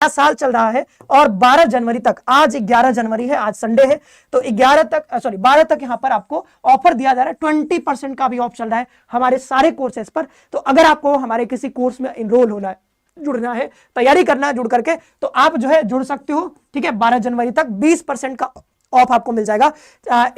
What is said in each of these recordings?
नया साल चल रहा है और 12 जनवरी तक, आज 11 जनवरी है, आज संडे है, तो 12 तक यहां पर आपको ऑफर दिया जा रहा है। 20% का भी ऑफ चल रहा है हमारे सारे कोर्सेज पर। तो अगर आपको हमारे किसी कोर्स में इनरोल होना है, जुड़ना है, तैयारी करना है जुड़ करके, तो आप जो है जुड़ सकते हो। ठीक है, 12 जनवरी तक 20% का ऑफ आपको मिल जाएगा।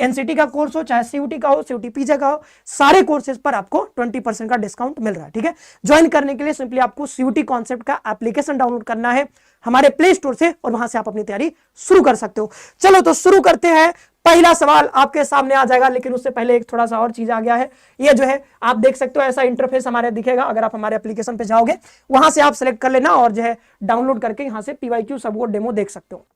एनसीटी का कोर्स हो, चाहे सीयूटी का हो, सीयूटी पीजे का हो, सारे कोर्सेज पर आपको 20% का डिस्काउंट मिल रहा है। ठीक है, ज्वाइन करने के लिए सिंपली आपको सीयूटी कॉन्सेप्ट का एप्लीकेशन डाउनलोड करना है हमारे प्ले स्टोर से और वहां से आप अपनी तैयारी शुरू कर सकते हो। चलो तो शुरू करते हैं। पहला सवाल आपके सामने आ जाएगा, लेकिन उससे पहले एक थोड़ा सा और चीज आ गया है। ये जो है आप देख सकते हो, ऐसा इंटरफेस हमारे दिखेगा। अगर आप हमारे एप्लीकेशन पे जाओगे, वहां से आप सिलेक्ट कर लेना और जो है डाउनलोड करके यहां से पीवाईक्यू सब वो डेमो देख सकते हो।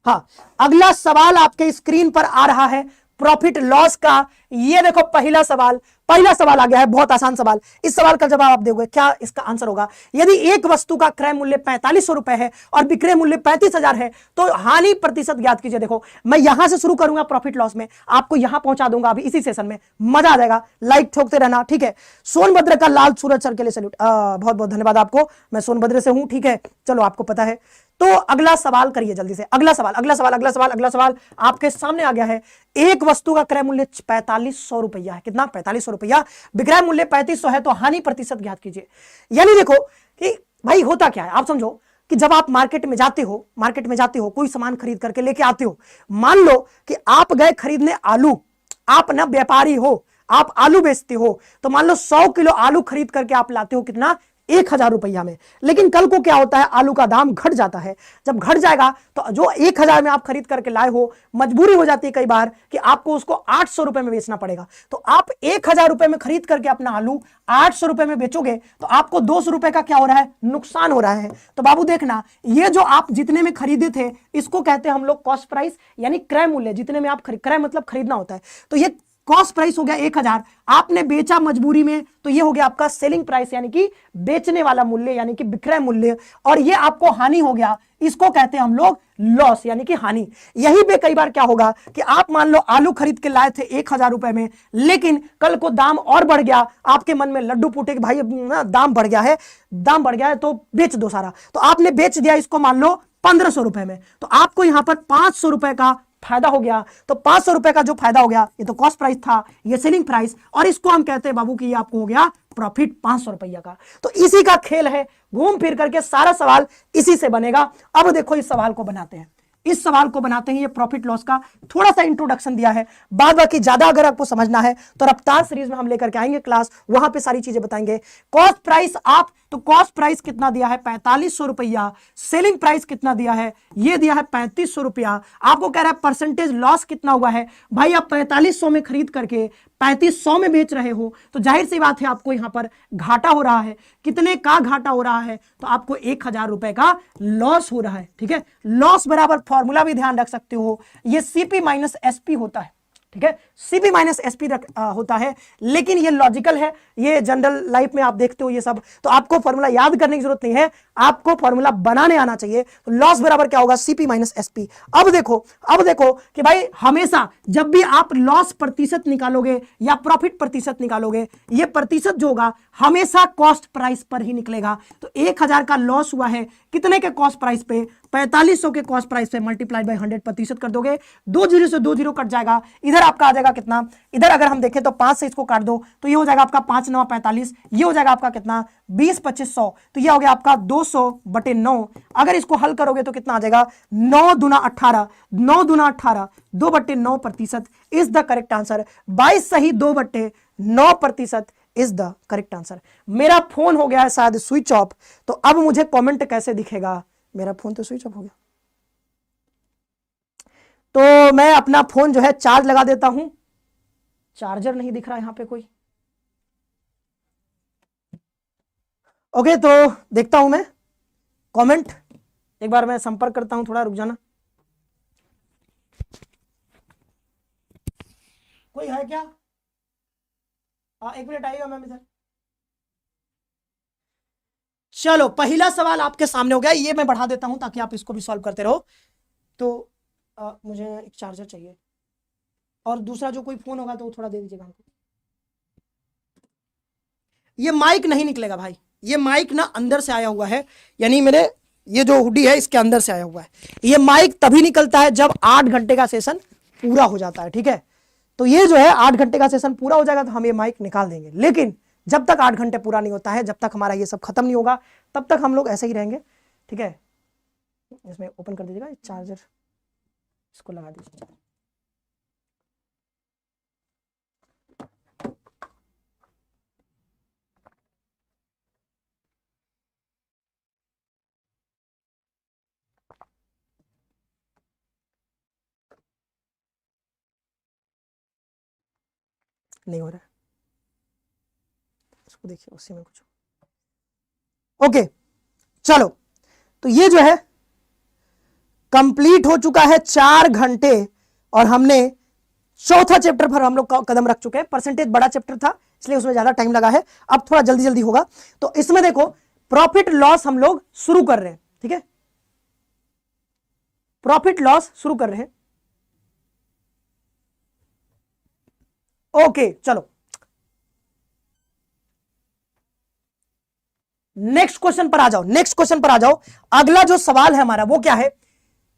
हाँ, अगला सवाल आपके स्क्रीन पर आ रहा है प्रॉफिट लॉस का। ये देखो पहला सवाल आ गया है, बहुत आसान सवाल। इस सवाल का जवाब आप दोगे, क्या इसका आंसर होगा? यदि एक वस्तु का क्रय मूल्य 4500 रुपए है और विक्रय मूल्य 35,000 है तो हानि प्रतिशत ज्ञात कीजिए। देखो मैं यहां से शुरू करूंगा प्रॉफिट लॉस में, आपको यहां पहुंचा दूंगा अभी इसी सेशन में, मजा आ जाएगा। लाइक ठोकते रहना। ठीक है, सोनभद्र का लाल सूरज सर के लिए सैल्यूट, बहुत बहुत धन्यवाद आपको। मैं सोनभद्र से हूं। ठीक है, चलो आपको पता है। तो अगला सवाल करिए जल्दी से। अगला सवाल आपके सामने आ गया है। एक वस्तु का क्रय मूल्य 4500 रुपया है। कितना? 4500 रुपया। विक्रय मूल्य 3500 है, तो हानि प्रतिशत ज्ञात कीजिए। यानी देखो कि भाई होता क्या है, आप समझो कि जब आप मार्केट में जाते हो, कोई सामान खरीद करके लेके आते हो। मान लो कि आप गए खरीदने आलू, आप ना व्यापारी हो, आप आलू बेचते हो, तो मान लो 100 किलो आलू खरीद करके आप लाते हो, कितना? 1000 रुपया में। लेकिन कल को क्या होता है, आलू का दाम घट जाता है। जब घट जाएगा तो जो 1000 में आप खरीद करके लाए हो, मजबूरी हो जाती है कई बार कि आपको उसको 800 रुपए में बेचना पड़ेगा। तो आप 1000 रुपए में खरीद करके अपना आलू 800 रुपए में बेचोगे तो आपको 200 रुपए का क्या हो रहा है? नुकसान हो रहा है। तो बाबू देखना, ये जो आप जितने में खरीदे थे, इसको कहते हैं हम लोग कॉस्ट प्राइस, यानी क्रय मूल्य। जितने में आप क्रय मतलब खरीदना होता है। तो ये कॉस्ट प्राइस हो गया 1000, आपने बेचा मजबूरी में, तो ये हो गया आपका सेलिंग प्राइस, यानी कि बेचने वाला मूल्य, यानी कि विक्रय मूल्य। और ये आपको हानि हो गया, इसको कहते हैं हम लोग लॉस, यानी कि हानि। यही पे कई बार क्या होगा कि आप मान लो आलू खरीद के लाए थे 1000 रुपए में, लेकिन कल को दाम और बढ़ गया, आपके मन में लड्डू फूटे कि भाई दाम बढ़ गया है तो बेच दो सारा। तो आपने बेच दिया इसको मान लो 1500 रुपए में, तो आपको यहां पर 500 रुपए का फायदा हो गया। तो 500 रुपए का जो फायदा हो गया, ये तो कॉस्ट प्राइस था, ये सेलिंग प्राइस, और इसको हम कहते हैं बाबू कि ये आपको हो गया प्रॉफिट 500 रुपया का। तो इसी का खेल है, घूम फिर करके सारा सवाल इसी से बनेगा। अब देखो इस सवाल को बनाते हैं, ये प्रॉफिट लॉस का थोड़ा सा इंट्रोडक्शन दिया है। बाद बाकी ज्यादा अगर आपको समझना है तो रफ्तार सीरीज में हम लेकर के आएंगे क्लास, वहां पे सारी चीजें बताएंगे। कॉस्ट प्राइस तो कॉस्ट प्राइस कितना दिया है? 4500 रुपया। सेलिंग प्राइस कितना दिया है? ये दिया है 3500 रुपया। आपको कह रहा है परसेंटेज लॉस कितना हुआ है। भाई आप 4500 में खरीद करके 3500 में बेच रहे हो, तो जाहिर सी बात है आपको यहां पर घाटा हो रहा है। कितने का घाटा हो रहा है? तो आपको 1000 रुपए का लॉस हो रहा है। ठीक है, लॉस बराबर फॉर्मूला भी ध्यान रख सकते हो, ये सीपी माइनस एसपी होता है। ठीक है, सीपी माइनस एसपी होता है, लेकिन ये लॉजिकल है, ये जनरल लाइफ में आप देखते हो ये सब, तो आपको फॉर्मूला याद करने की जरूरत नहीं है, आपको फॉर्मूला बनाने आना चाहिए। तो लॉस बराबर क्या होगा? CP minus SP. अब देखो कि भाई हमेशा जब भी आप लॉस प्रतिशत निकालोगे या प्रॉफिट प्रतिशत निकालोगे, ये प्रतिशत जो होगा हमेशा कॉस्ट प्राइस पर ही निकलेगा। तो 1000 का लॉस हुआ है, कितने के कॉस्ट प्राइस पे? 4500 के कॉस्ट प्राइस पे मल्टीप्लाइड बाय 100% कर दोगे, 2 जीरो से 2 जीरो कट जाएगा। इधर आपका आ जाएगा कितना? इधर अगर हम देखें तो 5 से इसको काट दो तो ये हो जाएगा आपका 5 9 45, ये हो जाएगा आपका कितना? 20 25 100, तो ये हो गया आपका 200/9। अगर इसको हल करोगे तो कितना आ जाएगा? 9 दूना 18, 9 दूना 18, 2/9% इज द करेक्ट आंसर। 22 सही, 2/9% इज द करेक्ट आंसर। मेरा फोन हो गया है शायद स्विच ऑफ, तो अब मुझे कमेंट कैसे दिखेगा? मेरा फोन तो स्विच ऑफ हो गया, तो मैं अपना फोन जो है चार्ज लगा देता हूं। चार्जर नहीं दिख रहा यहां पे कोई। ओके, तो देखता हूं मैं कमेंट, एक बार मैं संपर्क करता हूं, थोड़ा रुक जाना। कोई है क्या? हाँ, 1 मिनट आइएगा मैम इधर। चलो पहला सवाल आपके सामने हो गया, ये मैं बढ़ा देता हूं ताकि आप इसको भी सॉल्व करते रहो। तो मुझे एक चार्जर चाहिए, और दूसरा जो कोई फोन होगा तो वो थोड़ा दे दीजिएगा हमको। ये माइक नहीं निकलेगा भाई, ये माइक ना अंदर से आया हुआ है, यानी मेरे ये जो हुडी है इसके अंदर से आया हुआ है। ये माइक तभी निकलता है जब 8 घंटे का सेशन पूरा हो जाता है, ठीक है। तो ये जो है 8 घंटे का सेशन पूरा हो जाएगा तो हम ये माइक निकाल देंगे, लेकिन जब तक 8 घंटे पूरा नहीं होता है, जब तक हमारा ये सब खत्म नहीं होगा, तब तक हम लोग ऐसे ही रहेंगे, ठीक है। इसमें ओपन कर दीजिएगा चार्जर, इसको लगा दीजिए। नहीं हो रहा है, इसको देखिए उसी में कुछ। ओके चलो, तो ये जो है कंप्लीट हो चुका है 4 घंटे, और हमने चौथा चैप्टर पर हम लोग कदम रख चुके हैं। परसेंटेज बड़ा चैप्टर था इसलिए उसमें ज्यादा टाइम लगा है, अब थोड़ा जल्दी जल्दी होगा। तो इसमें देखो प्रॉफिट लॉस हम लोग शुरू कर रहे हैं, ठीक है, प्रॉफिट लॉस शुरू कर रहे हैं। ओके चलो नेक्स्ट क्वेश्चन पर आ जाओ, नेक्स्ट क्वेश्चन पर आ जाओ। अगला जो सवाल है हमारा वो क्या है,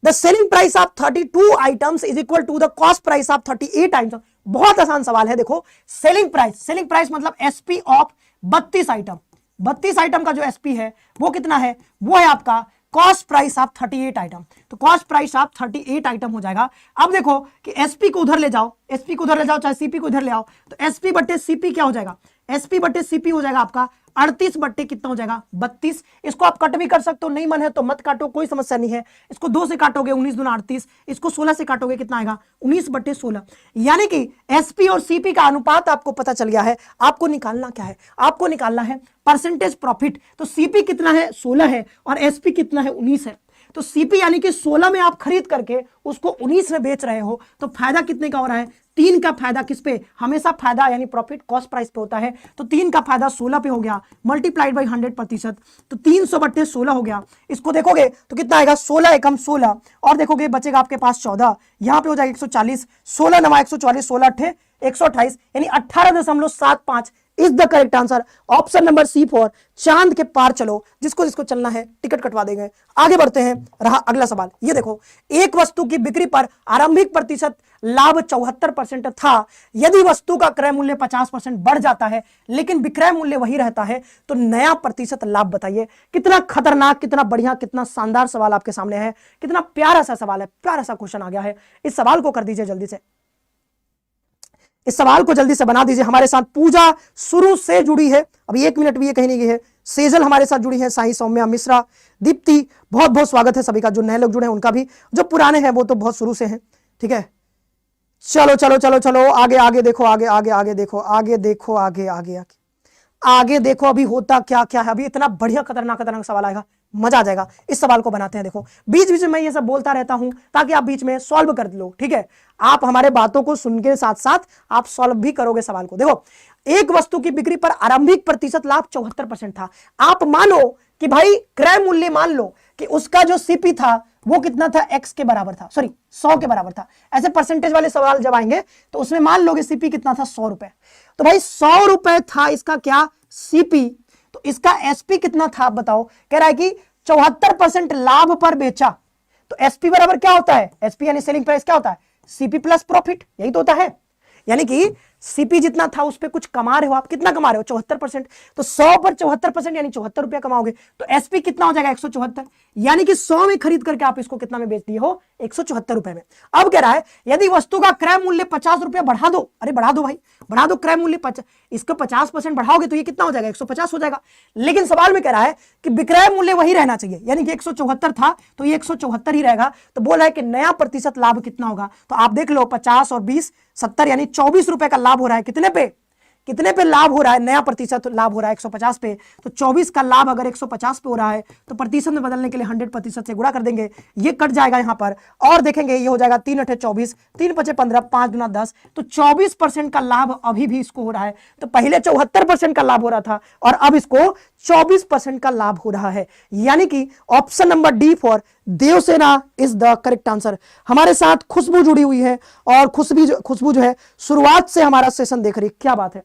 the selling price of 32 items is equal to the cost price of 38 items. बहुत आसान सवाल है। देखो सेलिंग प्राइस मतलब एसपी ऑफ 32 आइटम, 32 आइटम का जो एसपी है वो कितना है, वो है आपका कॉस्ट प्राइस ऑफ 38 आइटम। तो कॉस्ट प्राइस ऑफ 38 आइटम हो जाएगा। अब देखो कि एसपी को उधर ले जाओ, एसपी को उधर ले जाओ, चाहे सीपी को इधर ले आओ, तो एसपी बट्टे सीपी क्या हो जाएगा, एसपी बट्टे सीपी हो जाएगा आपका 38 बट्टे कितना हो जाएगा 32। इसको आप कट भी कर सकते हो, नहीं मन है तो मत काटो, कोई समस्या नहीं है। इसको 2 से काटोगे 19 दूना 38, इसको 16 से काटोगे कितना आएगा 19 बट्टे 16। यानी कि एसपी और सीपी का अनुपात आपको पता चल गया है। आपको निकालना क्या है, आपको निकालना है परसेंटेज प्रॉफिट। तो सीपी कितना है 16 है और एसपी कितना है 19 है। तो सीपी यानी कि 16 में आप खरीद करके उसको 19 में बेच रहे हो, तो फायदा कितने का हो रहा है, 3 का फायदा किस पे, हमेशा फायदा यानी प्रॉफिट कॉस्ट प्राइस पे होता है। तो 3 का फायदा 16 पे हो गया, मल्टीप्लाइड बाई 100%, तो 300 बट्टे 16 हो गया। इसको देखोगे तो कितना आएगा 16 एकम 16, और देखोगे बचेगा आपके पास 14, यहां पे हो जाएगा 140, 16 नमा 144, 16 अट्ठे 128, यानी 18.75 is the correct answer. Option number C for चांद के पार चलो। जिसको जिसको चलना है टिकट कटवा देंगे। आगे बढ़ते हैं, रहा अगला सवाल। ये देखो, एक वस्तु की बिक्री पर आरंभिक प्रतिशत लाभ 74% था। यदि वस्तु का क्रय मूल्य 50% बढ़ जाता है लेकिन विक्रय मूल्य वही रहता है तो नया प्रतिशत लाभ बताइए। कितना खतरनाक, कितना बढ़िया, कितना शानदार सवाल आपके सामने है। कितना प्यारा सा सवाल है, प्यारा सा क्वेश्चन आ गया है। इस सवाल को कर दीजिए जल्दी से, इस सवाल को जल्दी से बना दीजिए। हमारे साथ पूजा शुरू से जुड़ी है, अभी 1 मिनट भी ये कहीं नहीं गई है। सेजल हमारे साथ जुड़ी है, साई सौम्या मिश्रा, दीप्ति, बहुत बहुत स्वागत है सभी का। जो नए लोग जुड़े हैं उनका भी, जो पुराने हैं वो तो बहुत शुरू से हैं, ठीक है। चलो चलो चलो चलो आगे आगे देखो, आगे आगे आगे देखो, आगे देखो, आगे आगे आगे आगे देखो। अभी होता क्या क्या है, अभी इतना बढ़िया खतरनाक खतरनाक सवाल आएगा, मजा आ जाएगा। इस सवाल को बनाते हैं। देखो बीच बीच में मैं ये सब बोलता रहता हूं ताकि आप बीच में सॉल्व कर लो, ठीक है। आप हमारे बातों को सुन के साथ साथ आप सॉल्व भी करोगे सवाल को। देखो, एक वस्तु की बिक्री पर आरंभिक प्रतिशत लाभ 74% था। आप मानो कि भाई क्रय मूल्य मान लो कि उसका जो सीपी था वो कितना था, एक्स के बराबर था, सॉरी 100 के बराबर था। ऐसे परसेंटेज वाले सवाल जब आएंगे तो उसमें मान लोगे सीपी कितना था 100 रुपए। तो भाई 100 रुपए था इसका क्या सीपी, तो इसका एसपी कितना था आप बताओ। कह रहा है कि 74% लाभ पर बेचा। तो एसपी बराबर क्या होता है, एसपी यानी सेलिंग प्राइस क्या होता है, सीपी प्लस प्रॉफिट, यही तो होता है। यानी कि सीपी जितना था उस पर कुछ कमा रहे हो आप, कितना कमा रहे हो 74%, तो 100 पर 74% यानी 74 रुपया कमाओगे। तो एसपी कितना हो जाएगा 174, यानी कि 100 में खरीद करके आप इसको कितना में बेच दिए हो 174 रुपए में। अब कह रहा है यदि वस्तु का क्रय मूल्य 50 रुपया बढ़ा दो, अरे बढ़ा दो भाई, बढ़ा दो क्रय मूल्य, इसको 50% बढ़ाओगे तो ये कितना हो जाएगा 150 हो जाएगा। लेकिन सवाल में कह रहा है कि विक्रय मूल्य वही रहना चाहिए, यानी कि 174 था तो ये 174 ही रहेगा। तो बोला है कि नया प्रतिशत लाभ कितना होगा। तो आप देख लो 50 और 20 70 यानी 24 रुपए का लाभ हो रहा है। कितने पे, कितने पे लाभ हो रहा है, नया प्रतिशत लाभ हो रहा है 150 पे। तो 24 का लाभ अगर 150 पे हो रहा है तो प्रतिशत में बदलने के लिए 100% से गुणा कर देंगे, ये कट जाएगा यहां पर। और देखेंगे ये हो जाएगा 3 8 24, 3 5 15, 5 गुना 10, तो 24% का लाभ अभी भी इसको हो रहा है। तो पहले 74% का लाभ हो रहा था और अब इसको 24% का लाभ हो रहा है। यानी कि option number D for Devsena is the correct answer. हमारे साथ खुशबू जुड़ी हुई है और खुशबू जो है शुरुआत से हमारा सेशन देख रही है। क्या बात है,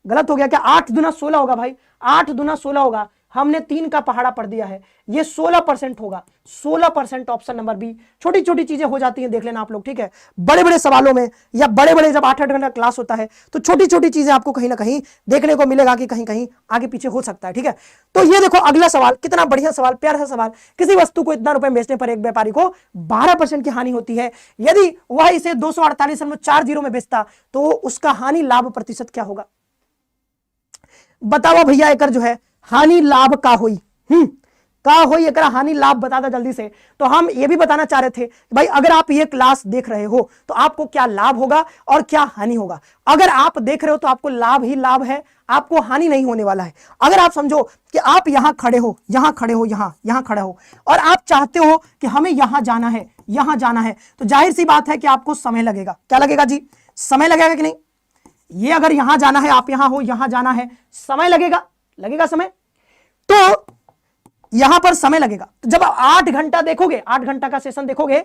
गलत हो गया क्या, 8 दूना 16 होगा भाई, 8 दूना 16 होगा। हमने 3 का पहाड़ा पढ़ दिया है, ये 16% होगा, 16% ऑप्शन नंबर बी। छोटी छोटी चीजें हो जाती हैं, देख लेना आप लोग, ठीक है। बड़े बड़े सवालों में या बड़े बड़े जब 8-8 घंटा क्लास होता है तो छोटी छोटी चीजें आपको कहीं ना कहीं देखने को मिलेगा कि कहीं कहीं आगे पीछे हो सकता है, ठीक है। तो ये देखो अगला सवाल, कितना बढ़िया सवाल, प्यारा सा सवाल। किसी वस्तु को इतना रुपए बेचने पर एक व्यापारी को 12% की हानि होती है, यदि वह इसे 248.40 में बेचता तो उसका हानि लाभ प्रतिशत क्या होगा? बताओ भैया, एक जो है हानि लाभ का हुई, का हुई एक हानि लाभ बता दो जल्दी से। तो हम ये भी बताना चाह रहे थे कि भाई अगर आप ये क्लास देख रहे हो तो आपको क्या लाभ होगा और क्या हानि होगा। अगर आप देख रहे हो तो आपको लाभ ही लाभ है, आपको हानि नहीं होने वाला है। अगर आप समझो कि आप यहां खड़े हो, यहां खड़े हो, यहां खड़े हो और आप चाहते हो कि हमें यहां जाना है, यहां जाना है, तो जाहिर सी बात है कि आपको समय लगेगा। क्या लगेगा जी? समय लगेगा कि नहीं? ये अगर यहां जाना है, आप यहां हो, यहां जाना है, समय लगेगा, लगेगा समय। तो यहां पर समय लगेगा। तो जब आप 8 घंटा देखोगे, 8 घंटा का सेशन देखोगे,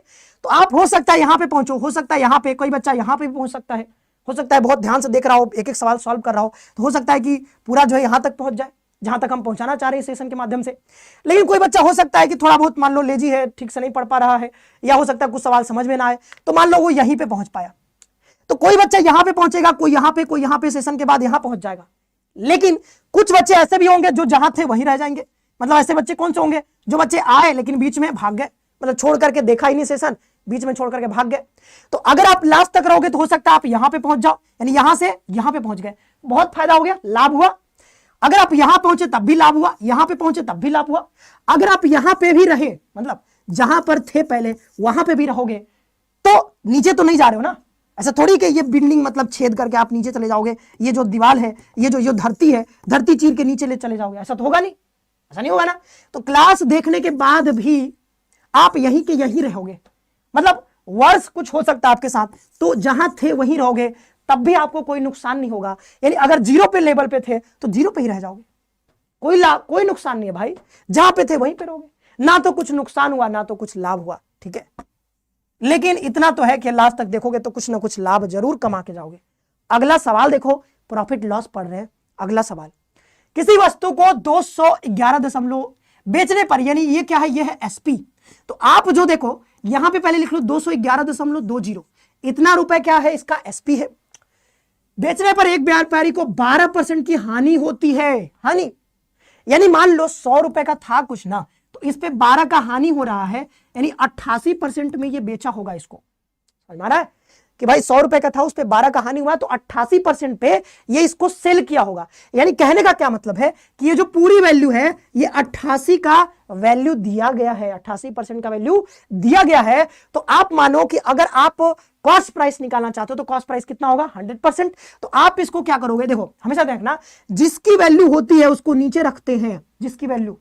तो आप हो सकता है यहां पे पहुंचो, हो सकता है यहां पे, कोई बच्चा यहां पे भी पहुंच सकता है, हो सकता है बहुत ध्यान से देख रहा हो, एक एक सवाल सॉल्व कर रहा हो, तो हो सकता है कि पूरा जो है यहां तक पहुंच जाए जहां तक हम पहुंचाना चाह रहे हैं सेशन के माध्यम से। लेकिन कोई बच्चा हो सकता है कि थोड़ा बहुत मान लो लेजी है, ठीक से नहीं पढ़ पा रहा है, या हो सकता है कुछ सवाल समझ में ना आए, तो मान लो वो यहीं पे पहुंच पाया। तो कोई बच्चा यहां पे पहुंचेगा, कोई यहां पे सेशन के बाद यहां पहुंच जाएगा। लेकिन कुछ बच्चे ऐसे भी होंगे जो जहां थे वहीं रह जाएंगे। मतलब ऐसे बच्चे कौन से होंगे? जो बच्चे आए लेकिन बीच में भाग गए, मतलब छोड़ करके देखा ही नहीं सेशन, बीच में छोड़ करके भाग गए। तो अगर आप लास्ट तक रहोगे तो हो सकता है आप यहां पे पहुंच जाओ, यानी यहां से यहां पे पहुंच गए, बहुत फायदा हो गया, लाभ हुआ। अगर आप यहां पहुंचे तब भी लाभ हुआ, यहां पे पहुंचे तब भी लाभ हुआ। अगर आप यहां पे भी रहे, मतलब जहां पर थे पहले वहां पे भी रहोगे, तो नीचे तो नहीं जा रहे हो ना। ऐसा थोड़ी कि ये बिल्डिंग मतलब छेद करके आप नीचे चले जाओगे, ये जो दीवार है, ये जो धरती है, धरती चीर के नीचे ले चले जाओगे, ऐसा तो होगा नहीं, ऐसा नहीं होगा ना। तो क्लास देखने के बाद भी आप यहीं के यहीं रहोगे, मतलब वर्ष कुछ हो सकता है आपके साथ, तो जहां थे वहीं रहोगे, तब भी आपको कोई नुकसान नहीं होगा। यानी अगर 0 पे लेवल पे थे तो 0 पे ही रह जाओगे, कोई लाभ, कोई नुकसान नहीं है भाई, जहां पे थे वहीं पे रहोगे, ना तो कुछ नुकसान हुआ ना तो कुछ लाभ हुआ, ठीक है। लेकिन इतना तो है कि लास्ट तक देखोगे तो कुछ ना कुछ लाभ जरूर कमा के जाओगे। अगला सवाल देखो, प्रॉफिट लॉस पढ़ रहे हैं। अगला सवाल, किसी वस्तु को 211 बेचने पर, यानी ये क्या है, ये है एसपी। तो आप जो देखो यहां पे पहले लिख लो 211.20, इतना रुपए क्या है, इसका एसपी है। बेचने पर एक व्यापारी को 12% की हानि होती है, हानि, यानी मान लो 100 रुपए का था कुछ ना, तो इस पे 12 का हानि हो रहा है, यानी 88% में ये बेचा होगा इसको। समझ आ रहा है कि भाई 100 रुपए का था, उस पे 12 का हानि हुआ, तो 88% पे ये इसको सेल किया होगा। यानी कहने का क्या मतलब है कि ये जो पूरी वैल्यू है, ये 88 का वैल्यू दिया गया है, 88% का वैल्यू दिया गया है। तो आप मानो कि अगर आप कॉस्ट प्राइस निकालना चाहते हो तो कॉस्ट प्राइस कितना होगा, 100%। तो आप इसको क्या करोगे, देखो हमेशा देखना, जिसकी वैल्यू होती है उसको नीचे रखते हैं, जिसकी वैल्यू,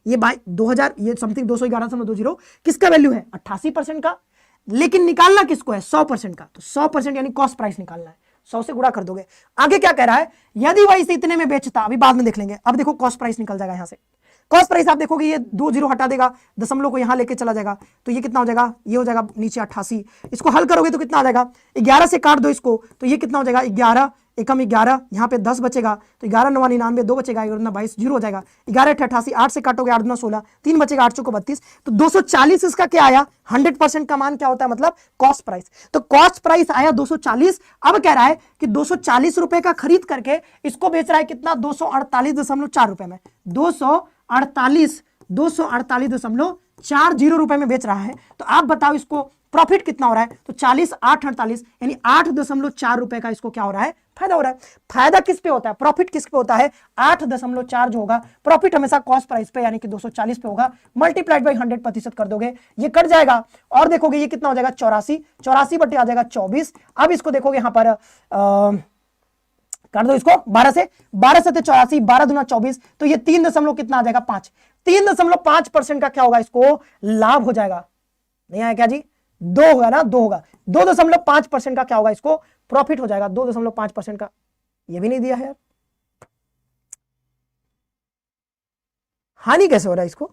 ये बाई 2000, ये समथिंग 211.20 किसका वैल्यू है, 88% का। लेकिन निकालना किसको है, 100% का। तो 100% यानी कॉस्ट प्राइस निकालना है, 100 से गुणा कर दोगे। आगे क्या कह रहा है, यदि वह इसे इतने में बेचता, अभी बाद में देख लेंगे, अब देखो कॉस्ट प्राइस निकल जाएगा यहां से। कॉस्ट प्राइस आप देखोगे ये 2 जीरो हटा देगा, दशमलव को यहां लेके चला जाएगा, तो ये कितना हो जाएगा, ये हो जाएगा नीचे 88। इसको हल करोगे तो कितना आ जाएगा, 11 से काट दो इसको, तो ये कितना हो जाएगा, 11 एकम 11, यहाँ पे 10 बचेगा, तो 11 9 99, 2 बचेगा, 22 जीरो हो जाएगा, 11 88, 8 से काटोगे 8 9 16, 3 बचेगा, 8 चौको 32, तो 240 इसका क्या आया, 100% का मान क्या होता है, मतलब कॉस्ट प्राइस। तो कॉस्ट प्राइस आया 240। अब कह रहा है कि 240 रुपए का खरीद करके इसको बेच रहा है कितना, 248.4 रुपए में, 248.40 रुपए में बेच रहा है। तो आप बताओ इसको प्रॉफिट कितना हो रहा है, तो 40 8 48, यानी 8.4 रुपए का इसको क्या हो रहा है, फायदा हो रहा है। फायदा किस पे होता है, प्रॉफिट किस पे होता है, 8.4 जो होगा, प्रॉफिट हमेशा कॉस्ट प्राइस पे यानी कि 240 पे होगा, मल्टीप्लाइड बाई 100% कर दोगे, ये कट जाएगा और देखोगे ये कितना हो जाएगा, 84 बटे आ जाएगा 24। अब इसको देखोगे यहां पर कर दो इसको 12 से 84, 12 दूना 24, तो ये 3 कितना आ जाएगा, 5, 3.5% का क्या होगा, इसको लाभ हो जाएगा। नहीं आया क्या जी, 2 होगा ना, 2 होगा, 2.5% का क्या होगा, इसको प्रॉफिट हो जाएगा, 2.5% का। ये भी नहीं दिया है यार, हानि कैसे हो रहा है इसको,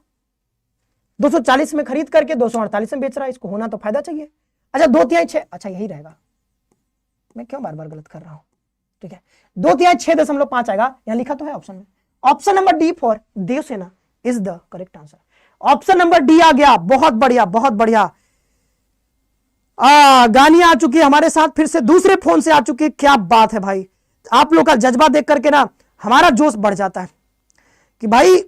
240 में खरीद करके 248 में बेच रहा है, इसको होना तो फायदा चाहिए। अच्छा 2/6, अच्छा यही रहेगा, मैं क्यों बार बार गलत कर रहा हूं, ठीक है, 2/6 6.5 आएगा, यहां लिखा तो है ऑप्शन में, option number D for Devsena is the correct answer. Option number D आ गया, बहुत बढ़िया बहुत बढ़िया। गानी आ चुकी है हमारे साथ, फिर से दूसरे फोन से आ चुकी है, क्या बात है भाई। आप लोग का जज्बा देख करके ना हमारा जोश बढ़ जाता है कि भाई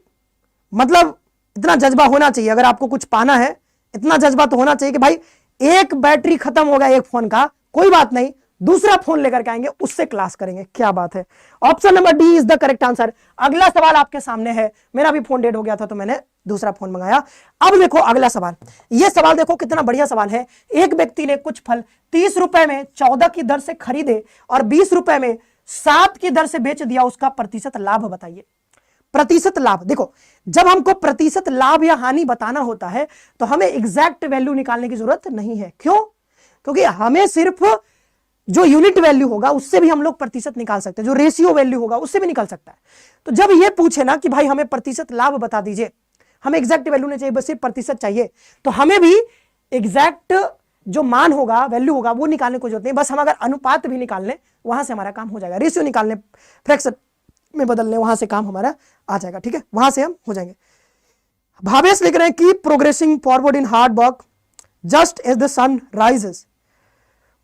मतलब इतना जज्बा होना चाहिए। अगर आपको कुछ पाना है इतना जज्बा तो होना चाहिए कि भाई एक बैटरी खत्म हो गया एक फोन का, कोई बात नहीं, दूसरा फोन लेकर के आएंगे, उससे क्लास करेंगे। क्या बात है, option number D is the correct answer. अगला सवाल आपके सामने है। मेरा भी फोन डेड हो गया था तो मैंने दूसरा फोन मंगाया। अब देखो अगला सवाल, यह सवाल देखो कितना बढ़िया सवाल है। एक व्यक्ति ने कुछ फल 30 रुपए में 14 की दर से खरीदे और 20 रुपए में 7 की दर से बेच दिया, उसका प्रतिशत लाभ बताइए। प्रतिशत लाभ, देखो जब हमको प्रतिशत लाभ या हानि बताना होता है तो हमें एग्जैक्ट वैल्यू निकालने की जरूरत नहीं है। क्यों? क्योंकि हमें सिर्फ जो यूनिट वैल्यू होगा उससे भी हम लोग प्रतिशत निकाल सकते हैं, जो रेशियो वैल्यू होगा उससे भी निकल सकता है। तो जब ये पूछे ना कि भाई हमें प्रतिशत लाभ बता दीजिए, हमें एग्जैक्ट वैल्यू नहीं चाहिए, बस सिर्फ प्रतिशत चाहिए, तो हमें भी एग्जैक्ट जो मान होगा वैल्यू होगा वो निकालने को जरूरत नहीं। बस हम अगर अनुपात भी निकाल लें वहां से हमारा काम हो जाएगा, रेशियो निकालने, फ्रैक्शन में बदलने, वहां से काम हमारा आ जाएगा। ठीक है, वहां से हम हो जाएंगे। भावेश लिख रहे हैं कि progressing forward in hard work just as the sun rises,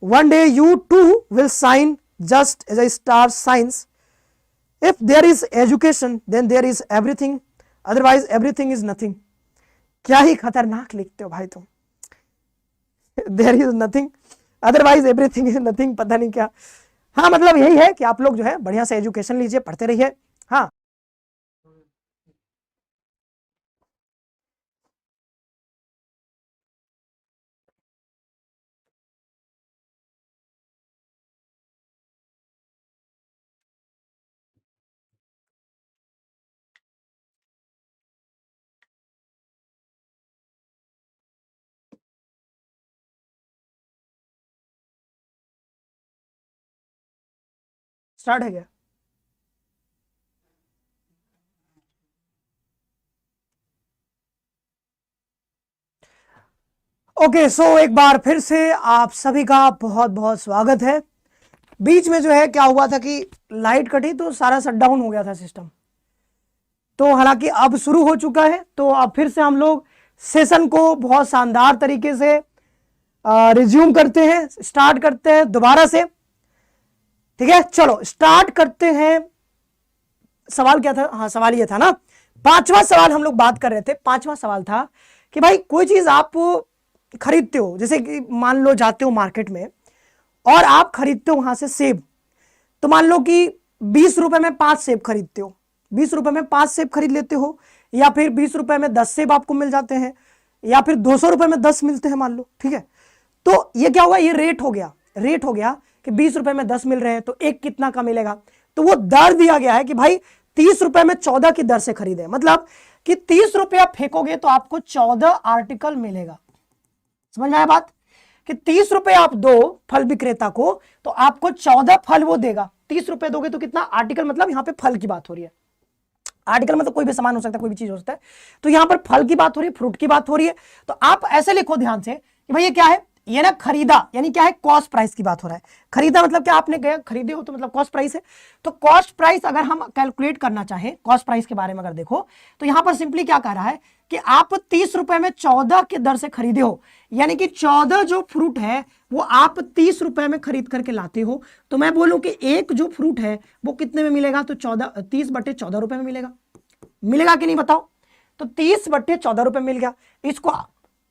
one day you too will shine just as a star shines. If there is education then there is everything, otherwise everything is nothing. क्या ही खतरनाक लिखते हो भाई तुम। There is nothing, otherwise everything is nothing, पता नहीं क्या। हाँ मतलब यही है कि आप लोग जो है बढ़िया से एजुकेशन लीजिए, पढ़ते रहिए। हाँ स्टार्ट है क्या? ओके सो एक बार फिर से आप सभी का बहुत बहुत स्वागत है। बीच में जो है क्या हुआ था कि लाइट कटी तो सारा शट डाउन हो गया था सिस्टम, तो हालांकि अब शुरू हो चुका है। तो अब फिर से हम लोग सेशन को बहुत शानदार तरीके से रिज्यूम करते हैं, स्टार्ट करते हैं दोबारा से। ठीक है, चलो स्टार्ट करते हैं। सवाल क्या था? हाँ सवाल ये था ना, पांचवा सवाल हम लोग बात कर रहे थे। पांचवा सवाल था कि भाई कोई चीज आप खरीदते हो, जैसे कि मान लो जाते हो मार्केट में और आप खरीदते हो वहां से सेब, तो मान लो कि 20 रुपए में 5 सेब खरीदते हो, 20 रुपए में 5 सेब खरीद लेते हो, या फिर 20 रुपए में 10 सेब आपको मिल जाते हैं, या फिर 200 रुपए में 10 मिलते हैं मान लो। ठीक है, तो ये क्या हुआ, ये रेट हो गया, रेट हो गया कि 20 रुपए में 10 मिल रहे हैं तो एक कितना का मिलेगा, तो वो दर दिया गया है कि भाई 30 रुपए में 14 की दर से खरीदे, मतलब कि 30 रुपया फेंकोगे तो आपको 14 आर्टिकल मिलेगा। समझ में आया बात? कि 30 रुपए आप दो फल विक्रेता को तो आपको 14 फल वो देगा। 30 रुपए दोगे तो कितना आर्टिकल, मतलब यहां पे फल की बात हो रही है। आर्टिकल मतलब कोई भी सामान हो सकता है, कोई भी चीज हो सकता है, तो यहां पर फल की बात हो रही है, फ्रूट की बात हो रही है। तो आप ऐसे लिखो ध्यान से कि भाई ये क्या है, ये ना खरीदा यानी क्या है, कॉस्ट प्राइस की बात हो रहा है। खरीदा मतलब क्या, आपने गया खरीदे हो तो मतलब कॉस्ट प्राइस है। तो कॉस्ट प्राइस अगर हम कैलकुलेट करना चाहें, कॉस्ट प्राइस के बारे में अगर देखो तो यहां पर सिंपली क्या कह रहा है कि आप 30 रुपए में 14 की दर से खरीदे हो, यानी कि 14 जो फ्रूट है वो आप 30 रुपए में खरीद करके लाते हो। तो मैं बोलूं कि एक जो फ्रूट है वो कितने में मिलेगा, तो 30/14 रुपए में मिलेगा। मिलेगा कि नहीं बताओ? तो 30/14 रुपए मिल गया। इसको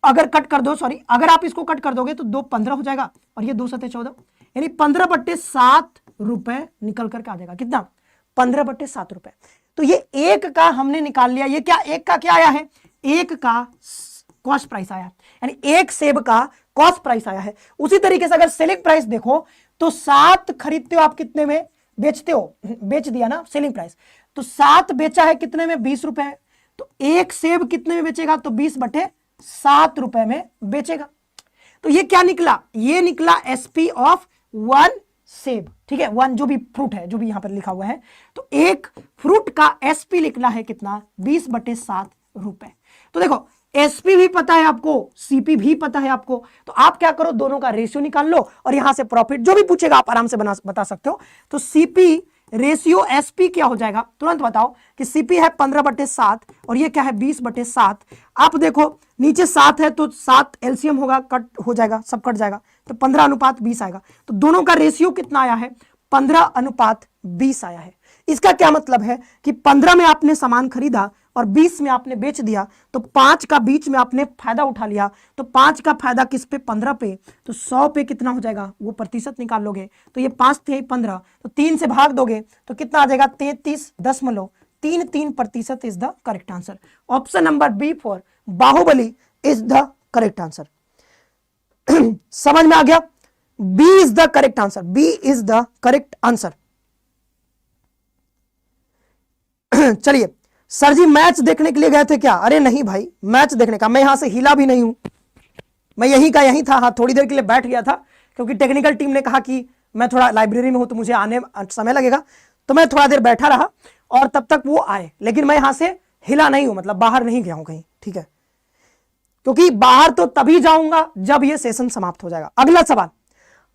अगर कट कर दो, सॉरी अगर आप इसको कट कर दोगे तो 2 15 हो जाएगा और ये 2 7 14, यानी 15/7 रुपए निकल करके आ जाएगा। कितना? 15/7 रुपए। तो ये एक का हमने निकाल लिया। ये क्या, एक का क्या आया है, एक का कॉस्ट प्राइस आया, यानी एक सेब का कॉस्ट प्राइस आया है। उसी तरीके से अगर सेलिंग प्राइस देखो तो 7 खरीदते हो आप, कितने में बेचते हो, बेच दिया ना सेलिंग प्राइस, तो 7 बेचा है कितने में, 20 रुपए। तो एक सेब कितने में बेचेगा, तो 20/7 रुपए में बेचेगा। तो ये क्या निकला, ये निकला एसपी ऑफ 1 सेब। ठीक है, 1 जो भी फ्रूट है, जो भी यहां पर लिखा हुआ है, तो एक फ्रूट का एसपी निकला है कितना, 20/7 रुपए। तो देखो एसपी भी पता है आपको, सीपी भी पता है आपको, तो आप क्या करो, दोनों का रेशियो निकाल लो और यहां से प्रॉफिट जो भी पूछेगा आप आराम से बता सकते हो। तो सीपी रेशियो एसपी क्या हो जाएगा तुरंत बताओ कि सीपी है 15/7 और ये क्या है 20/7। आप देखो नीचे 7 है तो 7 एलसीएम होगा, कट हो जाएगा, सब कट जाएगा, तो 15:20 आएगा। तो दोनों का रेशियो कितना आया है 15:20 आया है। इसका क्या मतलब है कि 15 में आपने सामान खरीदा और 20 में आपने बेच दिया, तो 5 का बीच में आपने फायदा उठा लिया, तो 5 का फायदा किस पे 15 पे, तो 100 पे कितना हो जाएगा वो प्रतिशत निकाल लोगे, तो ये 5×3 = 15, तो 3 से भाग दोगे तो कितना आ जाएगा 33.33% is the correct answer. Option number B for Baahubali is the correct answer. समझ में आ गया? B is the correct answer, B is the correct answer. चलिए सर जी मैच देखने के लिए गए थे क्या? अरे नहीं भाई, मैच देखने का मैं यहां से हिला भी नहीं हूं, मैं यहीं का यहीं था। हाँ थोड़ी देर के लिए बैठ गया था क्योंकि टेक्निकल टीम ने कहा कि मैं थोड़ा लाइब्रेरी में हूं तो मुझे आने समय लगेगा, तो मैं थोड़ा देर बैठा रहा और तब तक वो आए, लेकिन मैं यहां से हिला नहीं हूं, मतलब बाहर नहीं गया हूं कहीं, ठीक है, क्योंकि बाहर तो तभी जाऊंगा जब ये सेशन समाप्त हो जाएगा।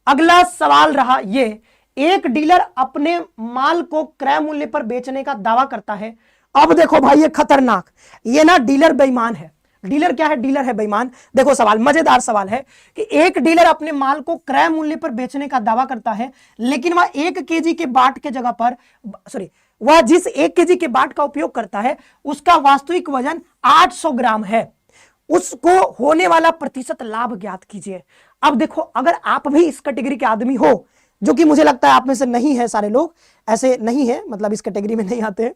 अगला सवाल रहा ये, एक डीलर अपने माल को क्रय मूल्य पर बेचने का दावा करता है। अब देखो भाई ये खतरनाक, ये ना डीलर बेईमान है। डीलर क्या है? डीलर है बेईमान। देखो सवाल मजेदार सवाल है कि एक डीलर अपने माल को क्रय मूल्य पर बेचने का दावा करता है, लेकिन वह 1 केजी के बाट के जगह पर, सॉरी, वह जिस 1 केजी के बाट का उपयोग करता है उसका वास्तविक वजन 800 ग्राम है, उसको होने वाला प्रतिशत लाभ ज्ञात कीजिए। अब देखो अगर आप भी इस कैटेगरी के आदमी हो, जो कि मुझे लगता है आप में से नहीं है, सारे लोग ऐसे नहीं है, मतलब इस कैटेगरी में नहीं आते हैं,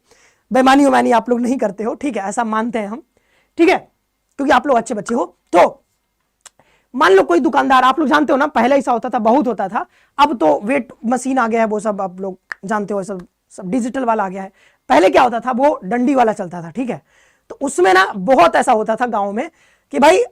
बेईमानी उमानी आप लोग नहीं करते हो, ठीक है, ऐसा मानते हैं हम, ठीक है, क्योंकि आप लोग अच्छे बच्चे हो। तो मान लो कोई दुकानदार, आप लोग जानते हो ना पहले ऐसा होता था, बहुत होता था, अब तो वेट मशीन आ गया है, वो सब आप लोग जानते हो, सब डिजिटल वाला आ गया है। पहले क्या होता था, वो डंडी वाला चलता था, ठीक है, तो उसमें ना बहुत ऐसा होता था गांव में कि भाई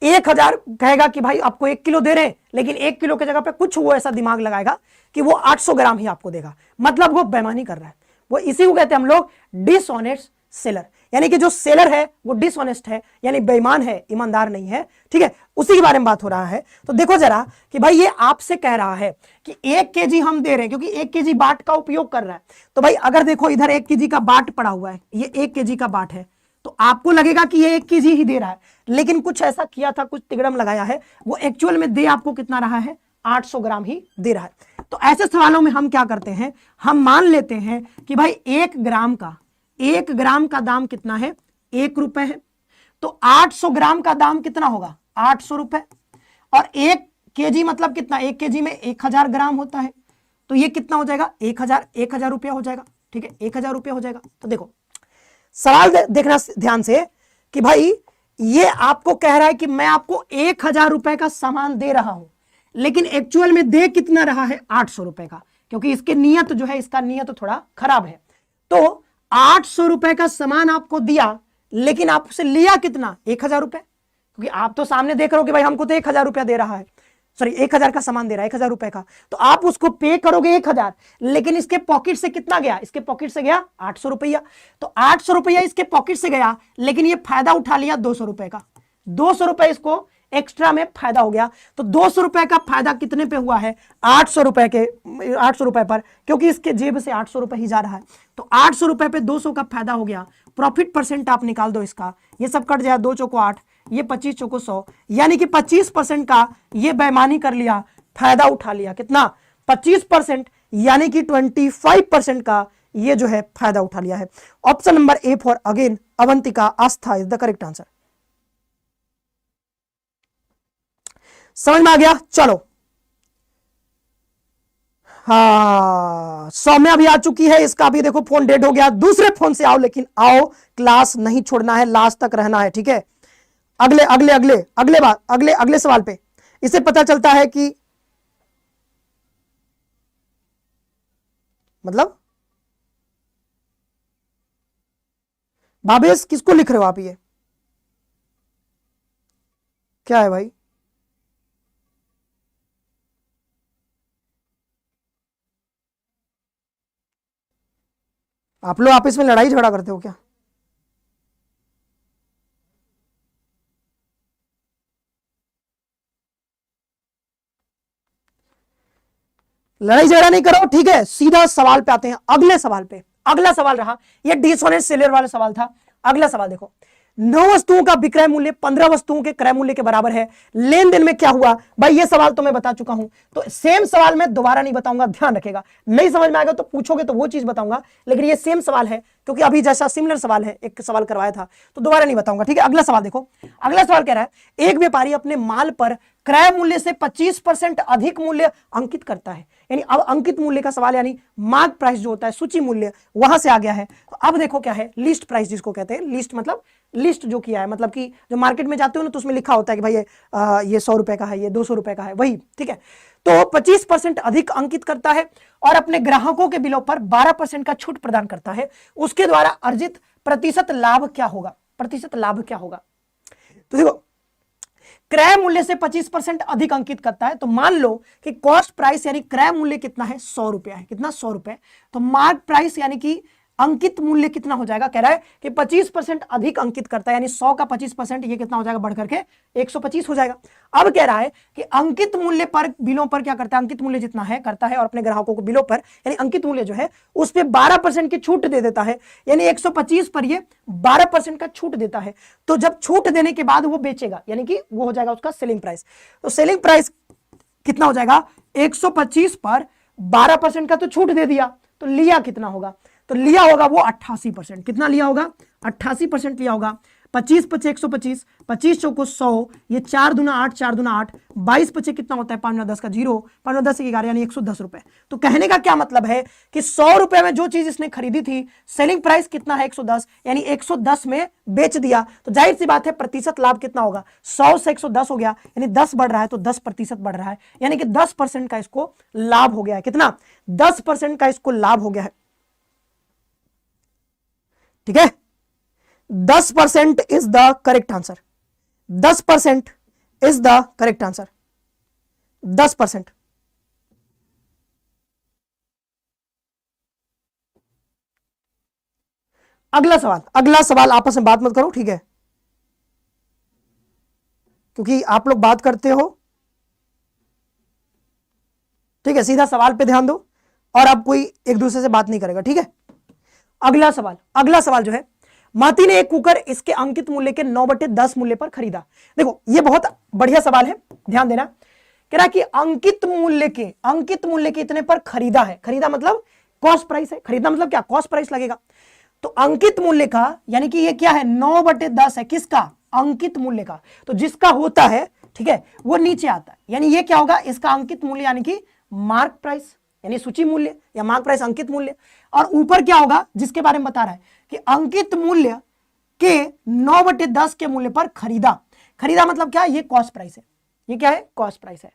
1000 कहेगा कि भाई आपको 1 किलो दे रहे हैं, लेकिन 1 किलो की जगह पे कुछ वो ऐसा दिमाग लगाएगा कि वो 800 ग्राम ही आपको देगा, मतलब वो बेईमानी कर रहा है। वो इसी को कहते हैं हम लोग डिसऑनेस्ट सेलर, यानी कि जो सेलर है वो डिसऑनेस्ट है, यानी बेईमान है, ईमानदार नहीं है, ठीक है, उसी के बारे में बात हो रहा है। तो देखो जरा कि भाई ये आपसे कह रहा है कि 1 केजी हम दे रहे हैं, क्योंकि 1 केजी बाट का उपयोग कर रहा है, तो भाई अगर देखो इधर 1 केजी का बाट पड़ा हुआ है, ये 1 केजी का बाट है, तो आपको लगेगा कि ये 1 केजी ही दे रहा है, लेकिन कुछ ऐसा किया था, कुछ तिगड़म लगाया है, वो एक्चुअल में दे आपको कितना रहा है 800 ग्राम ही दे रहा है। तो ऐसे सवालों में हम क्या करते हैं, हम मान लेते हैं कि भाई 1 ग्राम का दाम कितना है, 1 रुपए है, तो 800 ग्राम का दाम कितना होगा 800 रुपए, और 1 केजी मतलब कितना, 1 केजी में 1000 ग्राम होता है, तो ये कितना हो जाएगा 1000 रुपया हो जाएगा, ठीक है, 1000 रुपया हो जाएगा। तो देखो सवाल देखना ध्यान से कि भाई ये आपको कह रहा है कि मैं आपको 1000 रुपए का सामान दे रहा हूं, लेकिन एक्चुअल में दे कितना रहा है 800 रुपए का, क्योंकि इसके नियत जो है, इसका नियत थोड़ा खराब है। तो 800 रुपए का सामान आपको दिया, लेकिन आपसे लिया कितना 1000 रुपए, क्योंकि आप तो सामने देख रहे हो कि भाई हमको तो 1000 रुपया दे रहा है, सॉरी 1000 का सामान दे रहा है, 1000 रुपए का, तो आप उसको पे करोगे 1000, लेकिन इसके पॉकेट से कितना गया, इसके पॉकेट से गया 800 रुपया, तो 800 रुपया इसके पॉकेट से गया, लेकिन ये फायदा उठा लिया 200 रुपए का, 200 रुपए इसको एक्स्ट्रा में फायदा हो गया। तो 200 रुपए का फायदा कितने पे हुआ है 800 रुपए के, 800 रुपए पर, क्योंकि इसके जेब से 800 रुपए ही जा रहा है, तो 800 रुपए पे 200 का फायदा हो गया। प्रॉफिट परसेंट आप निकाल दो इसका, ये सब कट जाए, 2 चौको 8, ये 25 चौको 100, यानी कि 25% का ये बेईमानी कर लिया, फायदा उठा लिया, कितना 25%, यानी कि 25% का ये जो है फायदा उठा लिया है। Option number A for again Avantika Aastha is the correct answer. समझ में आ गया? चलो हाँ सौम्या भी आ चुकी है, इसका भी देखो फोन डेड हो गया, दूसरे फोन से आओ, लेकिन आओ, क्लास नहीं छोड़ना है, लास्ट तक रहना है, ठीक है। अगले अगले अगले अगले बात अगले अगले सवाल पे इससे पता चलता है कि मतलब भावेश किसको लिख रहे हो आप, ये क्या है भाई? आप लोग आपस में लड़ाई झगड़ा करते हो क्या? लड़ाई झगड़ा नहीं करो, ठीक है। सीधा सवाल पे आते हैं, अगले सवाल पे। अगला सवाल रहा, ये डिसऑनेस्ट सेलर वाला सवाल था। अगला सवाल देखो, 9 वस्तुओं का विक्रय मूल्य 15 वस्तुओं के क्रय मूल्य के बराबर है, लेन देन में क्या हुआ? भाई ये सवाल तो मैं बता चुका हूं, तो सेम सवाल मैं दोबारा नहीं बताऊंगा, ध्यान रखेगा। नहीं समझ में आएगा तो पूछोगे तो वो चीज बताऊंगा, लेकिन ये सेम सवाल है क्योंकि अभी जैसा सिमिलर सवाल है, एक सवाल करवाया था, तो दोबारा नहीं बताऊंगा, ठीक है। अगला सवाल देखो, अगला सवाल कह रहा है एक व्यापारी अपने माल पर क्रय मूल्य से 25% अधिक मूल्य अंकित करता है। यानी अब अंकित मूल्य का सवाल, यानी मार्क प्राइस जो होता है, सूची मूल्य, वहां से आ गया है। तो अब देखो क्या है, लिस्ट प्राइस जिसको कहते हैं। लिस्ट मतलब लिस्ट जो किया है, मतलब कि जो मार्केट में जाते हो ना तो उसमें लिखा होता है कि भाई ये 100 रुपए का है, ये 200 रुपए का है, वही, ठीक है। तो 25% अधिक अंकित करता है और अपने ग्राहकों के बिलों पर 12% का छूट प्रदान करता है। उसके द्वारा अर्जित प्रतिशत लाभ क्या होगा? प्रतिशत लाभ क्या होगा? तो देखो, क्रय मूल्य से 25% अधिक अंकित करता है, तो मान लो कि कॉस्ट प्राइस यानी क्रय मूल्य कितना है? 100 रुपया है। कितना? 100 रुपए। तो मार्क प्राइस यानी कि अंकित मूल्य कितना हो जाएगा? कह रहा है कि 25% अधिक अंकित करता है, यानी 100 का 25%, ये कितना हो जाएगा? बढ़ करके 125 हो जाएगा। अब कह रहा है कि अंकित मूल्य पर, बिलों पर क्या करता है? अंकित मूल्य जितना है करता है और अपने ग्राहकों को बिलों पर, यानी अंकित मूल्य जो है उस पर 12% की छूट दे देता है, यानी 125 पर ये 12% का छूट देता है। तो जब छूट देने के बाद वो बेचेगा, यानी कि वो हो जाएगा उसका सेलिंग प्राइस। तो सेलिंग प्राइस कितना हो जाएगा? 125 पर 12% का तो छूट दे दिया, तो लिया कितना होगा? तो लिया होगा वो 88%। कितना लिया होगा? 88% लिया होगा। 25 पचे 125, 25 चौको 100, ये 4 दूना 8, 4 दूना 8, 22 पचे कितना होता है? 5 10 का 0, 5 10 11, यानी 110 रुपए। तो कहने का क्या मतलब है कि 100 रुपए में जो चीज इसने खरीदी थी, सेलिंग प्राइस कितना है? 110, यानी 110 में बेच दिया। तो जाहिर सी बात है प्रतिशत लाभ कितना होगा? 100 से 110 हो गया, यानी 10 बढ़ रहा है तो 10% बढ़ रहा है, यानी कि 10% का इसको लाभ हो गया है। कितना? 10% का इसको लाभ हो गया है, ठीक है। 10% is the correct answer. 10% is the correct answer. 10%। अगला सवाल, अगला सवाल, आपस में बात मत करो, ठीक है, क्योंकि आप लोग बात करते हो, ठीक है। सीधा सवाल पे ध्यान दो और अब कोई एक दूसरे से बात नहीं करेगा, ठीक है। अगला सवाल, अगला सवाल जो है, माती ने एक कुकर इसके अंकित मूल्य के 9/10 मूल्य पर खरीदा। देखो ये बहुत बढ़िया सवाल है, ध्यान देना। कह रहा है कि अंकित मूल्य के इतने पर खरीदा है। खरीदा मतलब कॉस्ट प्राइस है, खरीदा मतलब क्या? कॉस्ट प्राइस लगेगा। तो अंकित मूल्य का, यानी कि ये क्या है? 9/10 है। किसका? अंकित मूल्य का। तो जिसका होता है, ठीक है, वो नीचे आता है, यानी ये क्या होगा? इसका अंकित मूल्य, यानी कि मार्क प्राइस, यानी सूची मूल्य, या मार्क प्राइस अंकित मूल्य। और ऊपर क्या होगा? जिसके बारे में बता रहा है कि अंकित मूल्य के 9/10 के मूल्य पर खरीदा। खरीदा मतलब क्या? ये कॉस्ट प्राइस है। ये क्या है? कॉस्ट प्राइस है।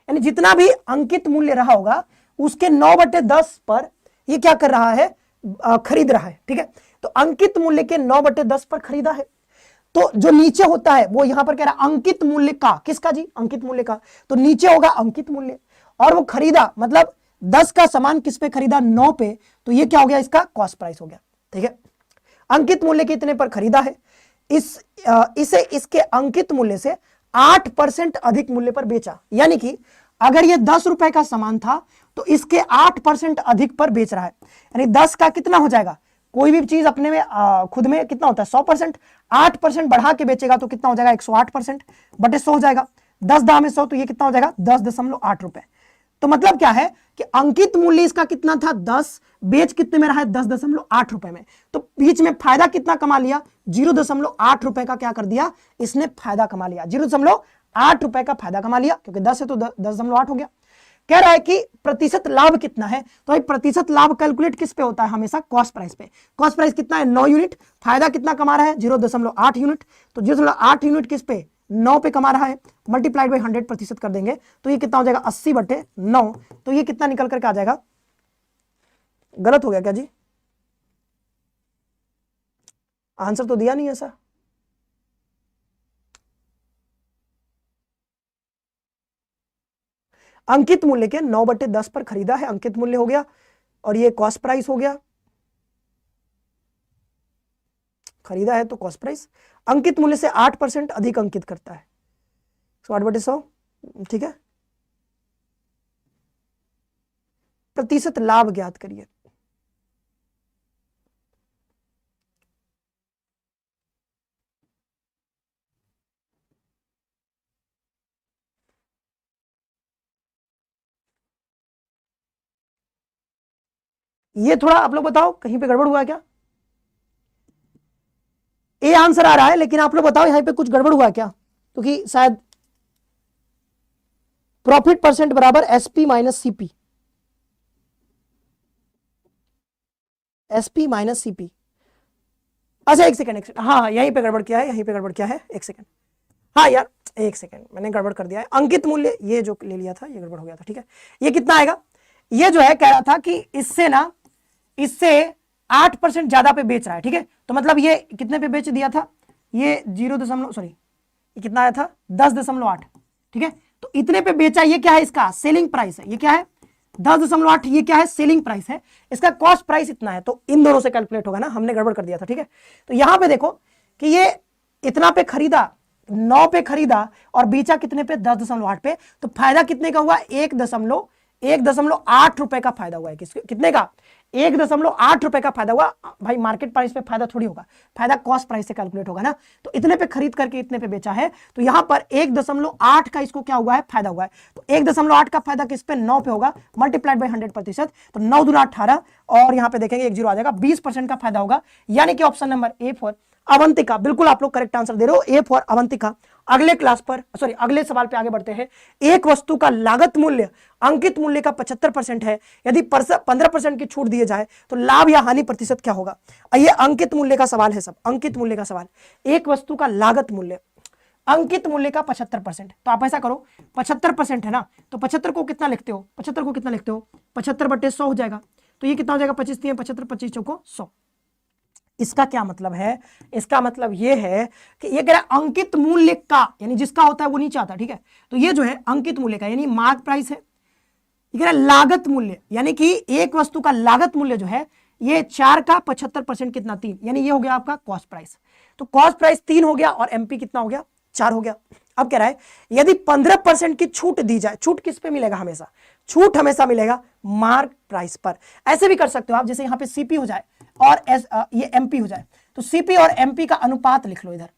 यानी जितना भी अंकित मूल्य रहा होगा उसके 9/10 पर ये क्या कर रहा है? खरीद रहा है, ठीक है। तो अंकित मूल्य के 9/10 पर खरीदा है। तो जो नीचे होता है वो यहां पर कह रहा है अंकित मूल्य का। किसका जी? अंकित मूल्य का। तो नीचे होगा अंकित मूल्य, और वो खरीदा मतलब 10 का सामान किस पे खरीदा? 9 पे। तो ये क्या हो गया? इसका कॉस्ट प्राइस हो गया, ठीक है। अंकित मूल्य के इतने पर खरीदा है, इसे इसके अंकित मूल्य से 8% अधिक मूल्य पर बेचा। यानी कि अगर ये 10 रुपए का सामान था तो इसके 8% अधिक पर बेच रहा है, यानी 10 का कितना हो जाएगा? कोई भी चीज अपने में खुद में कितना होता है? 100%। 8% बढ़ा के बेचेगा तो कितना हो जाएगा? 108% बटे 100 हो जाएगा। 10 दाम में 100, तो ये कितना हो जाएगा? 10.8 रुपए। तो मतलब क्या है कि अंकित मूल्य इसका कितना था? 10, बेच कितने में रहा है? 10.8 रुपए में। तो बीच में फायदा कितना कमा लिया? 0.8 रुपए का क्या कर दिया? इसने फायदा कमा लिया। 0.8 रुपए का फायदा कमा लिया, क्योंकि 10 है तो 10.8 हो गया। कह रहा है कि प्रतिशत लाभ कितना है? तो भाई प्रतिशत लाभ कैलकुलेट किस पे होता है? हमेशा कॉस्ट प्राइस पे। कॉस्ट प्राइस कितना है? 9 यूनिट। फायदा कितना कमा रहा है? 0.8 यूनिट। तो 0.8 यूनिट किस पे? 9 पे कमा रहा है, मल्टीप्लाइड बाई 100% कर देंगे तो ये कितना हो जाएगा? 80/9। तो ये कितना निकल करके आ जाएगा? गलत हो गया क्या जी? आंसर तो दिया नहीं ऐसा। अंकित मूल्य के 9/10 पर खरीदा है, अंकित मूल्य हो गया, और ये कॉस्ट प्राइस हो गया। खरीदा है तो कॉस्ट प्राइस। अंकित मूल्य से 8% अधिक अंकित करता है, 8/100, ठीक है। प्रतिशत लाभ ज्ञात करिए। ये थोड़ा आप लोग बताओ कहीं पे गड़बड़ हुआ क्या? ए आंसर आ रहा है, लेकिन आप लोग बताओ यहां पे कुछ गड़बड़ हुआ क्या? क्योंकि शायद प्रॉफिट परसेंट बराबर SP minus CP, SP minus CP. अच्छा एक सेकंड, हाँ यहीं पे गड़बड़ किया है, यहीं पे गड़बड़ किया है, एक सेकंड। हाँ यार एक सेकंड, मैंने गड़बड़ कर दिया है। अंकित मूल्य ये जो ले लिया था ये गड़बड़ हो गया था, ठीक है। ये कितना आएगा? ये जो है कह रहा था कि इससे 8% ज्यादा पे बेच रहा है, ठीक है। तो मतलब ये कितने पे बेच दिया था? ये 0 सॉरी ये कितना आया था? 10.8, ठीक है। तो इतने पे बेचा, ये क्या है? इसका सेलिंग प्राइस है। ये क्या है? 10.8, ये क्या है? सेलिंग प्राइस है। इसका कॉस्ट प्राइस इतना है, तो इन दोनों से कैलकुलेट होगा ना, हमने गड़बड़ कर दिया था, ठीक है। तो यहां पे देखो कि ये इतना पे खरीदा, 9 पे खरीदा और बेचा कितने पे? 10.8 पे। तो फायदा कितने का हुआ? 1.8 रुपए का फायदा हुआ है। कितने का? 1.8 रुपए का फायदा हुआ। भाई मार्केट प्राइस पे फायदा थोड़ी होगा, फायदा कॉस्ट प्राइस से कैलकुलेट होगा ना। तो इतने पे खरीद करके इतने पे बेचा है, तो यहां पर 1.8 का इसको क्या हुआ है? फायदा हुआ है। तो 1.8 का फायदा किस पे? 9 पे होगा, मल्टीप्लाइड बाई 100%। तो 9 दूना 18 और यहां पे देखेंगे 1 0 आ जाएगा, 20% का फायदा होगा। यानी कि option number A for Avantika, बिल्कुल आप लोग करेक्ट आंसर दे रहे हो, ए फॉर अवंतिका। अगले क्लास पर सॉरी अगले सवाल पे आगे बढ़ते हैं। एक वस्तु का लागत मूल्य अंकित मूल्य का 75% है, यदि 15% की छूट दिए जाए तो लाभ या हानि प्रतिशत क्या होगा? ये अंकित मूल्य का सवाल है, सब अंकित मूल्य का सवाल। एक वस्तु का लागत मूल्य अंकित मूल्य का 75%, तो आप ऐसा करो 75% है ना, तो 75 को कितना लिखते हो? 75 को कितना लिखते हो? 75/100 हो जाएगा। तो ये कितना हो जाएगा? 25 3 75, 25 चौको 100। इसका क्या मतलब है? इसका मतलब यह है कि ये कह रहा है अंकित मूल्य का, यानी जिसका होता है वो नीचे आता है, ठीक है। तो ये जो है अंकित मूल्य का यानी मार्क प्राइस है। ये कह रहा है लागत मूल्य, यानी कि एक वस्तु का लागत मूल्य जो है ये 4 का 75% कितना? 3, यानी ये हो गया आपका कॉस्ट प्राइस। तो कॉस्ट प्राइस 3 हो गया और एमपी कितना हो गया? 4 हो गया। अब कह रहा है यदि 15% की छूट दी जाए, छूट किस पे मिलेगा? हमेशा छूट हमेशा मिलेगा मार्क प्राइस पर। ऐसे भी कर सकते हो आप, जैसे यहां पे सीपी हो जाए और ये एमपी हो जाए, तो सीपी और एमपी का अनुपात लिख लो इधर।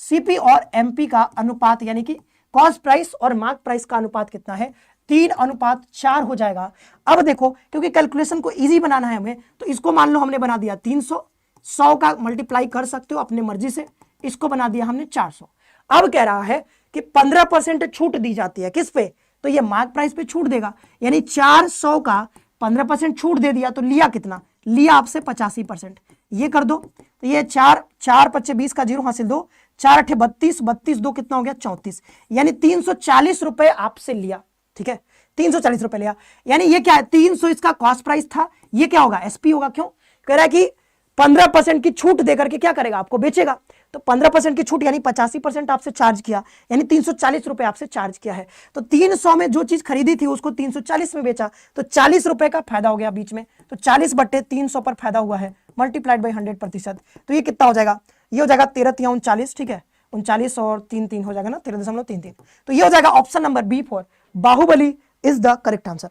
सीपी और एमपी का अनुपात यानी कि कॉस्ट प्राइस और मार्क प्राइस का अनुपात कितना है? 3:4 हो जाएगा। अब देखो क्योंकि कैलकुलेशन को इजी बनाना है हमें, तो इसको मान लो हमने बना दिया 300, 100 का मल्टीप्लाई कर सकते हो अपने मर्जी से, इसको बना दिया हमने 400। अब कह रहा है कि 15% छूट दी जाती है किस पे? तो ये मार्क प्राइस पे छूट देगा, यानी 400 का 15% छूट दे दिया, तो लिया कितना? लिया आपसे 85%। ये कर दो, तो ये 4 25 20 का 0 हासिल 2, 4 8 32, 32 2 कितना हो गया? 34, यानी 340 रुपए आपसे लिया, ठीक है। 340 रुपए लिया, यानी ये क्या है? 300 इसका कॉस्ट प्राइस था, ये क्या होगा? एसपी होगा। क्यों? कह रहा है कि 15% की छूट देकर के क्या करेगा? आपको बेचेगा। तो 15% की छूट यानी 85% आपसे चार्ज किया, यानी 340 रुपए आपसे चार्ज किया है। तो 300 में जो चीज खरीदी थी उसको 340 में बेचा, तो 40 रुपए का फायदा हो गया बीच में। तो 40/300 पर फायदा हुआ है, मल्टीप्लाइड बाई 100%। तो ये कितना हो जाएगा? ये हो जाएगा 13 3 39, ठीक है। 39 और 3 3 हो जाएगा ना, 13.33। तो ये हो जाएगा option number B for Baahubali is the correct answer.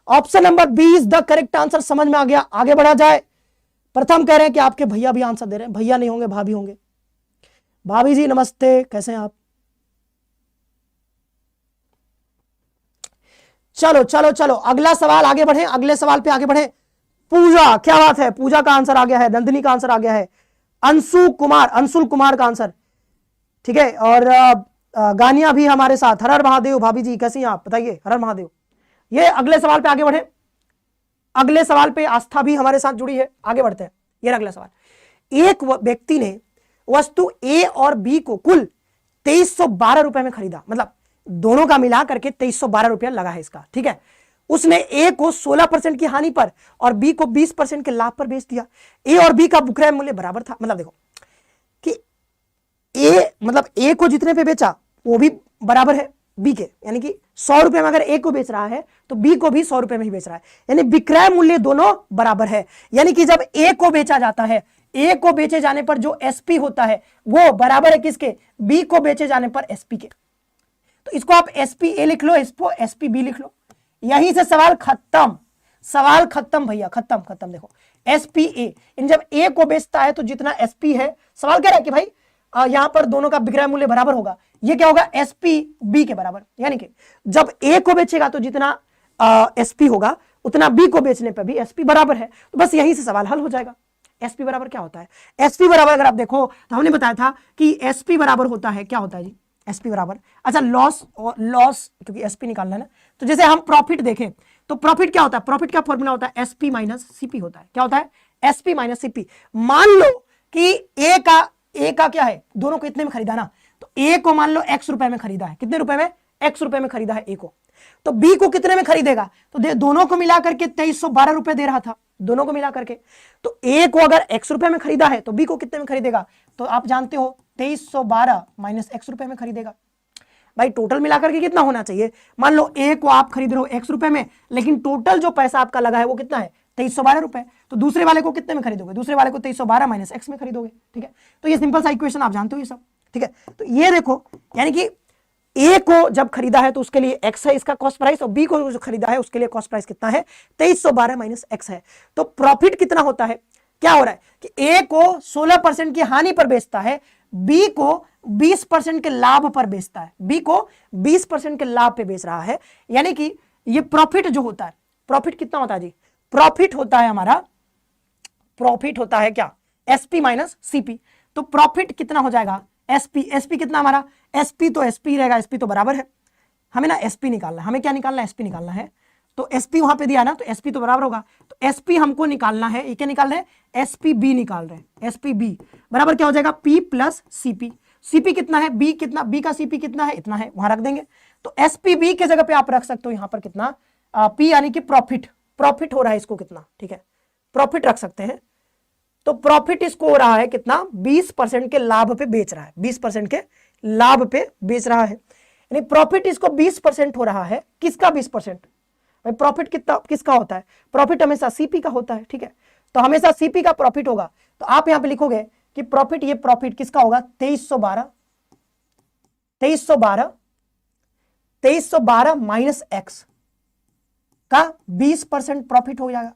Option number B is the correct answer. समझ में आ गया? आगे बढ़ा जाए। प्रथम कह रहे हैं कि आपके भैया भी आंसर दे रहे हैं। भैया नहीं होंगे, भाभी होंगे। भाभी जी नमस्ते, कैसे हैं आप? चलो चलो चलो अगला सवाल आगे बढ़े, अगले सवाल पे आगे बढ़े। पूजा, क्या बात है, पूजा का आंसर आ गया है, नंदिनी का आंसर आ गया है, अंशु कुमार, अंशुल कुमार का आंसर, ठीक है। और गानिया भी हमारे साथ। हर हर महादेव। भाभी जी कैसी हैं आप? बताइए। हर हर महादेव। ये अगले सवाल पे आगे बढ़े। अगले सवाल पे आस्था भी हमारे साथ जुड़ी है, आगे बढ़ते हैं। ये अगला सवाल। एक व्यक्ति ने वस्तु ए और बी को कुल 2312 रुपए में खरीदा, मतलब दोनों का मिला करके 2312 रुपया लगा है इसका, ठीक है। उसने ए को 16% की हानि पर और बी को 20% के लाभ पर बेच दिया। ए और बी का विक्रय मूल्य बराबर था। मतलब देखो कि ए मतलब ए को जितने पे बेचा वो भी बराबर है बी के, यानी कि 100 रुपए में अगर ए को बेच रहा है तो बी को भी 100 रुपए में ही बेच रहा है, यानी विक्रय मूल्य दोनों बराबर है। यानी कि जब ए को बेचा जाता है, ए को बेचे जाने पर जो एसपी होता है वो बराबर है किसके? बी को बेचे जाने पर एसपी के। तो इसको आप एसपी ए लिख लो, इसको एसपी बी लिख लो। यहीं से सवाल खत्म, सवाल खत्म भैया, खत्म खत्म। देखो एसपीए, इन जब ए को बेचता है तो जितना एसपी है, सवाल कह रहा है कि भाई यहां पर दोनों का विक्रय मूल्य बराबर होगा, ये क्या होगा एसपी बी के बराबर, यानी कि जब ए को बेचेगा तो जितना एसपी होगा उतना बी को बेचने पर भी एसपी बराबर है। तो बस यहीं से सवाल हल हो जाएगा। एसपी बराबर क्या होता है, एसपी बराबर अगर आप देखो तो हमने बताया था कि एसपी बराबर होता है, क्या होता है जी, एसपी बराबर, अच्छा लॉस, और लॉस क्योंकि एसपी निकालना है ना, तो जैसे हम प्रॉफिट देखें तो प्रॉफिट क्या होता है, प्रॉफिट का फॉर्मूला होता है एसपी माइनस सीपी होता है, क्या होता है एसपी माइनस सीपी। मान लो कि ए का क्या है, दोनों को इतने में खरीदा ना, तो ए को मान लो एक्स रुपए में खरीदा है, कितने रुपए में, एक्स रुपए में खरीदा है ए को, तो बी को कितने में खरीदेगा, तो दोनों को मिला करके 2312 रुपए दे रहा था, दोनों को मिला करके, तो ए को अगर एक्स रुपए में खरीदा है तो बी को कितने में खरीदेगा, तो आप जानते हो 2312 माइनस एक्स रुपए में खरीदेगा। भाई टोटल मिलाकर के कितना होना चाहिए, मान लो ए को आप खरीद रहे हो एक्स रुपए में, लेकिन टोटल जो पैसा आपका लगा है वो कितना है 2312 रुपए, तो दूसरे वाले को कितने में खरीदोगे, दूसरे वाले को 2312 माइनस एक्स में खरीदोगे, ठीक है। तो ये सिंपल सा इक्वेशन आप जानते हो ये सब, ठीक है। तो ये देखो यानी कि ए को जब खरीदा है तो उसके लिए एक्स है इसका कॉस्ट प्राइस, और बी को जो खरीदा है उसके लिए कॉस्ट प्राइस कितना है 2312 माइनस एक्स है। तो प्रॉफिट कितना होता है, क्या हो रहा है कि ए को 16% की हानि पर बेचता है, बी को 20% के लाभ पर बेचता है, बी को 20% के लाभ पे बेच रहा है, यानी कि ये प्रॉफिट जो होता है, प्रॉफिट कितना होता है जी, प्रॉफिट होता है हमारा, प्रॉफिट होता है क्या एसपी माइनस सीपी। तो प्रॉफिट कितना हो जाएगा एसपी, एसपी कितना हमारा, एसपी तो एसपी रहेगा, एसपी तो बराबर है, हमें ना एसपी निकालना है, हमें क्या निकालना है एसपी निकालना है, तो एसपी वहां पे दिया ना, तो एसपी तो बराबर होगा, तो एसपी हमको निकालना है, ये क्या निकाल रहे हैं एसपी बी निकाल रहे हैं, एसपी बी बराबर क्या हो जाएगा पी प्लस सीपी, सीपी कितना है बी कितना, बी का सीपी कितना है इतना है, वहां रख देंगे, तो एसपी बी के जगह पे आप रख सकते हो यहां पर कितना पी, यानी कि प्रॉफिट, प्रॉफिट हो रहा है इसको कितना, ठीक है प्रॉफिट रख सकते हैं, तो प्रॉफिट इसको हो रहा है कितना 20% के लाभ पे बेच रहा है, 20% के लाभ पे बेच रहा है, यानी प्रॉफिट इसको 20% हो रहा है, किसका 20%, भाई प्रॉफिट कितना किसका होता है, प्रॉफिट हमेशा सीपी का होता है, ठीक है, तो हमेशा सीपी का प्रॉफिट होगा, तो आप यहां पे लिखोगे कि प्रॉफिट, ये प्रॉफिट किसका होगा 2312 माइनस एक्स का 20% प्रॉफिट हो जाएगा,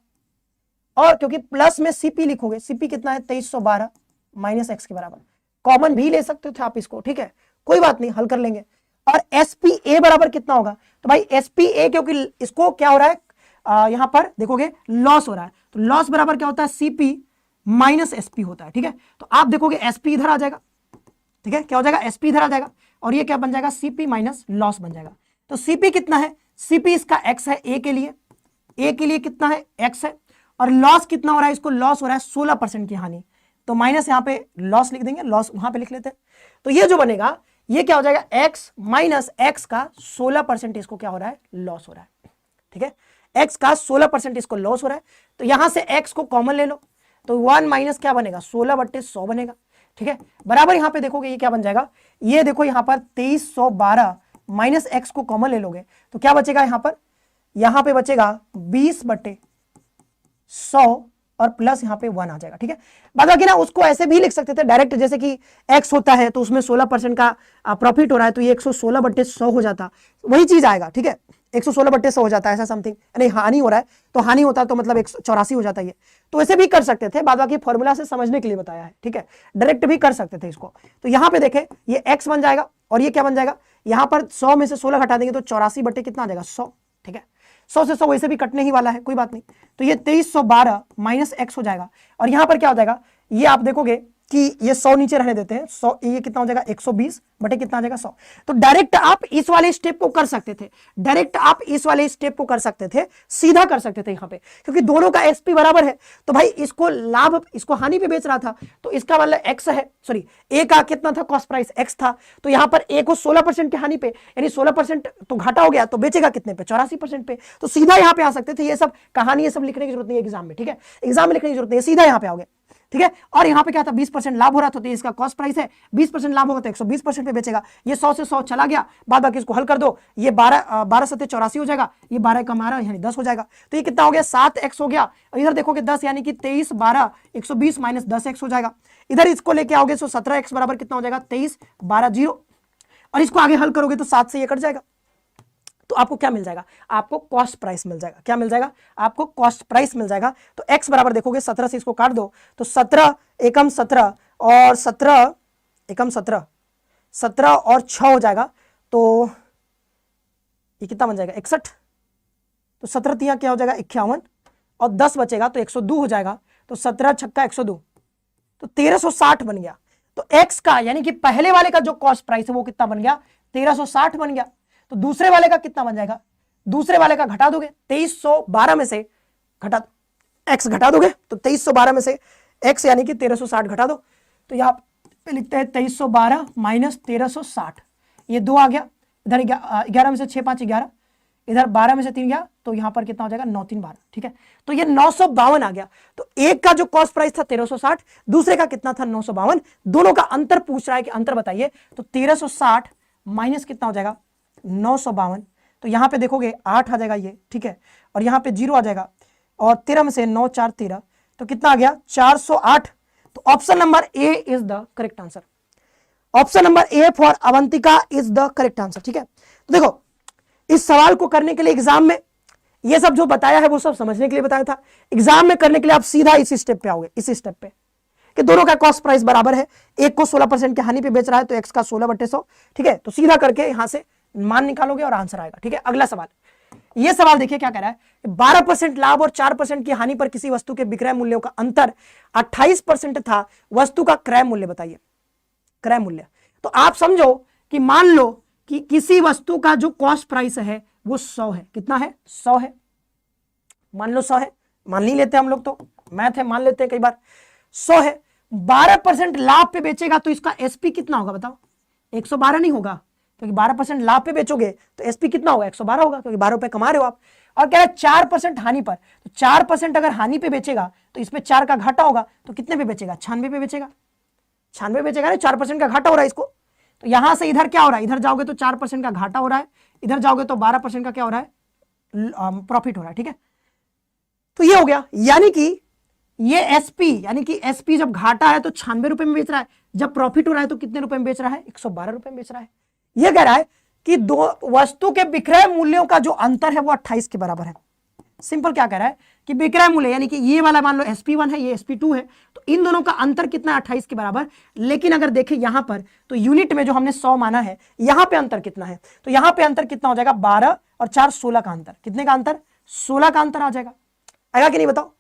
और क्योंकि प्लस में सीपी लिखोगे, सीपी कितना है 2312 माइनस एक्स के बराबर, कॉमन भी ले सकते थे आप इसको, ठीक है कोई बात नहीं हल कर लेंगे। और एसपी ए बराबर कितना होगा, तो भाई एसपी ए क्योंकि इसको क्या हो रहा है यहां पर देखोगे लॉस हो रहा है, तो लॉस बराबर क्या होता है सीपी माइनस एसपी होता है, ठीक है, तो आप देखोगे एसपी इधर आ जाएगा, ठीक है क्या हो जाएगा एसपी इधर आ जाएगा, और ये क्या बन जाएगा सीपी माइनस लॉस बन जाएगा। तो सीपी कितना है, सीपी इसका एक्स है ए के लिए कितना है एक्स है, और लॉस कितना हो रहा है, इसको लॉस हो रहा है 16% की हानि, तो माइनस यहां पे लॉस लिख देंगे, लॉस वहां पे लिख लेते हैं, तो ये जो बनेगा ये क्या हो जाएगा एक्स माइनस एक्स का 16% इसको क्या हो रहा है लॉस हो रहा है, ठीक है एक्स का 16% इसको लॉस हो रहा है, तो यहां से एक्स को कॉमन ले लो, तो 1 माइनस क्या बनेगा 16/100 बनेगा, ठीक है बराबर यहां पे देखोगे ये क्या बन जाएगा, ये देखो यहां पर 2312 माइनस एक्स को कॉमन ले लोगे तो क्या बचेगा, यहां पे बचेगा 20/100 और प्लस यहां पे 1 आ जाएगा, ठीक है। बाकी ना उसको ऐसे भी लिख सकते थे डायरेक्ट, जैसे कि x होता है तो उसमें 16% का प्रॉफिट हो रहा है, तो ये 116/100 हो जाता, वही चीज आएगा, ठीक है 116/100 हो जाता है ऐसा समथिंग, यानी हानि हो रहा है तो हानि होता तो मतलब 184 हो जाता है, ये तो ऐसे भी कर सकते थे, बाद बाकी फॉर्मूला से समझने के लिए बताया है, ठीक है डायरेक्ट भी कर सकते थे इसको। तो यहाँ पे देखें ये x बन जाएगा और ये क्या बन जाएगा, यहाँ पर 100 में से 16 घटा देंगे तो 84 कितना आ जाएगा 100, ठीक है 100 से 100 वैसे भी कटने ही वाला है, कोई बात नहीं, तो ये 2312 माइनस एक्स हो जाएगा, और यहां पर क्या हो जाएगा, ये आप देखोगे कि ये 100 नीचे रहने देते हैं, 100 ये कितना हो जाएगा 120 बटे कितना आ जाएगा 100, तो डायरेक्ट आप इस वाले स्टेप को कर सकते थे, डायरेक्ट आप इस वाले स्टेप को कर सकते थे, सीधा कर सकते थे यहाँ पे, क्योंकि दोनों का एसपी बराबर है, तो भाई इसको लाभ इसको हानि पे बेच रहा था, तो इसका मतलब एक्स है, सॉरी ए का कितना था कॉस्ट प्राइस एक्स था, तो यहाँ पर ए को 16% की हानि पे, यानी 16% तो घाटा हो गया, तो बेचेगा कितने पे 84% पे, तो सीधा यहाँ पे आ सकते थे, ये सब कहानी ये सब लिखने की जरूरत नहीं है एग्जाम में, ठीक है एग्जाम में लिखने की जरूरत नहीं है, सीधा यहाँ पे आओगे, ठीक है। और यहाँ पे क्या था 20% लाभ हो रहा था, तो इसका कॉस्ट प्राइस है 20% लाभ होगा तो 120% पे बेचेगा, ये 100 से 100 चला गया, बाद बाकी इसको हल कर दो, ये 12 7 84 हो जाएगा, ये 12 का 12 यानी 10 हो जाएगा, तो ये कितना हो गया 7x हो गया, और इधर देखोगे 10 यानी कि 23 12 120 माइनस 10x हो जाएगा, इधर इसको लेके आओगे तो 17x बराबर कितना हो जाएगा 23 12 0, और इसको आगे हल करोगे तो 7 से ये कट जाएगा, तो आपको क्या मिल जाएगा, आपको कॉस्ट प्राइस मिल जाएगा। क्या मिल जाएगा, आपको कॉस्ट प्राइस मिल जाएगा। तो x बराबर देखोगे 17 से इसको काट दो तो 17 एकम 17 और 17 एकम 17, 17 और 6 हो जाएगा तो ये कितना बन जाएगा 61। तो 17 तिया क्या हो जाएगा 51 और 10 बचेगा तो 102 हो जाएगा। तो 17 छक्का 102 तो 1360 बन गया। तो x का यानी कि पहले वाले का जो कॉस्ट प्राइस है वो कितना बन गया 1360 बन गया। तो दूसरे वाले का कितना बन जाएगा, दूसरे वाले का घटा दोगे 2312 में से घटा x घटा दोगे तो 2312 में से x यानी कि 1360 घटा दो। तो यहां पे लिखते हैं 2312 माइनस 1360, ये 2 आ गया, इधर 11 में से 6 5 11, इधर 12 में से 3 गया तो यहां पर कितना हो जाएगा 9 3 12। ठीक है, तो ये 952 आ गया। तो एक का जो कॉस्ट प्राइस था 1360, दूसरे का कितना था 952, दोनों का अंतर पूछ रहा है कि अंतर बताइए। तो 1360 माइनस कितना हो जाएगा 952, तो यहां पे देखोगे 8 आ जाएगा ये। ठीक है, और यहां पे 0 आ जाएगा और 13 में से 9 4 13, तो कितना आ गया 408। तो option number A is the correct answer. Option number A for Avantika is the correct answer. ठीक है, तो देखो इस सवाल को करने के लिए एग्जाम में ये सब जो बताया है वो सब समझने के लिए बताया था। एग्जाम में करने के लिए आप सीधा इस स्टेप पे आओगे, इस स्टेप पे कि दोनों का कॉस्ट प्राइस बराबर है, एक को 16% की हानि पे बेच रहा है तो x का 16/100। ठीक है, तो सीधा करके यहां से मान निकालोगे और आंसर आएगा। ठीक है, अगला सवाल, ये सवाल देखिए क्या कह रहा है, 12% लाभ और 4% की हानि पर किसी वस्तु के विक्रय मूल्यों का अंतर 28% था, वस्तु का क्रय मूल्य बताइए। क्रय मूल्य, तो आप समझो कि मान लो कि किसी वस्तु का जो कॉस्ट प्राइस है वो 100 है। कितना है 100 है, मान लो 100 है, मान नहीं लेते हम लोग तो मैथ है, मान लेते हैं कई बार। 100 है, 12% लाभ पे बेचेगा तो इसका एसपी कितना होगा बताओ, 112 नहीं होगा, क्योंकि 12% लाभ पे बेचोगे तो एसपी कितना होगा 112 होगा, क्योंकि 12 रुपए कमा रहे हो आप। और कह रहे हैं 4% हानि पर, तो 4% अगर हानि पे बेचेगा तो इसमें 4 का घाटा होगा, तो कितने पे बेचेगा 96 पे बेचेगा, 96 बेचेगा ना, 4% का घाटा हो रहा है इसको। तो यहां से इधर क्या हो रहा है, इधर जाओगे तो 4% का घाटा हो रहा है, इधर जाओगे तो 12% का क्या हो रहा है प्रॉफिट हो रहा है। ठीक है, तो ये हो गया, यानी कि ये एसपी, यानी कि एसपी जब घाटा है तो 96 रुपए में बेच रहा है, जब प्रॉफिट हो रहा है तो कितने रुपए में बेच रहा है 112 रुपए में बेच रहा है। ये कह रहा है कि दो वस्तु के विक्रय मूल्यों का जो अंतर है वो 28 के बराबर है। सिंपल क्या कह रहा है कि विक्रय मूल्य यानी कि ये वाला मान लो SP1 है, ये SP2 है, तो इन दोनों का अंतर कितना है 28 के बराबर। लेकिन अगर देखें यहां पर तो यूनिट में जो हमने 100 माना है, यहां पे अंतर कितना है, तो यहां पे अंतर कितना हो जाएगा 12 और 4 16 का अंतर, कितने का अंतर 16 का अंतर आ जाएगा। आएगा कि नहीं बताओ,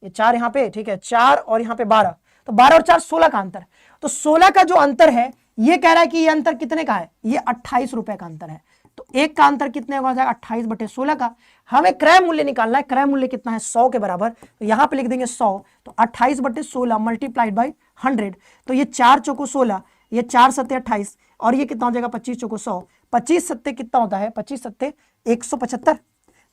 ये 4 यहां पे, ठीक है 4 और यहां पे 12, तो 12 और 4 16 का अंतर। तो 16 का जो अंतर है ये कह रहा है कि ये अंतर कितने का है, ये 28 रुपए का अंतर है। तो एक का अंतर कितने हो जाएगा 28/16 का। हमें क्रय मूल्य निकालना है, क्रय मूल्य कितना है 100 के बराबर, तो यहां पे लिख देंगे 100, तो 28/16 मल्टीप्लाइड बाई 100, तो ये 4 चौको 16, ये 4 सत्ते 28 और ये कितना हो जाएगा 25 चौको 100, 25 सत्ते कितना होता है 25 सत्ते 175,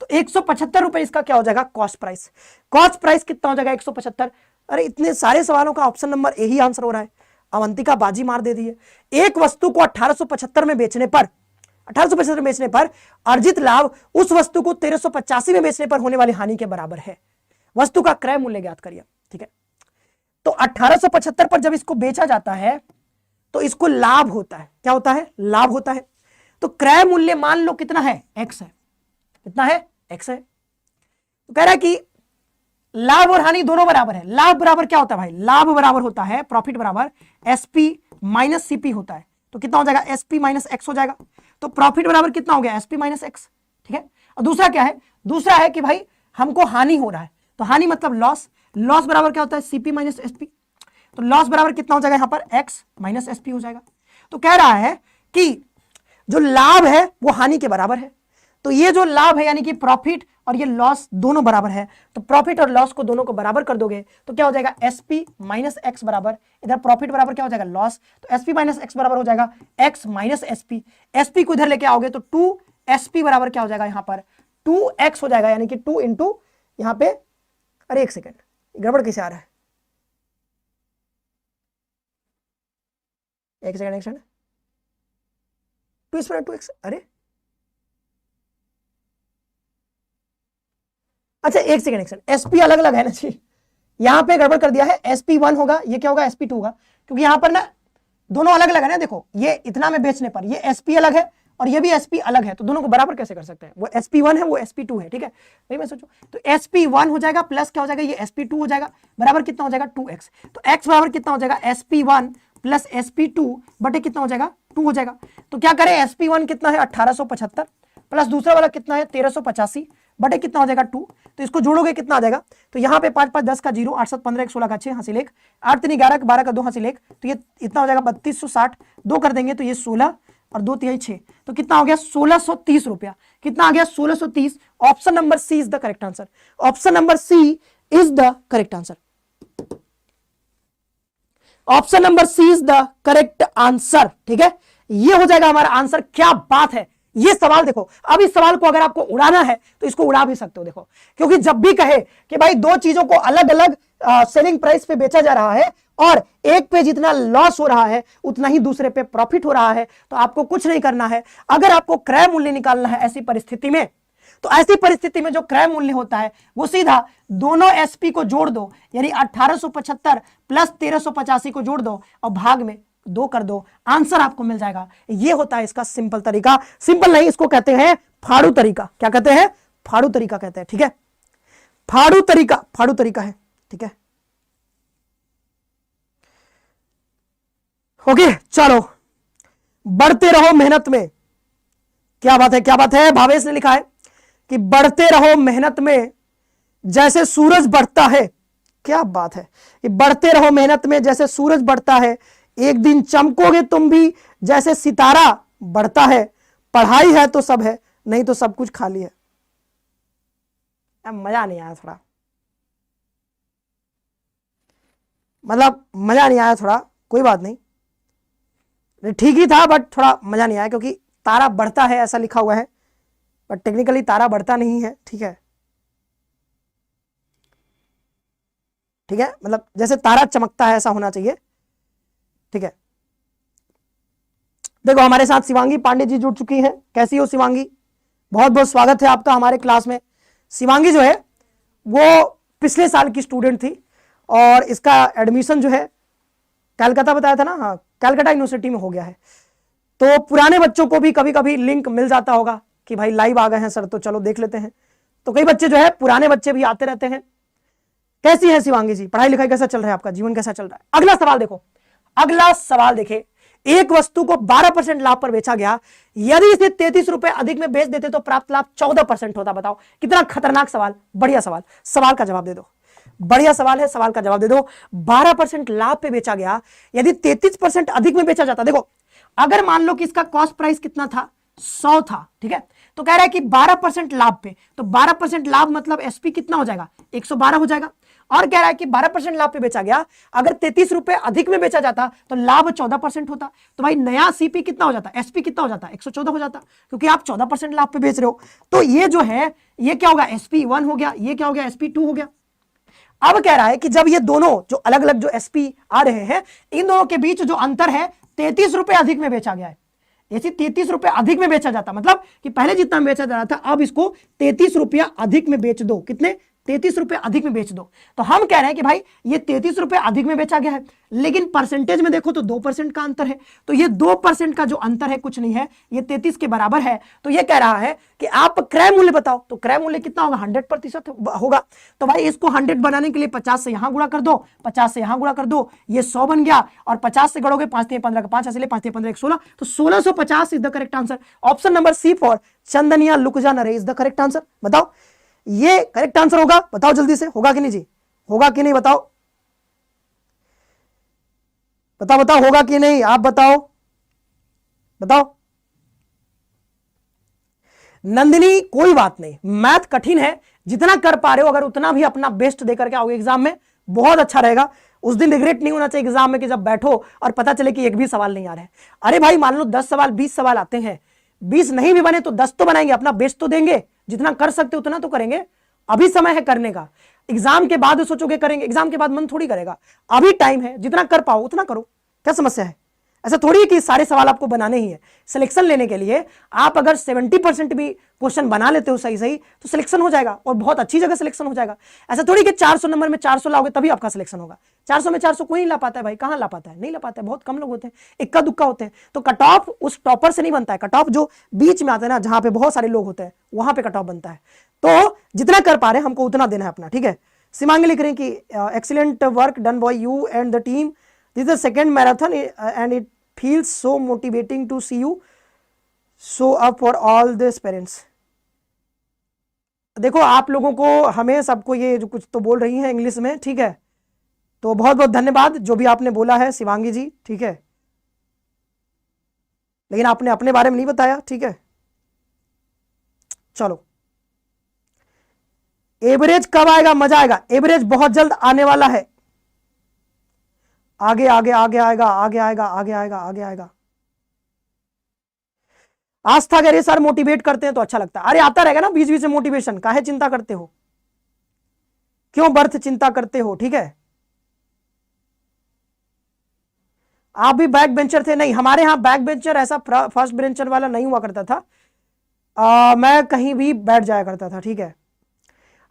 तो 175 रुपए इसका क्या हो जाएगा कॉस्ट प्राइस। कॉस्ट प्राइस कितना हो जाएगा 175। अरे इतने सारे सवालों का option number A he answer हो रहा है। अवंतिका बाजी मार दे दी है। एक वस्तु को 1875 में बेचने पर, 1875 में बेचने पर अर्जित लाभ उस वस्तु को 1385 में बेचने पर होने वाली हानि के बराबर है। वस्तु का क्रय मूल्य ज्ञात करिए। ठीक है, तो 1875 पर जब इसको बेचा जाता है तो इसको लाभ होता है, क्या होता है लाभ होता है। तो क्रय मूल्य मान लो कितना है x है, कितना है x है। तो कह रहा है कि लाभ और हानि दोनों बराबर है। लाभ बराबर क्या होता है भाई, लाभ बराबर होता है प्रॉफिट बराबर SP माइनस सीपी होता है, तो कितना हो जाएगा SP माइनस x हो जाएगा। तो प्रॉफिट बराबर कितना हो गया SP माइनस x। ठीक है, और दूसरा क्या है, दूसरा है कि भाई हमको हानि हो रहा है, तो हानि मतलब लॉस, लॉस बराबर क्या होता है CP माइनस SP, तो लॉस बराबर कितना हो जाएगा यहां पर x माइनस SP हो जाएगा। तो कह रहा है कि जो लाभ है वो हानि के बराबर है, तो ये जो लाभ है यानी कि प्रॉफिट और ये लॉस दोनों बराबर है, तो प्रॉफिट और लॉस को दोनों को बराबर कर दोगे तो क्या हो जाएगा SP माइनस x बराबर, इधर प्रॉफिट बराबर क्या हो जाएगा लॉस, तो SP माइनस x बराबर हो जाएगा x माइनस SP। SP को इधर लेके आओगे तो 2SP बराबर क्या हो जाएगा यहाँ पर 2x हो जाएगा, यानी कि 2 इंटू यहाँ पे, अरे एक सेकेंड गड़बड़ कैसे आ रहा है, एक सेकेंड 2x, अरे अच्छा एक सेकेंड SP अलग अलग है ना जी, यहां पे गड़बड़ कर दिया है। SP1 होगा, ये क्या होगा SP2 होगा, क्योंकि यहां पर ना दोनों अलग अलग है ना। देखो ये इतना में बेचने पर ये SP अलग है और ये भी sp अलग है, तो दोनों को बराबर कैसे कर सकते हैं? वो sp1 है, वो sp2 है, ठीक है भाई। मैं सोचूं तो sp1 हो जाएगा प्लस क्या हो जाएगा, ये sp2 हो जाएगा, बराबर कितना हो जाएगा 2x। तो x बराबर कितना हो जाएगा sp1 प्लस sp2 बटे कितना हो जाएगा 2 हो जाएगा। तो क्या करें, sp1 कितना है 1875 प्लस दूसरा वाला कितना है 1385 बटे कितना हो जाएगा 2। तो इसको जोड़ोगे कितना आ जाएगा, तो यहाँ पे 5 5 10 का 0, 8 7 15 1 16 का 6 हासिल 1, 8 3 11 12 का 2 हासिल 1, तो ये इतना हो जाएगा 3260, 2 कर देंगे तो ये 16 और 2 तिहाई 6, तो कितना हो गया 1630 रुपया। कितना आ गया 1630। Option number C is the correct answer. Option number C is the correct answer. Option number C is the correct answer, ठीक है, ये हो जाएगा हमारा आंसर। क्या बात है। ये सवाल देखो, अब इस सवाल को अगर आपको उड़ाना है तो इसको उड़ा भी सकते हो, देखो, क्योंकि जब भी कहे कि भाई दो चीजों को अलग अलग सेलिंग प्राइस पे बेचा जा रहा है और एक पे जितना लॉस हो रहा है उतना ही दूसरे पे प्रॉफिट हो रहा है, तो आपको कुछ नहीं करना है। अगर आपको क्रय मूल्य निकालना है ऐसी परिस्थिति में, तो ऐसी परिस्थिति में जो क्रय मूल्य होता है वो सीधा दोनों एसपी को जोड़ दो, यानी 1875 प्लस 1385 को जोड़ दो और भाग में 2 कर दो, आंसर आपको मिल जाएगा। ये होता है इसका सिंपल तरीका। सिंपल नहीं, इसको कहते हैं फाड़ू तरीका। क्या कहते हैं? फाड़ू तरीका कहते हैं, ठीक है, फाड़ू तरीका है, ठीक है। ओके, चलो बढ़ते रहो मेहनत में। क्या बात है, क्या बात है। भावेश ने लिखा है कि बढ़ते रहो मेहनत में जैसे सूरज बढ़ता है। क्या बात है, कि बढ़ते रहो मेहनत में जैसे सूरज बढ़ता है, एक दिन चमकोगे तुम भी जैसे सितारा बढ़ता है। पढ़ाई है तो सब है, नहीं तो सब कुछ खाली है। मजा नहीं आया थोड़ा, मतलब मजा नहीं आया थोड़ा, कोई बात नहीं, ठीक ही था बट थोड़ा मजा नहीं आया, क्योंकि तारा बढ़ता है ऐसा लिखा हुआ है, बट टेक्निकली तारा बढ़ता नहीं है, ठीक है, ठीक है, मतलब जैसे तारा चमकता है ऐसा होना चाहिए, ठीक है। देखो हमारे साथ शिवांगी पांडे जी जुड़ चुकी हैं। कैसी हो शिवांगी? बहुत बहुत स्वागत है आपका हमारे क्लास में। शिवांगी जो है वो पिछले साल की स्टूडेंट थी और इसका एडमिशन जो है कलकत्ता बताया था ना, हाँ, कलकत्ता यूनिवर्सिटी में हो गया है। तो पुराने बच्चों को भी कभी कभी लिंक मिल जाता होगा कि भाई लाइव आ गए हैं सर, तो चलो देख लेते हैं। तो कई बच्चे जो है पुराने बच्चे भी आते रहते हैं। कैसी है शिवांगी जी? पढ़ाई लिखाई कैसा चल रहा है आपका? जीवन कैसा चल रहा है? अगला सवाल देखो, अगला सवाल देखे, एक वस्तु को 12% लाभ पर बेचा गया, यदि इसे 33 रुपए अधिक में बेच देते तो प्राप्त लाभ 14% होता। बताओ कितना खतरनाक सवाल, बढ़िया सवाल। सवाल का जवाब दे दो, बढ़िया सवाल है, सवाल का जवाब दे दो। 12% लाभ पे बेचा गया, यदि 33% अधिक में बेचा जाता। देखो अगर मान लो कि इसका कॉस्ट प्राइस कितना था, 100 था, ठीक है, तो कह रहा है कि 12% लाभ पे, तो 12% लाभ मतलब एसपी कितना हो जाएगा, 112 हो जाएगा। और कह रहा है कि 12% लाभ पे बेचा गया, अगर 33 रुपए अधिक में बेचा जाता तो लाभ 14% होता। तो भाई नया सीपी कितना हो जाता, एसपी कितना हो जाता, 114 हो जाता, क्योंकि आप 14% लाभ पे बेच रहे हो। तो ये जो है ये क्या होगा, SP1 हो गया, ये क्या हो गया, SP2 हो गया। अब कह रहा है कि जब ये दोनों जो अलग अलग जो एसपी आ रहे हैं, इन दोनों के बीच जो अंतर है 33 रुपए अधिक में बेचा गया है। ऐसे 33 रुपए अधिक में बेचा जाता, मतलब कि पहले जितना बेचा जा रहा था अब इसको 33 रुपया अधिक में बेच दो। कितने? 33 रुपए अधिक में बेच दो। तो हम कह रहे हैं कि भाई ये 33 रुपए अधिक में बेचा गया है, लेकिन परसेंटेज में देखो तो 2% का अंतर है। तो ये 2% का जो अंतर है कुछ नहीं है, ये 33 के बराबर है। तो ये कह रहा है कि आप क्रय मूल्य बताओ, तो क्रय मूल्य कितना होगा, 100% होगा। तो भाई इसको 100 बनाने के लिए 50 से यहां गुणा कर दो, 50 से यहां गुणा कर दो, ये 100 बन गया। और 50 से गढ़ोगे 5 3 15 का 5 ऐसे 5 3 15 16, तो 1650 is the correct answer. Option number C for चंदनिया लुकजा नरे इज द करेक्ट आंसर। बताओ ये करेक्ट आंसर होगा? बताओ जल्दी से, होगा कि नहीं जी, होगा कि नहीं बताओ, बताओ बताओ, होगा कि नहीं, आप बताओ बताओ। नंदिनी कोई बात नहीं, मैथ कठिन है, जितना कर पा रहे हो अगर उतना भी अपना बेस्ट देकर के आओगे एग्जाम में, बहुत अच्छा रहेगा। उस दिन रिग्रेट नहीं होना चाहिए एग्जाम में कि जब बैठो और पता चले कि एक भी सवाल नहीं आ रहे। अरे भाई मान लो 10 सवाल 20 सवाल आते हैं, 20 नहीं भी बने तो 10 तो बनाएंगे, अपना बेस्ट तो देंगे, जितना कर सकते उतना तो करेंगे। अभी समय है करने का, एग्जाम के बाद सोचोगे करेंगे, एग्जाम के बाद मन थोड़ी करेगा। अभी टाइम है, जितना कर पाओ उतना करो, क्या समस्या है? ऐसा थोड़ी है कि सारे सवाल आपको बनाने ही है। सिलेक्शन लेने के लिए आप अगर 70% भी क्वेश्चन बना लेते हो सही सही तो सिलेक्शन हो जाएगा और बहुत अच्छी जगह सिलेक्शन हो जाएगा। ऐसा थोड़ी कि 400 नंबर में 400 लाओगे तभी आपका सिलेक्शन होगा। 400 में 400 कोई नहीं ला पाता है भाई, कहां ला पाता है, नहीं ला पाता है, बहुत कम लोग होते हैं, इक्का दुक्का होते हैं। तो कट ऑफ उस टॉपर से नहीं बनता है, कट ऑफ जो बीच में आते हैं ना, जहां पे बहुत सारे लोग होते हैं, वहां पे कट ऑफ बनता है। तो जितना कर पा रहे हैं हमको उतना देना है अपना, ठीक है। सीमांगी लिख रहे हैं कि excellent work done by you and the team, this is the second marathon and it feels so motivating to see you show up for all this parents. देखो आप लोगों को, हमें सबको ये जो कुछ तो बोल रही हैं इंग्लिश में, ठीक है, तो बहुत बहुत धन्यवाद जो भी आपने बोला है शिवांगी जी, ठीक है, लेकिन आपने अपने बारे में नहीं बताया, ठीक है। चलो एवरेज कब आएगा, मजा आएगा, एवरेज बहुत जल्द आने वाला है, आगे आगे आगे आएगा, आगे आएगा, आगे आएगा, आगे आएगा। आस्था कह रही सर मोटिवेट करते हैं तो अच्छा लगता है, अरे आता रहेगा ना बीच बीच में मोटिवेशन, काहे चिंता करते हो, क्यों बर्थ चिंता करते हो, ठीक है। आप भी बैक बेंचर थे? नहीं, हमारे यहां बैक बेंचर ऐसा फर्स्ट बेंचर वाला नहीं हुआ करता था, मैं कहीं भी बैठ जाया करता था, ठीक है।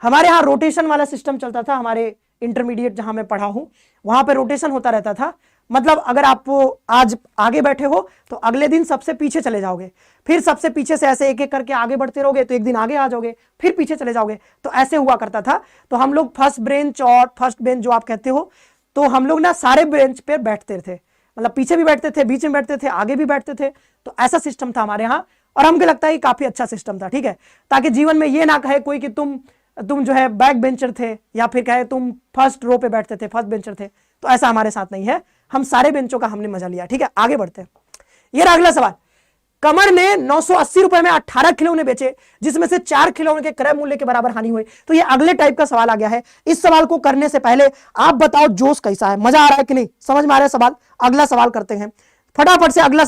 हमारे यहाँ रोटेशन वाला सिस्टम चलता था, हमारे इंटरमीडिएट जहां मैं पढ़ा हूं वहां पे रोटेशन होता रहता था। मतलब अगर आप आज आगे बैठे हो तो अगले दिन सबसे पीछे चले जाओगे, फिर सबसे पीछे से ऐसे एक एक करके आगे बढ़ते रहोगे तो एक दिन आगे आ जाओगे, फिर पीछे चले जाओगे, तो ऐसे हुआ करता था। तो हम लोग फर्स्ट बेंच और फर्स्ट बेंच जो आप कहते हो, तो हम लोग ना सारे बेंच पे बैठते थे, मतलब पीछे भी बैठते थे, बीच में बैठते थे, आगे भी बैठते थे, तो ऐसा सिस्टम था हमारे यहाँ। और हमको लगता है काफी अच्छा सिस्टम था, ठीक है, ताकि जीवन में ये ना कहे कोई कि तुम जो है बैक बेंचर थे, या फिर कहे तुम फर्स्ट रो पे बैठते थे, फर्स्ट बेंचर थे, तो ऐसा हमारे साथ नहीं है, हम सारे बेंचों का हमने मजा लिया, ठीक है। आगे बढ़ते हैं, ये अगला सवाल। कमर ने 980 रुपए में 18 खिलौने बेचे जिसमें से 4 खिलौने के क्रय मूल्य के बराबर हानि हुई। तो ये अगले टाइप का सवाल आ गया है। इस सवाल को करने से पहले आप बताओ जोश कैसा है, मजा आ रहा है कि नहीं, समझ में आ रहा है सवाल। अगला सवाल करते हैं फटाफट से, अगला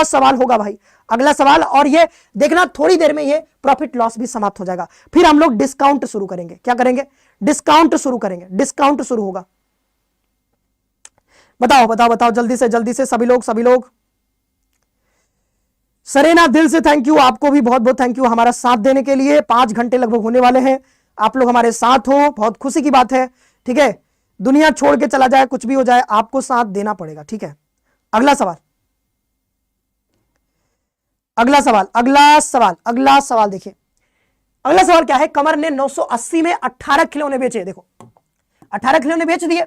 सवाल होगा भाई, अगला सवाल। और ये देखना थोड़ी देर में ये प्रॉफिट लॉस भी समाप्त हो जाएगा, फिर हम लोग डिस्काउंट शुरू करेंगे। क्या करेंगे? डिस्काउंट शुरू करेंगे, डिस्काउंट शुरू होगा। बताओ बताओ बताओ जल्दी से सभी लोग। सरेना दिल से थैंक यू, आपको भी बहुत बहुत थैंक यू हमारा साथ देने के लिए। 5 घंटे लगभग होने वाले हैं, आप लोग हमारे साथ हो, बहुत खुशी की बात है, ठीक है। दुनिया छोड़ के चला जाए, कुछ भी हो जाए, आपको साथ देना पड़ेगा, ठीक है। अगला सवाल देखिए, अगला सवाल क्या है। कमर ने 980 में 18 खिलौने बेचे। देखो 18 खिलौने बेच दिए,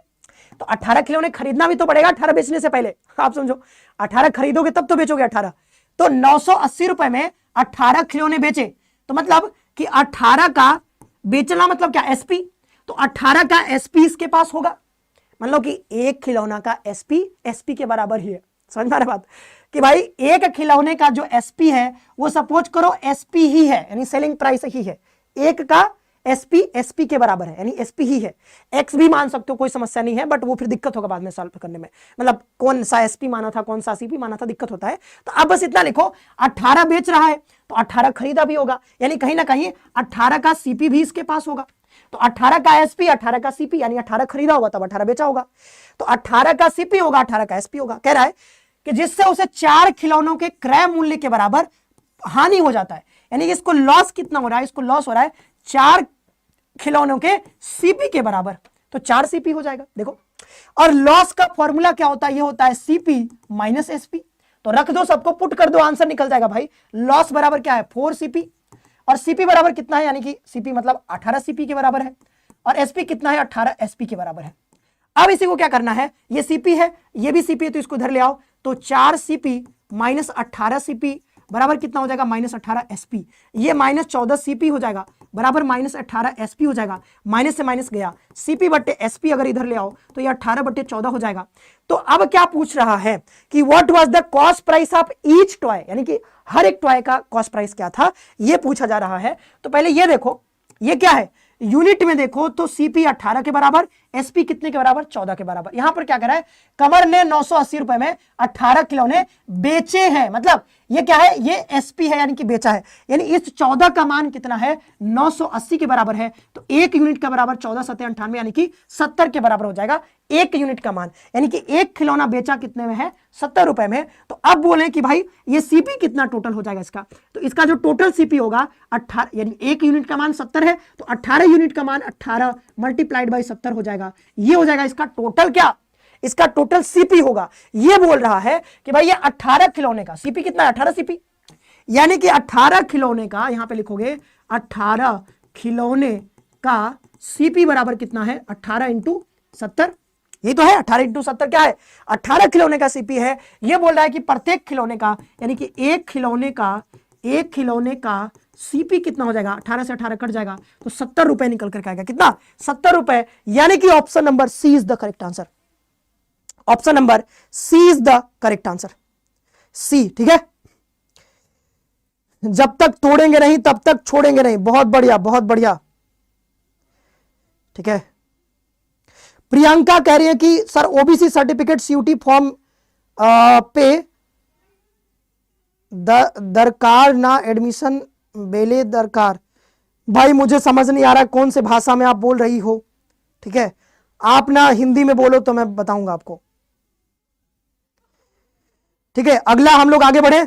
तो 18 खिलौने खरीदना भी तो पड़ेगा 18 बेचने से पहले, आप समझो 18 खरीदोगे तब तो बेचोगे 18। तो 980 रुपए में 18 खिलौने बेचे, तो मतलब कि 18 का बेचना मतलब क्या, एसपी। तो 18 का एसपी इसके पास होगा, मतलब कि एक खिलौना का एसपी के बराबर ही है। समझ में आ रहा बात कि भाई एक खिलौने का जो एसपी है वो सपोज करो एसपी ही है, यानी सेलिंग प्राइस ही है, एक का एसपी के बराबर है, यानी एसपी ही है। एक्स भी मान सकते हो, कोई समस्या नहीं है, बट वो फिर दिक्कत होगा बाद में सॉल्व करने में, मतलब कौन सा एसपी माना था कौन सा सीपी माना था, दिक्कत होता है। तो अब बस इतना लिखो, 18 बेच रहा है तो 18 खरीदा भी होगा, यानी कहीं ना कहीं 18 का सीपी भी इसके पास होगा। तो 18 का एसपी 18 का सीपी, यानी 18 खरीदा होगा तब 18 बेचा होगा। तो 18 का सीपी होगा, 18 का एसपी होगा। कह रहा है कि जिससे उसे 4 खिलौनों के क्रय मूल्य के बराबर हानि हो जाता है, यानी कि इसको लॉस कितना हो रहा है, इसको लॉस हो रहा है 4 खिलौनों के सीपी के बराबर, तो 4 सीपी हो जाएगा। देखो, और लॉस का फॉर्मूला क्या होता है, ये होता है सीपी माइनस एसपी। तो रख दो, सबको पुट कर दो, आंसर निकल जाएगा भाई। लॉस बराबर क्या है 4 सीपी, और सीपी बराबर कितना है, यानी कि सीपी मतलब 18 सीपी के बराबर है, और एसपी कितना है 18 एसपी के बराबर है। अब इसी को क्या करना है, ये सीपी है ये भी सीपी है, तो इसको इधर ले आओ। तो 4 सीपी माइनस 18 सीपी बराबर कितना हो जाएगा, माइनस 18 एसपी। ये माइनस 14 सीपी हो जाएगा बराबर माइनस 18 एसपी हो जाएगा। माइनस से माइनस गया, सीपी बट्टे एसपी अगर इधर ले आओ तो ये 18 बट्टे 14 हो जाएगा। तो अब क्या पूछ रहा है कि what was the cost price of each toy, यानी कि हर एक टॉय का कॉस्ट प्राइस क्या था, ये पूछा जा रहा है। तो पहले ये देखो, ये क्या है, यूनिट में देखो तो सीपी 18 के बराबर, एसपी कितने के बराबर, 14 के बराबर। यहां पर क्या कर रहा है, कमर ने 980 रुपए में 18 खिलौने बेचे हैं, मतलब ये क्या है, ये एसपी है यानी कि बेचा है, यानी इस 14 का मान कितना है, 980 के बराबर है, तो 1 यूनिट का बराबर 14 7 98 यानी कि 70 के बराबर हो जाएगा 1 यूनिट का मान, यानी कि एक खिलौना बेचा कितने में है, 70 रुपए में। तो अब बोले कि भाई ये सीपी कितना टोटल हो जाएगा इसका, तो इसका जो टोटल सीपी होगा 18, यानी 1 यूनिट का मान 70 है, तो 18 यूनिट का मान 18 मल्टीप्लाइड बाई 70 हो जाएगा, ये हो जाएगा इसका टोटल क्या, इसका टोटल सीपी होगा। ये बोल रहा है कि भाई ये 18 खिलौने का सीपी कितना है, 18 सीपी, यानी कि 18 खिलौने का, यहां पे लिखोगे 18 खिलौने का सीपी बराबर कितना है, 18 इंटू 70, ये तो है 18 इंटू 70 क्या है, 18 खिलौने का सीपी है। ये बोल रहा है कि प्रत्येक खिलौने का, यानी कि एक खिलौने का सीपी कितना हो जाएगा, 18 से 18 कट जाएगा तो 70 रुपए निकल करके आएगा, कितना, 70 रुपए, यानी कि option number C is the correct answer, option number C is the correct answer, C, ठीक है। जब तक तोड़ेंगे नहीं तब तक छोड़ेंगे नहीं, बहुत बढ़िया बहुत बढ़िया, ठीक है। प्रियंका कह रही है कि sir OBC certificate CUET form पे दरकार ना एडमिशन बेले दरकार, भाई मुझे समझ नहीं आ रहा कौन से भाषा में आप बोल रही हो, ठीक है, आप ना हिंदी में बोलो तो मैं बताऊंगा आपको, ठीक है। अगला हम लोग आगे बढ़े,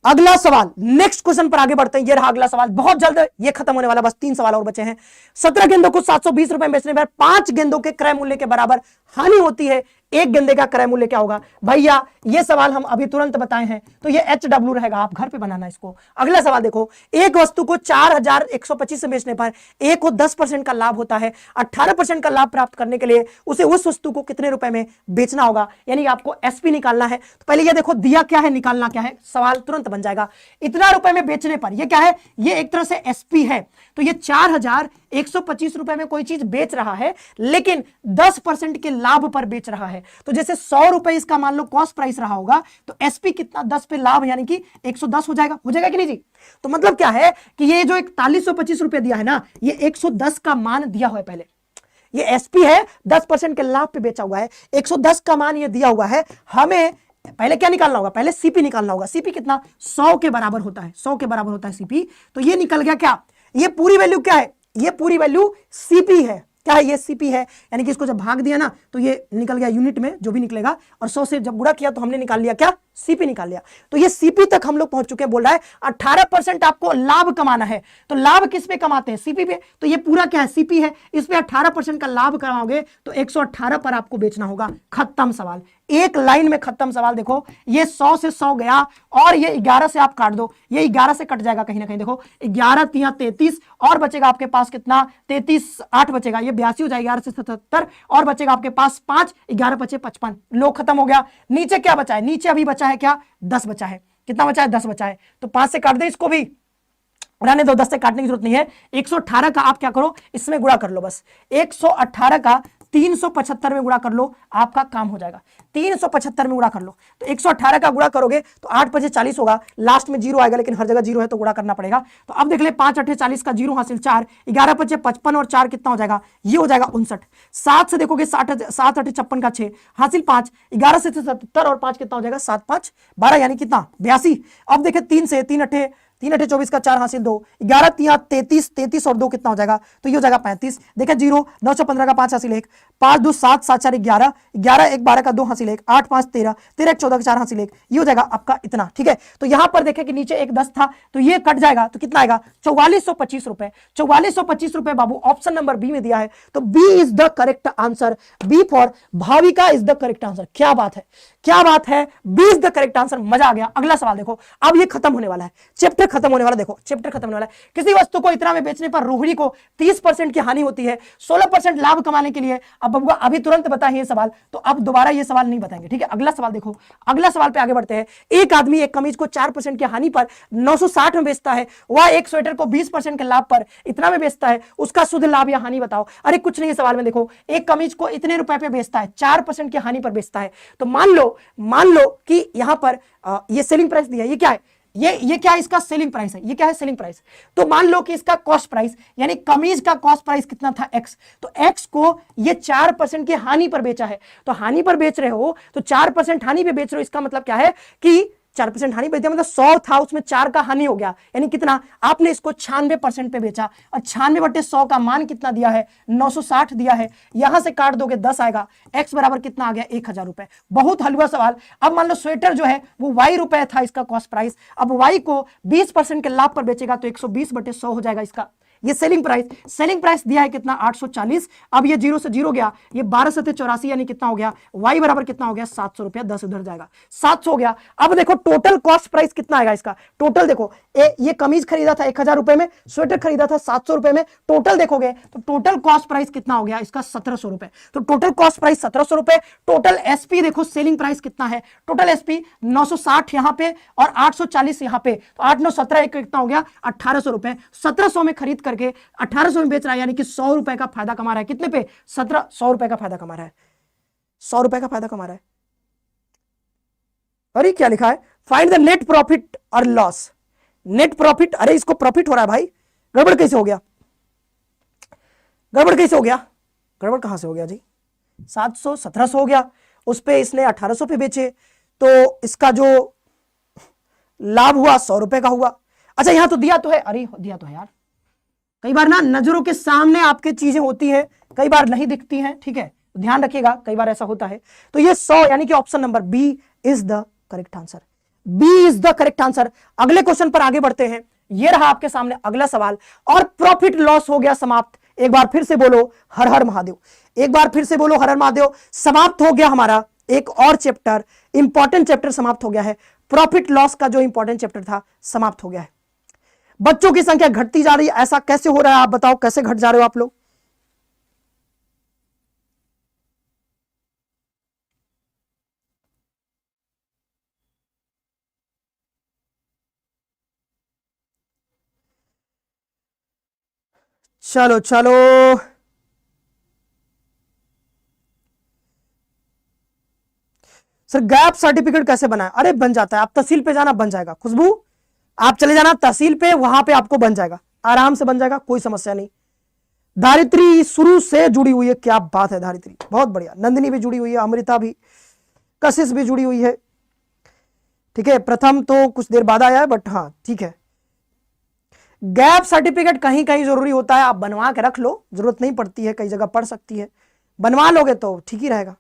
अगला सवाल, नेक्स्ट क्वेश्चन पर आगे बढ़ते हैं। ये रहा अगला सवाल, बहुत जल्द ये खत्म होने वाला, बस 3 सवाल और बचे हैं। 17 गेंदों को 720 रुपए में बेचने पर 5 गेंदों के क्रय मूल्य के बराबर हानि होती है, एक गेंदे का क्रय मूल्य क्या होगा। भैया ये सवाल हम अभी तुरंत बताए हैं, तो ये HW रहेगा, आप घर पे बनाना इसको। अगला सवाल देखो, एक वस्तु को 4125 से बेचने पर एक को 10% का लाभ होता है, 18% का लाभ प्राप्त करने के लिए उसे उस वस्तु को कितने रुपए में बेचना होगा, यानी आपको एसपी निकालना है। तो पहले ये देखो दिया क्या है, निकालना क्या है, सवाल तुरंत बन जाएगा। इतना रुपए में बेचने पर, ये क्या है, ये एक तरह से एसपी है, तो ये 4125 रुपए में कोई चीज बेच रहा है, लेकिन 10% के लाभ पर बेच रहा है। तो जैसे 100 रुपए इसका मान लो कॉस्ट प्राइस रहा होगा, तो एसपी कितना, 10 पे लाभ, यानी कि 110 हो जाएगा कि नहीं जी। तो मतलब क्या है कि ये जो 4125 रुपए दिया है ना, ये 110 का मान दिया हुआ है, पहले ये एसपी है, 10% के लाभ पे बेचा हुआ है, 110 का मान ये दिया हुआ है। हमें पहले क्या निकालना होगा, पहले सीपी निकालना होगा। सीपी कितना, 100 के बराबर होता है, 100 के बराबर होता है सीपी। तो ये निकल गया क्या, ये पूरी वैल्यू क्या है, ये पूरी वैल्यू सीपी है, क्या है, ये सीपी है, यानी कि इसको जब भाग दिया ना तो ये निकल गया यूनिट में, जो भी निकलेगा, और 100 से जब गुणा किया तो हमने निकाल लिया क्या, सीपी निकाल लिया। तो ये सीपी तक हम लोग पहुंच चुके हैं। बोल रहा है 18% आपको लाभ कमाना है, तो लाभ किस पे कमाते हैं, सीपी पे, तो ये पूरा क्या है, सीपी है, इस पे 18% का लाभ कमाओगे तो 118 पर आपको बेचना होगा। खत्म सवाल, एक लाइन में खत्म सवाल। देखो ये 100 से 100 गया, और ये 11 से आप काट दो, ये 11 से कट जाएगा कहीं ना कहीं। देखो 11 तिया 33, और बचेगा आपके पास कितना, 33 8 बचेगा, ये 82 हो जाएगा, 11 से 77, और बचेगा आपके पास 5, 11 बचे 55, लो खत्म हो गया। नीचे क्या बचा है, नीचे अभी बचा है क्या, 10 बचा है, कितना बचा है, 10 बचा है, तो 5 से काट दे इसको भी, रहने दो, 10 से काटने की जरूरत नहीं है। 118 का आप क्या करो, इसमें गुणा कर लो, बस 118 का 375 में गुणा कर लो, आपका काम हो जाएगा। 375 में गुणा कर लो, तो 118 का गुणा करोगे तो 8 5 40 होगा, लास्ट में 0 आएगा, लेकिन हर जगह 0 है तो गुणा करना पड़ेगा। तो अब देख ले, 5 8 40 का 0 हासिल 4, 11 5 55 और 4 कितना हो जाएगा, ये हो जाएगा 59। 7 से देखोगे 7 8 56 का 6 हासिल 5, 11 से 77 और 5 कितना हो जाएगा, 7 5 12, यानी कितना 82। अब देखे 3 से 3 8 24 का 4 हासिल 2, 11 3 33, 33 और 2 कितना हो जाएगा, तो ये हो जाएगा 35। देखे 0, 915 का 5 हासिल 1, 5 2 7 7 4 11, 11 1 12 का 2 हासिल 1, 8 5 13, 13 1 14 का 4 हासिल 1, ये हो जाएगा आपका इतना, ठीक है। तो यहां पर देखे कि नीचे एक 10 था, तो ये कट जाएगा, तो कितना आएगा, 4425 रुपए। 4425 रुपए बाबू ऑप्शन नंबर बी में दिया है, तो B is the correct answer, B for Bhavika is the correct answer. क्या बात है, क्या बात है, B is the correct answer, मजा आ गया। अगला सवाल देखो, अब ये खत्म होने वाला है, चैप्टर खत्म होने वाला, देखो चैप्टर खत्म होने वाला है। किसी वस्तु को इतना में बेचने पर रोहिणी को 30% की हानि होती है, 16% लाभ कमाने के लिए, अब बबुआ अभी तुरंत बताएं ये सवाल, तो अब दोबारा ये सवाल नहीं बताएंगे, ठीक है। अगला सवाल देखो, अगला सवाल पे आगे बढ़ते हैं। एक आदमी एक कमीज को 4% की हानि पर 960 में बेचता है, वह एक स्वेटर को 20% के लाभ पर इतना में बेचता है, उसका शुद्ध लाभ या हानि बताओ। अरे कुछ नहीं, सवाल में देखो, एक कमीज को इतने रुपए पे बेचता है, 4% की हानि पर बेचता है, तो मान लो कि यहां पर ये सेलिंग प्राइस दिया है, ये क्या है, ये क्या है, इसका सेलिंग प्राइस है, ये क्या है, सेलिंग प्राइस। तो मान लो कि इसका कॉस्ट प्राइस यानी कमीज का कॉस्ट प्राइस कितना था, एक्स, तो एक्स को ये 4% की हानि पर बेचा है। तो हानि पर बेच रहे हो तो 4% हानि पे बेच रहे हो, इसका मतलब क्या है कि 4% हानि बेचा, मतलब 100 था उसमें 4 का हानि हो गया, यानी कितना, आपने इसको 96% पे बेचा और 96/100 का मान कितना दिया है, 960 दिया है। यहां से काट दोगे 10 आएगा, एक्स बराबर कितना आ गया, 1000 रुपए। बहुत हलवा सवाल। अब मान लो स्वेटर जो है वो वाई रुपए था इसका कॉस्ट प्राइस, अब वाई को 20% के लाभ पर बेचेगा तो 120/100 हो जाएगा इसका, ये सेलिंग प्राइस। सेलिंग प्राइस दिया है कितना, 840। अब ये 0 से 0 गया, ये 12/84 यानी कितना हो गया, y बराबर कितना हो गया, 700 रुपया, 10 उधर जाएगा, 700 हो गया। अब देखो टोटल कॉस्ट प्राइस कितना आएगा इसका, टोटल देखो ये कमीज खरीदा था 1000 रुपए में, स्वेटर खरीदा था 700 रुपए में, टोटल देखोगे तो टोटल कॉस्ट प्राइस कितना हो गया इसका, 1700 रुपए। तो टोटल कॉस्ट प्राइस 1700 रुपए। टोटल एसपी देखो सेलिंग प्राइस कितना है, टोटल एसपी 960 यहां पे और 840 यहां पे, तो 8 9 17 कितना हो गया, 1800 रुपए। 1700 में खरीद करके 1800 में बेच रहा है, यानी कि 100 रुपए का फायदा कमा रहा है। कितने पे, 100 रुपए का फायदा कमा रहा है, 100 रुपए का फायदा कमा रहा है। अरे क्या लिखा है, फाइंड द नेट प्रॉफिट और लॉस। नेट प्रॉफिट, अरे इसको प्रॉफिट हो रहा है भाई, गड़बड़ कैसे हो गया, गड़बड़ कैसे हो गया, गड़बड़ कहां से हो गया जी, 700 1700 हो गया, उस पे इसने 1800 पे बेचे, तो इसका जो लाभ हुआ 100 रुपए का हुआ। अच्छा यहां तो दिया तो है, अरे दिया तो है यार, कई बार ना नजरों के सामने आपके चीजें होती हैं, कई बार नहीं दिखती हैं, ठीक है, तो ध्यान रखिएगा, कई बार ऐसा होता है। तो ये 100 यानी कि option number B is the correct answer, B is the correct answer. अगले क्वेश्चन पर आगे बढ़ते हैं, ये रहा आपके सामने अगला सवाल, और प्रॉफिट लॉस हो गया समाप्त। एक बार फिर से बोलो हर हर महादेव, एक बार फिर से बोलो हर हर महादेव। समाप्त हो गया हमारा एक और चैप्टर, इंपॉर्टेंट चैप्टर समाप्त हो गया है, प्रॉफिट लॉस का जो इंपॉर्टेंट चैप्टर था समाप्त हो गया है। बच्चों की संख्या घटती जा रही है, ऐसा कैसे हो रहा है, आप बताओ कैसे घट जा रहे हो आप लोग। चलो चलो, सर गैप सर्टिफिकेट कैसे बनाए, अरे बन जाता है, आप तहसील पे जाना बन जाएगा, खुशबू आप चले जाना तहसील पे, वहां पे आपको बन जाएगा, आराम से बन जाएगा, कोई समस्या नहीं। धारित्री शुरू से जुड़ी हुई है, क्या बात है धारित्री, बहुत बढ़िया। नंदिनी भी जुड़ी हुई है, अमृता भी, कशिश भी जुड़ी हुई है, ठीक है। प्रथम तो कुछ देर बाद आया है, बट हाँ ठीक है। गैप सर्टिफिकेट कहीं कहीं जरूरी होता है, आप बनवा के रख लो, जरूरत नहीं पड़ती है, कई जगह पड़ सकती है, बनवा लोगे तो ठीक ही रहेगा।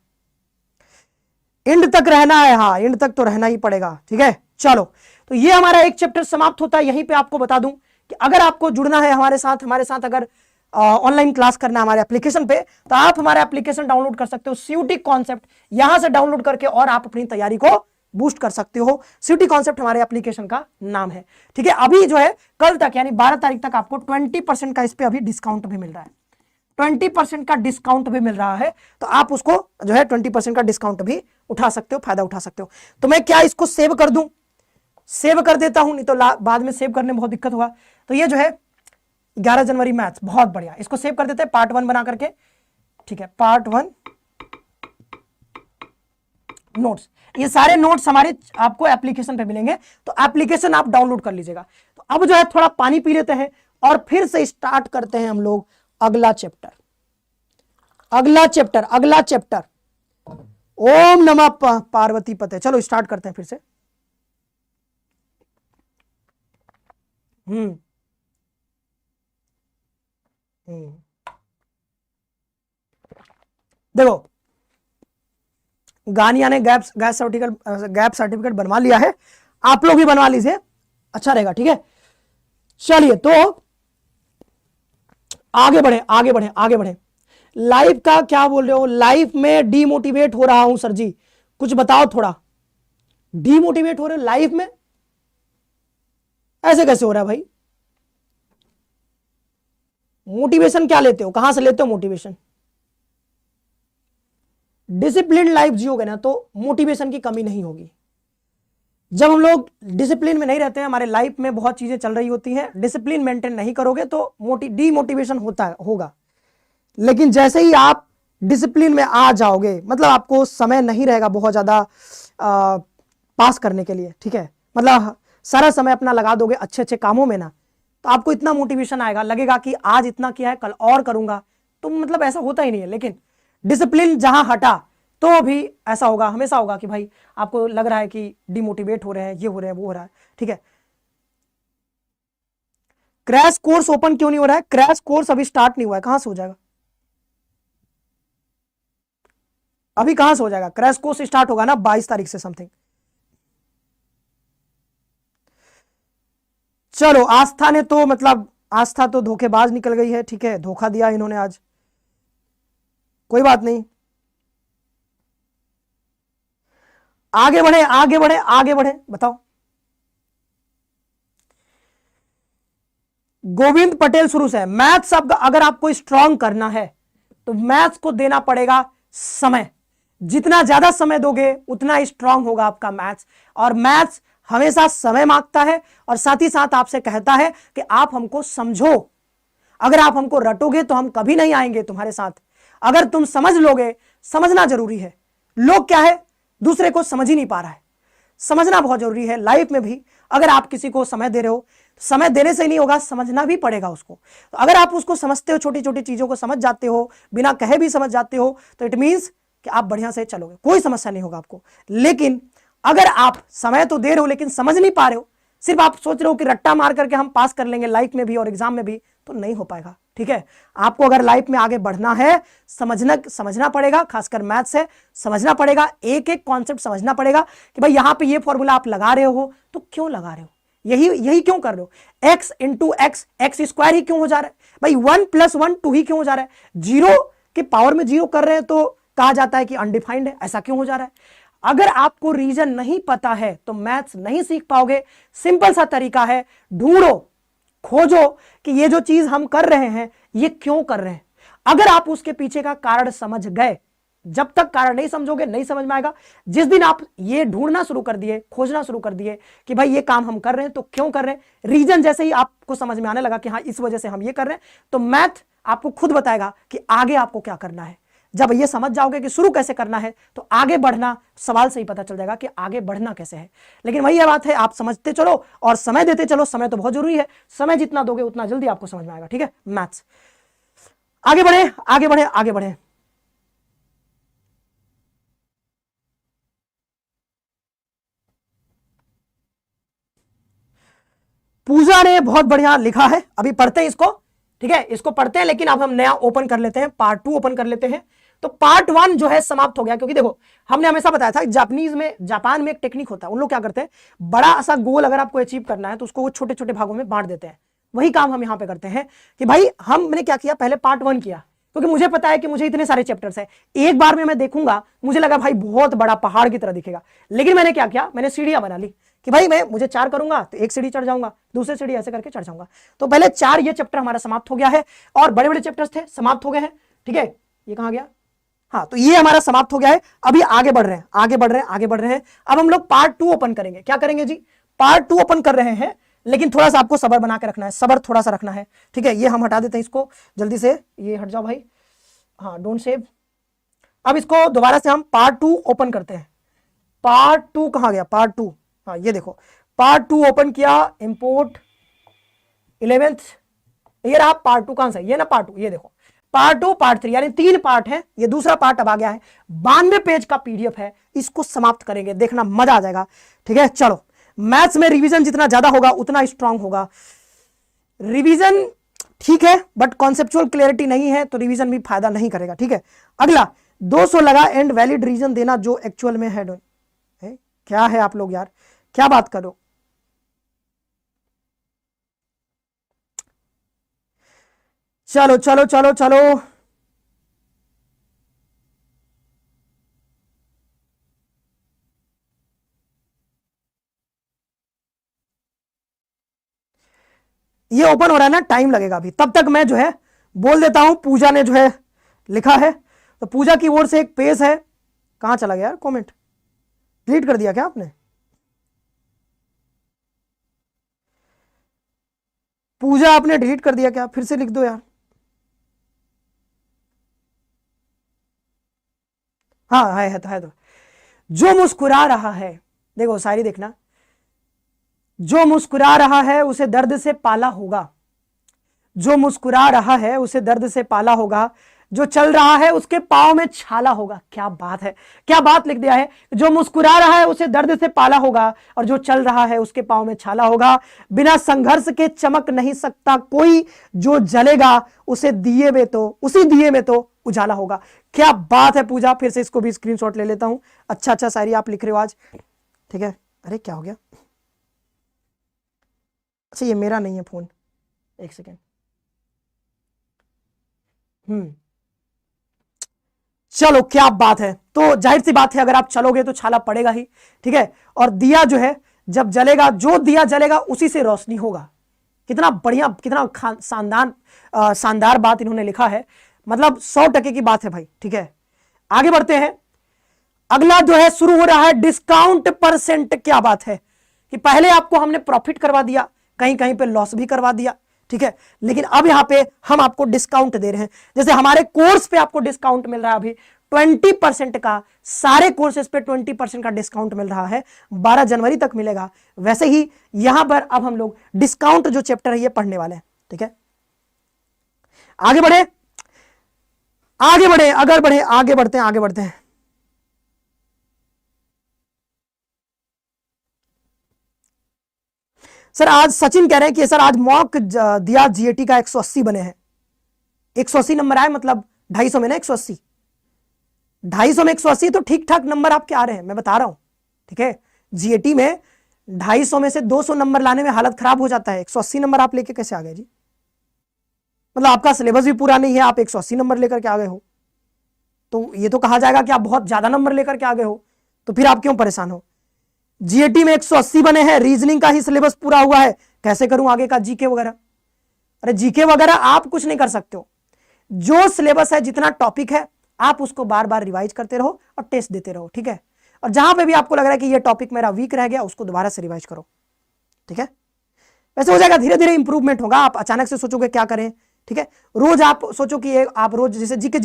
एंड तक रहना है, हाँ एंड तक तो रहना ही पड़ेगा, ठीक है। चलो तो ये हमारा एक चैप्टर समाप्त होता है। यहीं पे आपको बता दूं कि अगर आपको जुड़ना है हमारे साथ अगर ऑनलाइन क्लास करना है हमारे एप्लीकेशन पे, तो आप हमारा एप्लीकेशन डाउनलोड कर सकते हो, सीयूटी कॉन्सेप्ट, यहां से डाउनलोड करके और आप अपनी तैयारी को बूस्ट कर सकते हो। सीयूटी कॉन्सेप्ट हमारे एप्लीकेशन का नाम है, ठीक है। अभी जो है कल तक यानी 12 तारीख तक आपको 20% का इस पे अभी डिस्काउंट भी मिल रहा है, 20% का डिस्काउंट भी मिल रहा है, तो आप उसको जो है 20% का डिस्काउंट भी उठा सकते हो, फायदा उठा सकते हो। तो मैं क्या इसको सेव कर दूं, सेव कर देता हूं, नहीं तो बाद में सेव करने में बहुत दिक्कत होगा। तो ये जो है 11 जनवरी मैथ्स, बहुत बढ़िया, इसको सेव कर देते हैं पार्ट 1 बना करके, ठीक है। पार्ट 1 नोट्स, ये सारे नोट्स हमारे आपको एप्लीकेशन पे मिलेंगे, तो एप्लीकेशन आप डाउनलोड कर लीजिएगा। तो अब जो है थोड़ा पानी पी लेते हैं और फिर से स्टार्ट करते हैं हम लोग अगला चैप्टर, अगला चैप्टर, अगला चैप्टर। ओम नमः पार्वती पते। चलो स्टार्ट करते हैं फिर से। देखो गानिया ने गैप सर्टिफिकेट बनवा लिया है, आप लोग भी बनवा लीजिए, अच्छा रहेगा, ठीक है। चलिए तो आगे बढ़े आगे बढ़े आगे बढ़े। लाइफ का क्या बोल रहे हो, लाइफ में डीमोटिवेट हो रहा हूं सर जी, कुछ बताओ थोड़ा। डीमोटिवेट हो रहे हो लाइफ में, ऐसे कैसे हो रहा है भाई। मोटिवेशन क्या लेते हो, कहां से लेते हो मोटिवेशन। डिसिप्लिन लाइफ जियोगे ना तो मोटिवेशन की कमी नहीं होगी। जब हम लोग डिसिप्लिन में नहीं रहते हैं, हमारे लाइफ में बहुत चीजें चल रही होती हैं, डिसिप्लिन मेंटेन नहीं करोगे तो डीमोटिवेशन होगा। लेकिन जैसे ही आप डिसिप्लिन में आ जाओगे, मतलब आपको समय नहीं रहेगा बहुत ज्यादा पास करने के लिए, ठीक है, मतलब सारा समय अपना लगा दोगे अच्छे अच्छे कामों में ना, तो आपको इतना मोटिवेशन आएगा, लगेगा कि आज इतना किया है कल और करूंगा। तो मतलब ऐसा होता ही नहीं है। लेकिन डिसिप्लिन जहां हटा तो भी ऐसा होगा, हमेशा होगा कि भाई आपको लग रहा है कि डिमोटिवेट हो रहे हैं, ये हो रहे हैं, वो हो रहा है। ठीक है, क्रैश कोर्स ओपन क्यों नहीं हो रहा है? क्रैश कोर्स अभी स्टार्ट नहीं हुआ है, कहां से हो जाएगा? अभी कहां से हो जाएगा? क्रैश कोर्स स्टार्ट होगा ना 22 तारीख से समथिंग। चलो, आस्था ने तो मतलब आस्था तो धोखेबाज निकल गई है। ठीक है, धोखा दिया इन्होंने आज, कोई बात नहीं, आगे बढ़े आगे बढ़े आगे बढ़े। बताओ, गोविंद पटेल शुरू से, मैथ्स अब अगर आपको स्ट्रांग करना है तो मैथ्स को देना पड़ेगा समय। जितना ज्यादा समय दोगे उतना स्ट्रांग होगा आपका मैथ्स। और मैथ्स हमेशा समय मांगता है और साथ ही साथ आपसे कहता है कि आप हमको समझो। अगर आप हमको रटोगे तो हम कभी नहीं आएंगे तुम्हारे साथ। अगर तुम समझ लोगे, समझना जरूरी है। लोग क्या है, दूसरे को समझ ही नहीं पा रहा है। समझना बहुत जरूरी है लाइफ में भी। अगर आप किसी को समय दे रहे हो, समय देने से नहीं होगा, समझना भी पड़ेगा उसको। तो अगर आप उसको समझते हो, छोटी छोटी चीजों को समझ जाते हो, बिना कहे भी समझ जाते हो, तो इट मीन्स कि आप बढ़िया से चलोगे, कोई समस्या नहीं होगा आपको। लेकिन अगर आप समय तो दे रहे हो लेकिन समझ नहीं पा रहे हो, सिर्फ आप सोच रहे हो कि रट्टा मार करके हम पास कर लेंगे लाइफ में भी और एग्जाम में भी, तो नहीं हो पाएगा। ठीक है, आपको अगर लाइफ में आगे बढ़ना है, समझना पड़ेगा, खासकर मैथ्स से समझना पड़ेगा, एक एक कॉन्सेप्ट समझना पड़ेगा कि भाई यहां पे ये फॉर्मूला आप लगा रहे हो तो क्यों लगा रहे हो, यही क्यों कर रहे हो, X into X, X square ही क्यों हो जा रहा है भाई, 1 + 1 2 ही क्यों हो जा रहा है, जीरो के पावर में जीरो कर रहे हैं तो कहा जाता है कि अनडिफाइंड है, ऐसा क्यों हो जा रहा है। अगर आपको रीजन नहीं पता है तो मैथ्स नहीं सीख पाओगे। सिंपल सा तरीका है, ढूंढो, खोजो कि ये जो चीज हम कर रहे हैं ये क्यों कर रहे हैं। अगर आप उसके पीछे का कारण समझ गए, जब तक कारण नहीं समझोगे नहीं समझ में आएगा। जिस दिन आप ये ढूंढना शुरू कर दिए, खोजना शुरू कर दिए कि भाई ये काम हम कर रहे हैं तो क्यों कर रहे हैं, रीजन जैसे ही आपको समझ में आने लगा कि हाँ इस वजह से हम ये कर रहे हैं, तो मैथ आपको खुद बताएगा कि आगे आपको क्या करना है। जब ये समझ जाओगे कि शुरू कैसे करना है तो आगे बढ़ना सवाल से ही पता चल जाएगा कि आगे बढ़ना कैसे है। लेकिन वही ये बात है, आप समझते चलो और समय देते चलो। समय तो बहुत जरूरी है, समय जितना दोगे उतना जल्दी आपको समझ में आएगा। ठीक है, मैथ्स आगे बढ़े आगे बढ़े आगे बढ़े। पूजा ने बहुत बढ़िया लिखा है, अभी पढ़ते हैं इसको। ठीक है, इसको पढ़ते हैं, लेकिन अब हम नया ओपन कर लेते हैं, पार्ट 2 ओपन कर लेते हैं। तो पार्ट 1 जो है समाप्त हो गया, क्योंकि देखो हमने हमेशा बताया था जापान में एक टेक्निक होता है, उन लोग क्या करते हैं, बड़ा सा गोल अगर आपको अचीव करना है तो उसको वो छोटे छोटे भागों में बांट देते हैं। वही काम हम यहां पे करते हैं कि भाई हमने क्या किया, पहले पार्ट 1 किया, क्योंकि मुझे पता है कि मुझे इतने सारे चैप्टर्स है, एक बार में मैं देखूंगा, मुझे लगा भाई बहुत बड़ा पहाड़ की तरह दिखेगा। लेकिन मैंने क्या किया, मैंने सीढ़ियां बना ली कि भाई मुझे 4 करूंगा तो एक सीढ़ी चढ़ जाऊंगा, दूसरी सीढ़ी ऐसे करके चढ़ जाऊंगा। तो पहले 4 ये चैप्टर हमारा समाप्त हो गया है, और बड़े बड़े चैप्टर्स थे समाप्त हो गए हैं। ठीक है, ये कहां गया, हाँ, तो ये हमारा समाप्त हो गया है। अभी आगे बढ़ रहे हैं आगे बढ़ रहे हैं आगे बढ़ रहे हैं। अब हम लोग पार्ट 2 ओपन करेंगे। क्या करेंगे जी, पार्ट 2 ओपन कर रहे हैं, लेकिन थोड़ा सा आपको सबर बना के रखना है, सबर थोड़ा सा रखना है। ठीक है, ये हम हटा देते हैं इसको जल्दी से, ये हट जाओ भाई, हाँ डोंट सेव। अब इसको दोबारा से हम पार्ट 2 ओपन करते हैं। पार्ट 2 कहां गया, पार्ट 2, हाँ ये देखो, पार्ट 2 ओपन किया, इंपोर्ट 11th, ये रहा पार्ट 2, कहां से, ये ना पार्ट 2, ये देखो पार्ट 2 पार्ट 3, यानी 3 पार्ट है, ये दूसरा पार्ट अब आ गया है। 92 पेज का पीडीएफ है, इसको समाप्त करेंगे, देखना मजा आ जाएगा। ठीक है, चलो, मैथ्स में रिवीजन जितना ज्यादा होगा उतना स्ट्रांग होगा। रिवीजन ठीक है, बट कॉन्सेप्चुअल क्लियरिटी नहीं है तो रिवीजन भी फायदा नहीं करेगा। ठीक है, अगला 200 लगा एंड वैलिड रीजन देना जो एक्चुअल में है। क्या है आप लोग यार, क्या बात करो। चलो चलो चलो चलो, ये ओपन हो रहा है ना, टाइम लगेगा अभी, तब तक मैं जो है बोल देता हूं, पूजा ने जो है लिखा है, तो पूजा की ओर से एक पेज है, कहां चला गया यार कमेंट, डिलीट कर दिया क्या आपने, पूजा आपने डिलीट कर दिया क्या, फिर से लिख दो यार। हाँ है तो जो मुस्कुरा रहा है, देखो सारी देखना, जो मुस्कुरा रहा है उसे दर्द से पाला होगा, जो मुस्कुरा रहा है उसे दर्द से पाला होगा, जो चल रहा है उसके पांव में छाला होगा। क्या बात है, क्या बात लिख दिया है। जो मुस्कुरा रहा है उसे दर्द से पाला होगा और जो चल रहा है उसके पांव में छाला होगा। बिना संघर्ष के चमक नहीं सकता कोई, जो जलेगा उसे दिए में तो उसी दिए में तो उजाला होगा। क्या बात है पूजा, फिर से इसको भी स्क्रीनशॉट ले लेता हूं। अच्छा अच्छा शायरी आप लिख रहे हो आज, ठीक है। अरे क्या हो गया, अच्छा ये मेरा नहीं है फोन, एक सेकेंड। चलो क्या बात है, तो जाहिर सी बात है अगर आप चलोगे तो छाला पड़ेगा ही, ठीक है। और दिया जो है जब जलेगा, जो दिया जलेगा उसी से रोशनी होगा। कितना बढ़िया, कितना शानदार बात इन्होंने लिखा है, मतलब 100% की बात है भाई, ठीक है। आगे बढ़ते हैं। अगला जो है शुरू हो रहा है डिस्काउंट परसेंट। क्या बात है कि पहले आपको हमने प्रॉफिट करवा दिया, कहीं कहीं पे लॉस भी करवा दिया, ठीक है। लेकिन अब यहां पे हम आपको डिस्काउंट दे रहे हैं। जैसे हमारे कोर्स पे आपको डिस्काउंट मिल रहा है अभी 20% का, सारे कोर्सेज पे 20% का डिस्काउंट मिल रहा है, 12 जनवरी तक मिलेगा। वैसे ही यहां पर अब हम लोग डिस्काउंट जो चैप्टर है ये पढ़ने वाले हैं, ठीक है। आगे बढ़े, आगे बढ़े, अगर बढ़े, आगे बढ़ते हैं, आगे बढ़ते हैं। सर आज सचिन कह रहे हैं कि सर आज मॉक दिया जीएटी का 180 बने हैं। 180 नंबर आए, मतलब 250 में ना 180, 250 में 180 तो ठीक ठाक नंबर आपके आ रहे हैं, मैं बता रहा हूं, ठीक है। जीएटी में 250 में से 200 नंबर लाने में हालत खराब हो जाता है, 180 नंबर आप लेके कैसे आ गए जी? मतलब आपका सिलेबस भी पूरा नहीं है, आप 180 नंबर लेकर के आ गए हो, तो ये तो कहा जाएगा कि आप बहुत ज्यादा नंबर लेकर के आ गए हो, तो फिर आप क्यों परेशान हो। जीएटी में 180 बने हैं, रीजनिंग का ही सिलेबस पूरा हुआ है, कैसे करूं आगे का जीके वगैरह। अरे जीके वगैरह आप कुछ नहीं कर सकते हो, जो सिलेबस है, जितना टॉपिक है, आप उसको बार बार रिवाइज करते रहो और टेस्ट देते रहो, ठीक है। और जहां पे भी आपको लग रहा है कि ये टॉपिक मेरा वीक रह गया, उसको दोबारा से रिवाइज करो, ठीक है। वैसे हो जाएगा, धीरे धीरे इंप्रूवमेंट होगा। आप अचानक से सोचोगे क्या करें, ठीक है। रोज आप सोचो कि आप रोज, जैसे जीके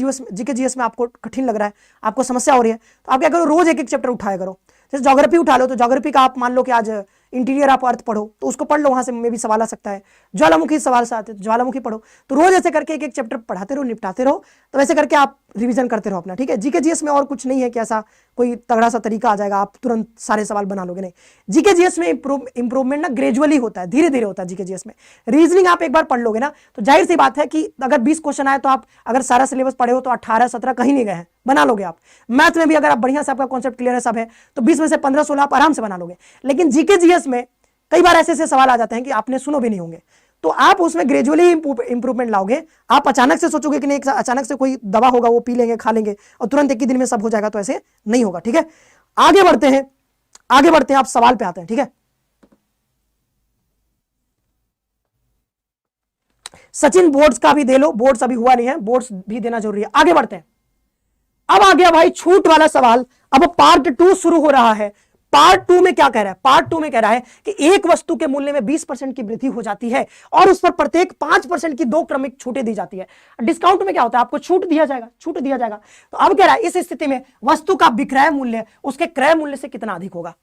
जीएस में आपको कठिन लग रहा है, आपको समस्या हो रही है, तो आप क्या करो, रोज एक एक चैप्टर उठाया करो। जैसे ज्योग्राफी उठा लो, तो ज्योग्राफी का आप मान लो कि आज इंटीरियर आप अर्थ पढ़ो, तो उसको पढ़ लो, वहां से में भी सवाल आ सकता है। ज्वालामुखी सवाल से आते, तो ज्वालामुखी पढ़ो। तो रोज ऐसे करके एक एक चैप्टर पढ़ाते रहो, निपटाते रहो, तो वैसे करके आप रिवीजन करते रहो अपना, ठीक है। जीके जीएस में और कुछ नहीं है कि ऐसा कोई तगड़ा सा तरीका आ जाएगा आप तुरंत सारे सवाल बना लोगे, नहीं। जीके जीएस में इंप्रूवमेंट ना ग्रेजुअली होता है, धीरे धीरे होता है जीके जीएस में। रीजनिंग आप एक बार पढ़ लोगे ना, तो जाहिर सी बात है कि अगर 20 क्वेश्चन आए, तो आप अगर सारा सिलेबस पढ़े हो तो 18-17 कहीं नहीं गए हैं, बना लोगे आप। मैथ में भी अगर आप बढ़िया से, आपका कॉन्सेप्ट क्लियर है, सब है, तो 20 में से 15-16 आप आराम से बना लोगे। लेकिन जीके जीएस में कई बार ऐसे ऐसे सवाल आ जाते हैं कि आपने सुनो भी नहीं होंगे, तो आप उसमें ग्रेजुअली इंप्रूवमेंट लाओगे। आप अचानक से सोचोगे कि नहीं, अचानक से कोई दवा होगा, वो पी लेंगे, खा लेंगे और तुरंत एक ही दिन में सब हो जाएगा, तो ऐसे नहीं होगा, ठीक है। आगे बढ़ते हैं, आगे बढ़ते हैं, आप सवाल पे आते हैं, ठीक है। सचिन बोर्ड्स का भी दे लो, बोर्ड्स अभी हुआ नहीं है, बोर्ड्स भी देना जरूरी है। आगे बढ़ते हैं। अब आ गया भाई छूट वाला सवाल। अब पार्ट 2 शुरू हो रहा है। पार्ट 2 में क्या कह रहा है, पार्ट 2 में कह रहा है कि एक वस्तु के मूल्य में 20% की वृद्धि हो जाती है और उस पर प्रत्येक 5% की 2 क्रमिक छूटें दी जाती है। डिस्काउंट में क्या होता है, आपको छूट दिया जाएगा, छूट दिया जाएगा। तो अब कह रहा है इस स्थिति में वस्तु का विक्रय मूल्य उसके क्रय मूल्य से कितना अधिक होगा।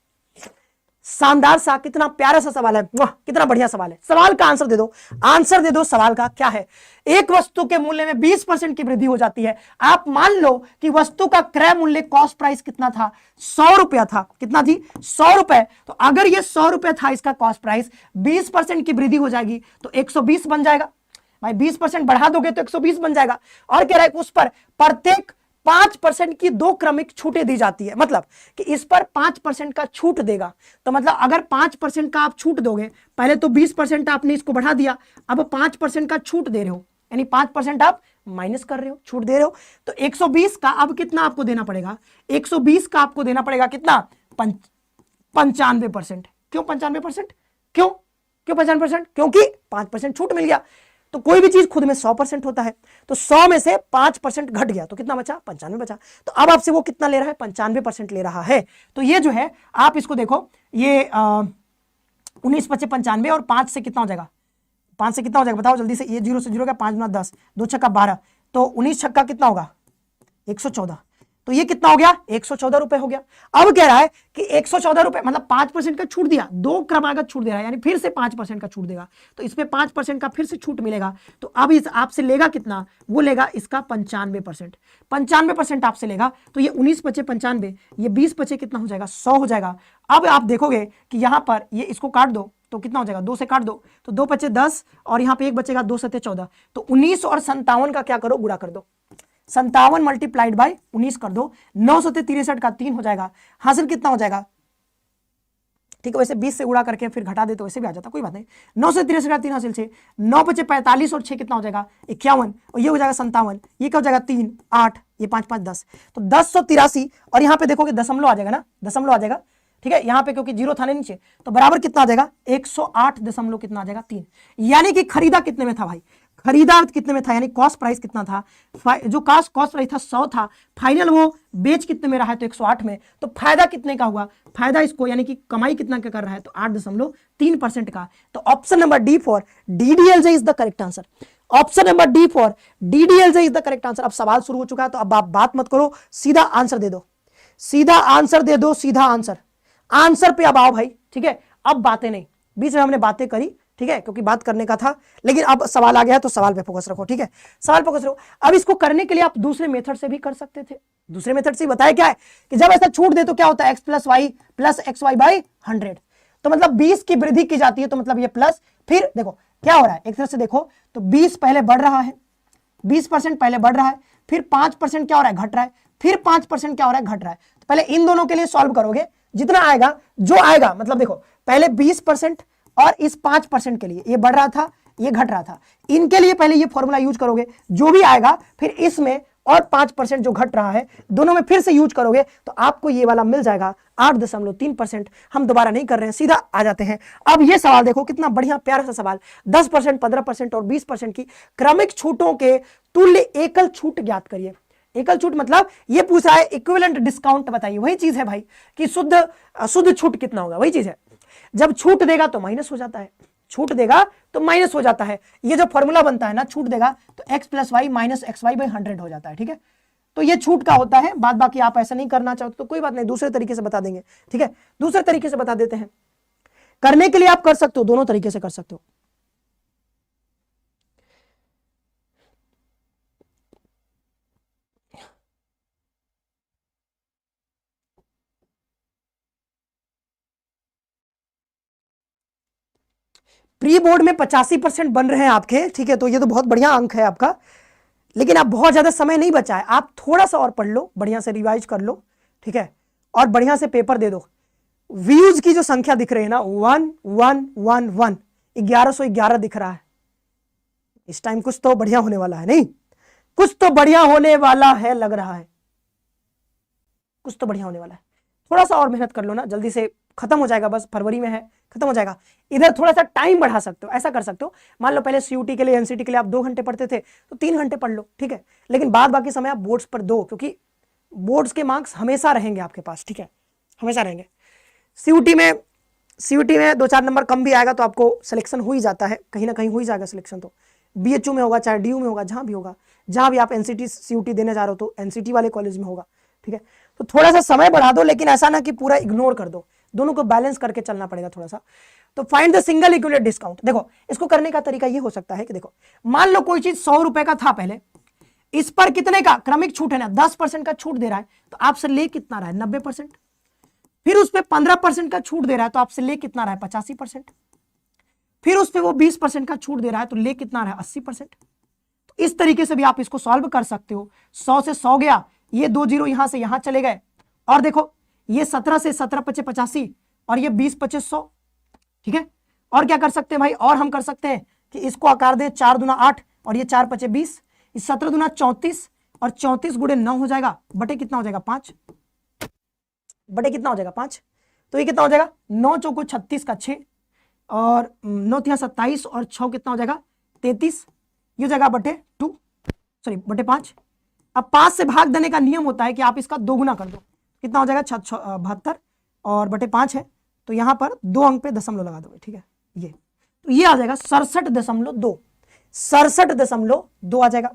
शानदार सा, कितना प्यारा सा सवाल है, कितना बढ़िया सवाल है। सवाल का आंसर दे दो, आंसर दे दो सवाल का। क्या है, एक वस्तु के मूल्य में 20% की वृद्धि हो जाती है। आप मान लो कि वस्तु का क्रय मूल्य, कॉस्ट प्राइस कितना था, 100 रुपया था। कितना थी, 100 रुपए। तो अगर ये 100 रुपए था इसका कॉस्ट प्राइस, 20% की वृद्धि हो जाएगी तो 120 बन जाएगा। भाई 20% बढ़ा दोगे तो 120 बन जाएगा। और कह रहा है उस पर प्रत्येक 5% की 2 क्रमिक छूटें दी जाती है, मतलब कि इस पर 5% का छूट देगा। तो मतलब अगर 5% का आप छूट दोगे, पहले तो 20% आपने इसको बढ़ा दिया, अब 5% का छूट दे रहे हो, यानी 5% आप माइनस कर रहे हो, छूट दे रहे हो। तो 120 का अब कितना आपको देना पड़ेगा, 120 का आपको देना पड़ेगा कितना, 95%। क्यों 95%, क्यों 95%, क्योंकि 5% छूट मिल गया। तो कोई भी चीज खुद में 100% होता है, तो 100 में से 5% घट गया तो कितना बचा, 95 बचा। तो अब आपसे वो कितना ले रहा है, 95% ले रहा है। तो ये जो है आप इसको देखो, ये 19 25 95 और 5 से कितना हो जाएगा, 5 से कितना हो जाएगा बताओ जल्दी से। ये 0 से 0 का 5 गुना 10, 2 छक्का 12, तो 19 छक्का कितना होगा, 114। तो ये कितना हो गया 114 रुपए हो गया। अब कह रहा है कि 114 रुपए मतलब 5% का छूट दिया, 2 क्रमागत छूट दे रहा है, यानी फिर से 5% का छूट देगा, तो इसमें 5% का फिर से छूट मिलेगा। तो अब इस आपसे लेगा कितना, वो लेगा इसका 95%, 95% आपसे लेगा। तो ये 19 बचे 95, ये 20 बचे कितना हो जाएगा 100 हो जाएगा। अब आप देखोगे कि यहां पर ये इसको काट दो तो कितना हो जाएगा, 2 से काट दो तो 2 बचे 10 और यहाँ पे 1 बचेगा, 2 सत्ते 14, तो 19 और 57 का क्या करो, गुणा कर दो, 57 मल्टीप्लाइड बाय 19 कर दो, 9 सत्ते 63 का 3 हो जाएगा, हासिल कितना हो जाएगा, ठीक है। वैसे 20 से गुणा करके फिर घटा दे तो वैसे भी आ जाता, कोई बात नहीं। 9 से 63 का 3 हासिल 6, 9 बचे 45 और 6 कितना हो जाएगा 51, और ये हो जाएगा 57, ये क्या हो जाएगा 3 8, ये 5 5 10, तो 1083, और यहाँ पे देखोगे दशमलव आ जाएगा ना, दशमलव आ जाएगा, ठीक है। यहाँ पे क्योंकि जीरो था ना नीचे, तो बराबर कितना आ जाएगा 108 दशमलव कितना आ जाएगा 3, यानी कि खरीदा कितने में था भाई, खरीदा कितने में था, यानी कॉस्ट प्राइस कितना था, जो कॉस्ट प्राइस था 100 था, फाइनल वो बेच कितने में रहा है तो 108 में, तो फायदा कितने का हुआ, फायदा इसको यानी कि कमाई कितना का कर रहा है तो 8.3% का। तो option number D for DDLJ is the correct answer, option number D for DDLJ is the correct answer. अब सवाल शुरू हो चुका है तो अब आप बात मत करो, सीधा आंसर दे दो, सीधा आंसर दे दो, सीधा आंसर, आंसर पे अब आओ भाई, ठीक है। अब बातें नहीं, बीच में हमने बातें करी, ठीक है, क्योंकि बात करने का था, लेकिन अब सवाल आ गया तो सवाल पे फोकस रखो, ठीक है, सवाल फोकस रखो। अब इसको करने के लिए आप दूसरे मेथड से भी कर सकते थे, दूसरे मेथड से बताया क्या है कि जब ऐसा छूट दे तो क्या होता है x + y + xy / 100, तो मतलब 20 की वृद्धि की जाती है, तो मतलब ये प्लस, फिर देखो क्या हो रहा है, एक तरह से देखो तो 20 पहले बढ़ रहा है, 20% पहले बढ़ रहा है, फिर 5% क्या हो रहा है घट रहा है, फिर 5% क्या हो रहा है घट रहा है। तो पहले इन दोनों के लिए सॉल्व करोगे, जितना आएगा जो आएगा, मतलब देखो पहले 20% और इस 5% के लिए ये बढ़ रहा था ये घट रहा था, इनके लिए पहले ये फॉर्मूला यूज करोगे, जो भी आएगा फिर इसमें और 5% जो घट रहा है दोनों में फिर से यूज करोगे, तो आपको ये वाला मिल जाएगा 8.3%। हम दोबारा नहीं कर रहे हैं, सीधा आ जाते हैं। अब ये सवाल देखो कितना बढ़िया प्यारा सा सवाल, 10%, 15% और 20% की क्रमिक छूटों के तुल्य एकल छूट ज्ञात करिए। एकल छूट मतलब ये पूछ रहा है इक्विवेलेंट डिस्काउंट बताइए, वही चीज है भाई कि शुद्ध छूट कितना होगा, वही चीज है। जब छूट देगा तो माइनस हो जाता है, छूट देगा तो माइनस हो जाता है, ये जो फॉर्मूला बनता है ना, छूट देगा तो x + y - xy / 100 हो जाता है, ठीक है। तो ये छूट का होता है, बाद बाकी आप ऐसा नहीं करना चाहते तो कोई बात नहीं, दूसरे तरीके से बता देंगे, ठीक है, दूसरे तरीके से बता देते हैं। करने के लिए आप कर सकते हो, दोनों तरीके से कर सकते हो। प्री बोर्ड में 85% बन रहे हैं आपके, ठीक है, तो ये तो बहुत बढ़िया अंक है आपका, लेकिन आप बहुत ज्यादा समय नहीं बचा है, आप थोड़ा सा और पढ़ लो, बढ़िया से रिवाइज कर लो, ठीक है, और बढ़िया से पेपर दे दो। व्यूज की जो संख्या दिख रही है ना 1111, 1111 दिख रहा है, इस टाइम कुछ तो बढ़िया होने वाला है, नहीं कुछ तो बढ़िया होने वाला है, लग रहा है कुछ तो बढ़िया होने वाला है। थोड़ा सा और मेहनत कर लो ना, जल्दी से खत्म हो जाएगा, बस फरवरी में है, खत्म हो जाएगा। इधर थोड़ा सा टाइम बढ़ा सकते हो, ऐसा कर सकते हो, मान लो पहले CUT के लिए NCT के लिए आप 2 घंटे पढ़ते थे तो 3 घंटे पढ़ लो, ठीक है, लेकिन बाद बाकी समय आप बोर्ड्स पर दो, क्योंकि बोर्ड्स के मार्क्स हमेशा रहेंगे आपके पास, ठीक है, हमेशा रहेंगे। CUT में 2-4 नंबर कम भी आएगा तो आपको सिलेक्शन हो ही जाता है, कहीं ना कहीं हो ही जाएगा सिलेक्शन, तो BHU में होगा चाहे DU में होगा, जहां भी होगा, जहां भी आप NCT CUT देने जा रहे हो तो NCT वाले कॉलेज में होगा, ठीक है। तो थोड़ा सा समय बढ़ा दो, लेकिन ऐसा ना कि पूरा इग्नोर कर दो, दोनों को बैलेंस करके चलना पड़ेगा थोड़ा सा। तो find the single equivalent discount, देखो इसको करने का तरीका ये हो सकता है कि देखो मान लो कोई चीज 100 रुपए का था पहले, इस पर कितने का क्रमिक छूट है ना, 10% का छूट दे रहा है, तो आपसे ले कितना रहा है 90%, फिर उस पर 15% का छूट दे रहा है तो आपसे ले कितना रहा है 85%, फिर उस पर वो 20% का छूट दे रहा है तो ले कितना रहा है 80%। तो इस तरीके से भी आप इसको सॉल्व कर सकते हो। 100 से 100 गया, ये 2 जीरो यहां से यहां चले गए, और देखो ये 17 से 17 × 5 = 85 और ये 20 × 5 = 100, ठीक है। और क्या कर सकते हैं भाई, और हम कर सकते हैं कि इसको आकार दें 4 दूना 8 और ये 4 × 5 = 20, 17 दूना 34 और 34 × 9 हो जाएगा, बटे कितना हो जाएगा 5, बटे कितना हो जाएगा 5, तो ये कितना हो जाएगा 9 चौको 36 का 6 और 9 तिया 27 और 6 कितना हो जाएगा 33, ये हो जाएगा बटे 5। अब 5 से भाग देने का नियम होता है कि आप इसका 2 गुना कर दो, कितना हो जाएगा 72 और बटे 5 है, तो यहां पर 2 अंक पे दशमलव लगा दोगे, ठीक है, ये तो ये आ जाएगा 67.2 आ जाएगा।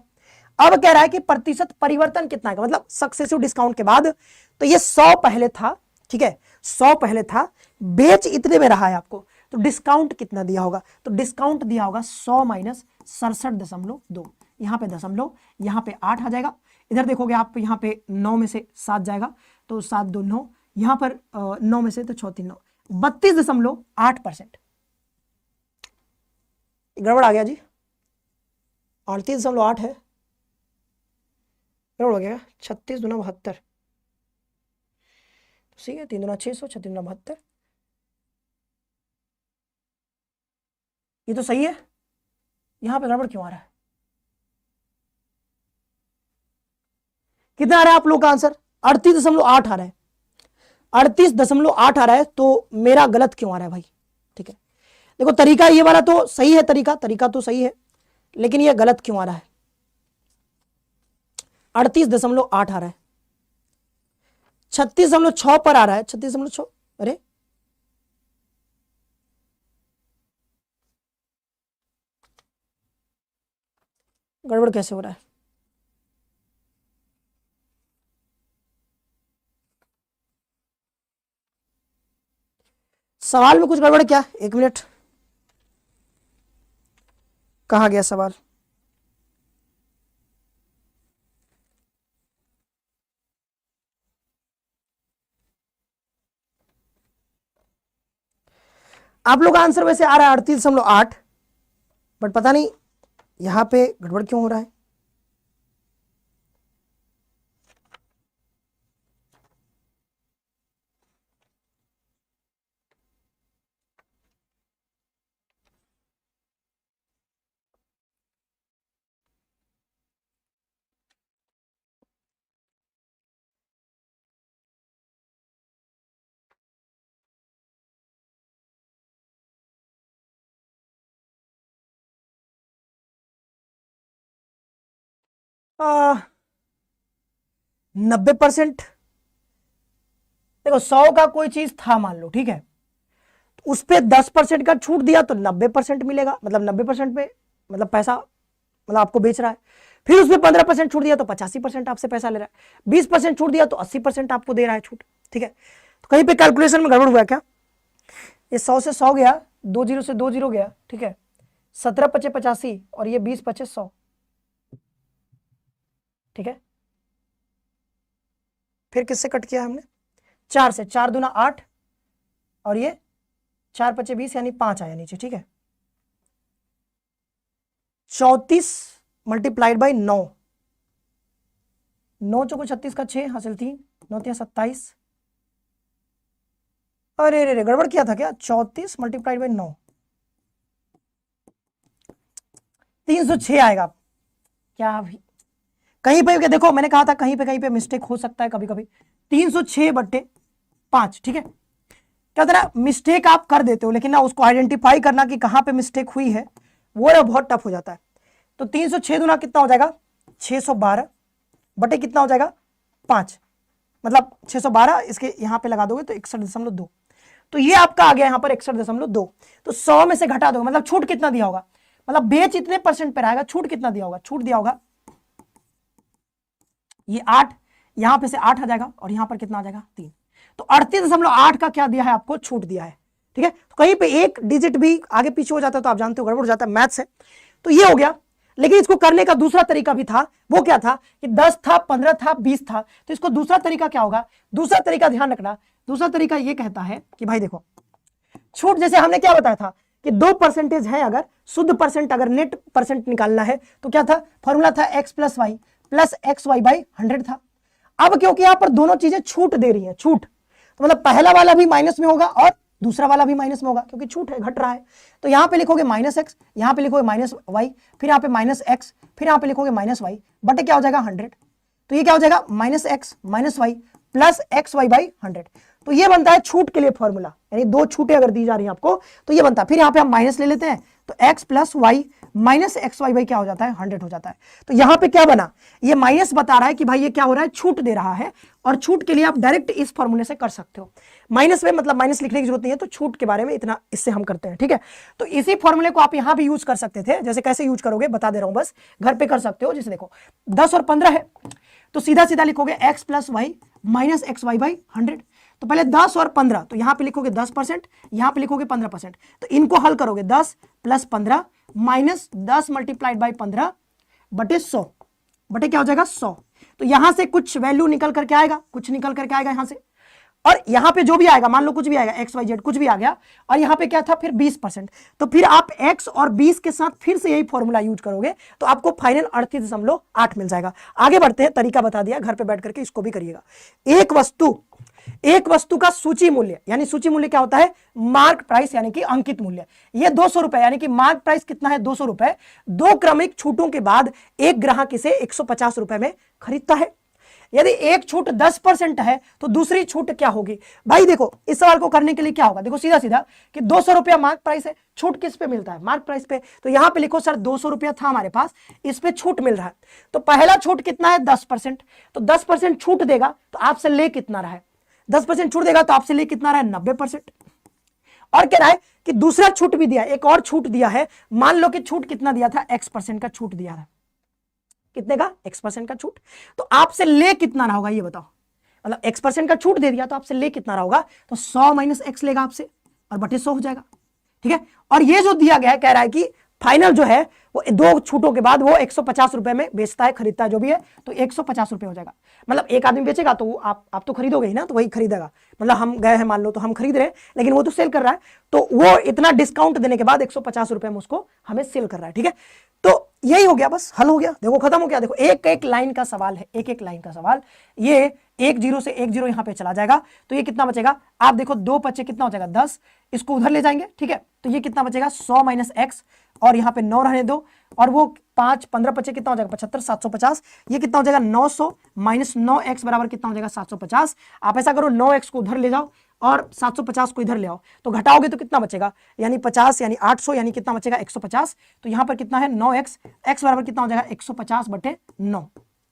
अब कह रहा है कि प्रतिशत परिवर्तन कितना है, मतलब सक्सेसिव डिस्काउंट के बाद। तो ये 100 पहले था, ठीक है, 100 पहले था, बेच इतने में रहा है आपको, तो डिस्काउंट कितना दिया होगा, तो डिस्काउंट दिया होगा 100 माइनस 67.2, यहां पे दशमलव, यहां पे 8 आ जाएगा, इधर देखोगे आप यहां पे 9 में से 7 जाएगा, तो 7 2 9, यहां पर 9 में से तो 6 3 9, 32.8%। गड़बड़ आ गया जी, 38.8 है, गड़बड़ हो गया, 36 दूना 72, ठीक है, 3 दूना 600, 36 दूना 72, ये तो सही है, यहां पे गड़बड़ क्यों आ रहा है, कितना आ रहा है आप लोग का आंसर, 38.8 आ रहा है, 38.8 आ रहा है, तो मेरा गलत क्यों आ रहा है भाई, ठीक है। देखो तरीका ये वाला तो सही है, तरीका तो सही है, लेकिन ये गलत क्यों आ रहा है, 38.8 आ रहा है, 36.6 पर आ रहा है, 36.6, अरे गड़बड़ कैसे हो रहा है, सवाल में कुछ गड़बड़ क्या, एक मिनट, कहाँ गया सवाल, आप लोग का आंसर वैसे आ रहा है 38.8, बट पता नहीं यहां पे गड़बड़ क्यों हो रहा है। आ, 90%, देखो 100 का कोई चीज था मान लो, ठीक है, उस पे 10% का छूट दिया तो 90% मिलेगा, मतलब 90% पे मतलब पैसा, मतलब आपको बेच रहा है, फिर उसमें 15% छूट दिया तो 85% आपसे पैसा ले रहा है, 20% छूट दिया तो 80% आपको दे रहा है छूट, ठीक है। तो कहीं पे कैलकुलेशन में गड़बड़ हुआ क्या, ये 100 से 100 गया, 2 जीरो से 2 जीरो गया, ठीक है, 17 पचे 85 और ये 20 पचे 100, ठीक है, फिर किससे कट किया हमने, 4 से, 4 दूना 8 और ये 4 पचे 20 यानी 5 आया नीचे, ठीक है, 34 मल्टीप्लाइड बाई 9, 9 चौको 36 का 6 हासिल 3, 9 3 27, अरे रे गड़बड़ किया था क्या, 34 मल्टीप्लाइड बाई 9, 306 आएगा, क्या भी कहीं पे देखो मैंने कहा था कहीं पे मिस्टेक हो सकता है कभी कभी, 306/5, ठीक है, क्या होता है ना, मिस्टेक आप कर देते हो, लेकिन ना उसको आइडेंटिफाई करना कि कहां पे मिस्टेक हुई है वो ना बहुत टफ हो जाता है। तो 306 दूना कितना हो जाएगा, 612 बटे कितना हो जाएगा 5, मतलब 612 इसके यहां पे लगा दोगे तो 61.2, तो ये आपका आ गया यहां पर 61.2, तो 100 में से घटा दोगे, मतलब छूट कितना दिया होगा, मतलब बेच इतने परसेंट पर आएगा, छूट कितना दिया होगा, छूट दिया होगा ये 8, यहां पे से 8 आ जाएगा और यहां पर कितना आ जाएगा 3, तो 38.8 का क्या दिया है आपको, छूट दिया है, ठीक है। तो कहीं पे एक डिजिट भी आगे पीछे हो जाता है तो आप जानते हो गड़बड़ हो जाता है मैथ से, तो ये हो गया। लेकिन इसको करने का दूसरा तरीका भी था, वो क्या था कि 10 था 15 था 20 था, तो इसको दूसरा तरीका क्या होगा, दूसरा तरीका ध्यान रखना, दूसरा तरीका ये कहता है कि भाई देखो छूट जैसे हमने क्या बताया था कि 2% है, अगर शुद्ध परसेंट अगर नेट परसेंट निकालना है तो क्या था, फॉर्मूला था x plus y plus x y by 100 था। अब क्योंकि यहां पर दोनों चीजें छूट दे रही है, छूट तो मतलब पहला वाला भी माइनस में होगा और दूसरा वाला भी माइनस में होगा, क्योंकि छूट है, घट रहा है, तो यहां पे लिखोगे -x, यहां पे लिखोगे -y, फिर यहां पे -x, फिर यहां पे लिखोगे -y बटे क्या हो जाएगा 100, तो ये क्या हो जाएगा -x -y plus x y by 100, तो ये बनता है छूट के लिए फॉर्मूला, यानी दो छूटें अगर दी जा रही है आपको तो ये बनता है। फिर यहां पे हम माइनस ले लेते हैं तो x plus y minus x y by क्या हो जाता है 100 हो जाता है। तो यहां पे क्या बना, ये माइनस बता रहा है कि भाई ये क्या हो रहा है, छूट दे रहा है, और छूट के लिए आप डायरेक्ट इस फॉर्मूले से कर सकते हो। माइनस में मतलब माइनस लिखने की जरूरत नहीं है, तो छूट के बारे में इतना इससे हम करते हैं, ठीक है। तो इसी फॉर्मूले को आप यहां भी यूज कर सकते थे, जैसे कैसे यूज करोगे बता दे रहा हूं, बस घर पे कर सकते हो। जैसे देखो 10 और 15 है, तो सीधा सीधा लिखोगे x plus y minus x y by 100। तो पहले 10 और 15, तो यहां पे लिखोगे 10%, यहां पे लिखोगे 15%, तो इनको हल करोगे 10 प्लस 15 माइनस 10 मल्टीप्लाइड बाई 15 बटे 100 बटे क्या हो जाएगा 100। तो यहां से कुछ वैल्यू निकल करके आएगा, कुछ निकल करके आएगा यहां से, और यहां पे जो भी आएगा, मान लो कुछ भी आएगा एक्स वाई जेड कुछ भी आ गया, और यहां पे क्या था फिर 20%, तो फिर आप x और 20 के साथ फिर से यही फॉर्मूला यूज करोगे, तो आपको फाइनल 38.8 मिल जाएगा। आगे बढ़ते हैं, तरीका बता दिया, घर पे बैठ करके इसको भी करिएगा। एक वस्तु का सूची मूल्य, यानी सूची मूल्य क्या होता है, मार्क प्राइस यानी कि अंकित मूल्य, ये 200 रुपए, यानी कि मार्क प्राइस कितना है 200 रुपए, दो क्रमिक छूटों के बाद एक ग्राहक इसे 150 रुपए में खरीदता है। यदि एक छूट 10% है तो दूसरी छूट क्या होगी। भाई देखो इस सवाल को करने के लिए क्या होगा, देखो सीधा सीधा कि 200 रुपया मार्क प्राइस है, छूट किस पे मिलता है, मार्क प्राइस पे, तो यहां पे लिखो सर 200 रुपया था हमारे पास, इस पे छूट मिल रहा है, तो पहला छूट कितना है 10%, तो 10% छूट देगा तो आपसे ले कितना रहा है, 10% छूट देगा तो आपसे ले कितना रहा है 90%। और कह रहा है कि दूसरा छूट भी दिया, एक और छूट दिया है, मान लो कि छूट कितना दिया था, x% का छूट दिया था, कितने का, x% का छूट, तो आपसे ले कितना रहा होगा ये बताओ, मतलब x% का छूट दे दिया तो आपसे ले कितना रहा होगा, तो 100 माइनस x लेगा आपसे और बटे 100 हो जाएगा, ठीक है। और ये जो दिया गया है कह रहा है कि फाइनल जो है वो दो छूटों के बाद वो 150 रुपए में बेचता है, खरीदता है जो भी है, तो 150 रुपए हो जाएगा। मतलब एक आदमी बेचेगा तो आप तो खरीदोगे ही ना, तो वही खरीदेगा, मतलब हम गए हैं मान लो तो हम खरीद रहे हैं, लेकिन वो तो सेल कर रहा है, तो वो इतना डिस्काउंट देने के बाद 150 रुपए में उसको हमें सेल कर रहा है, ठीक है। तो यही हो गया, बस हल हो गया, देखो खत्म हो गया। देखो एक एक लाइन का सवाल है, एक एक लाइन का सवाल, ये 1 0 से 1 0 यहां पे चला जाएगा, तो ये कितना बचेगा, आप देखो 2 बचे कितना हो जाएगा 10, इसको उधर ले जाएंगे, ठीक है, तो ये कितना बचेगा 100 माइनस एक्स, और यहाँ पे 9 रहने दो, और वो 5 15 बचे कितना हो जाएगा 75 750, ये कितना हो जाएगा 900 माइनस 9x बराबर कितना हो जाएगा 750। आप ऐसा करो 9x को उधर ले जाओ और 750 को इधर ले आओ, तो घटाओगे तो कितना बचेगा, यानी 50 यानी 800, यानी कितना बचेगा 150। तो यहाँ पर कितना है 9x, x बराबर कितना हो जाएगा 150 बटे 9,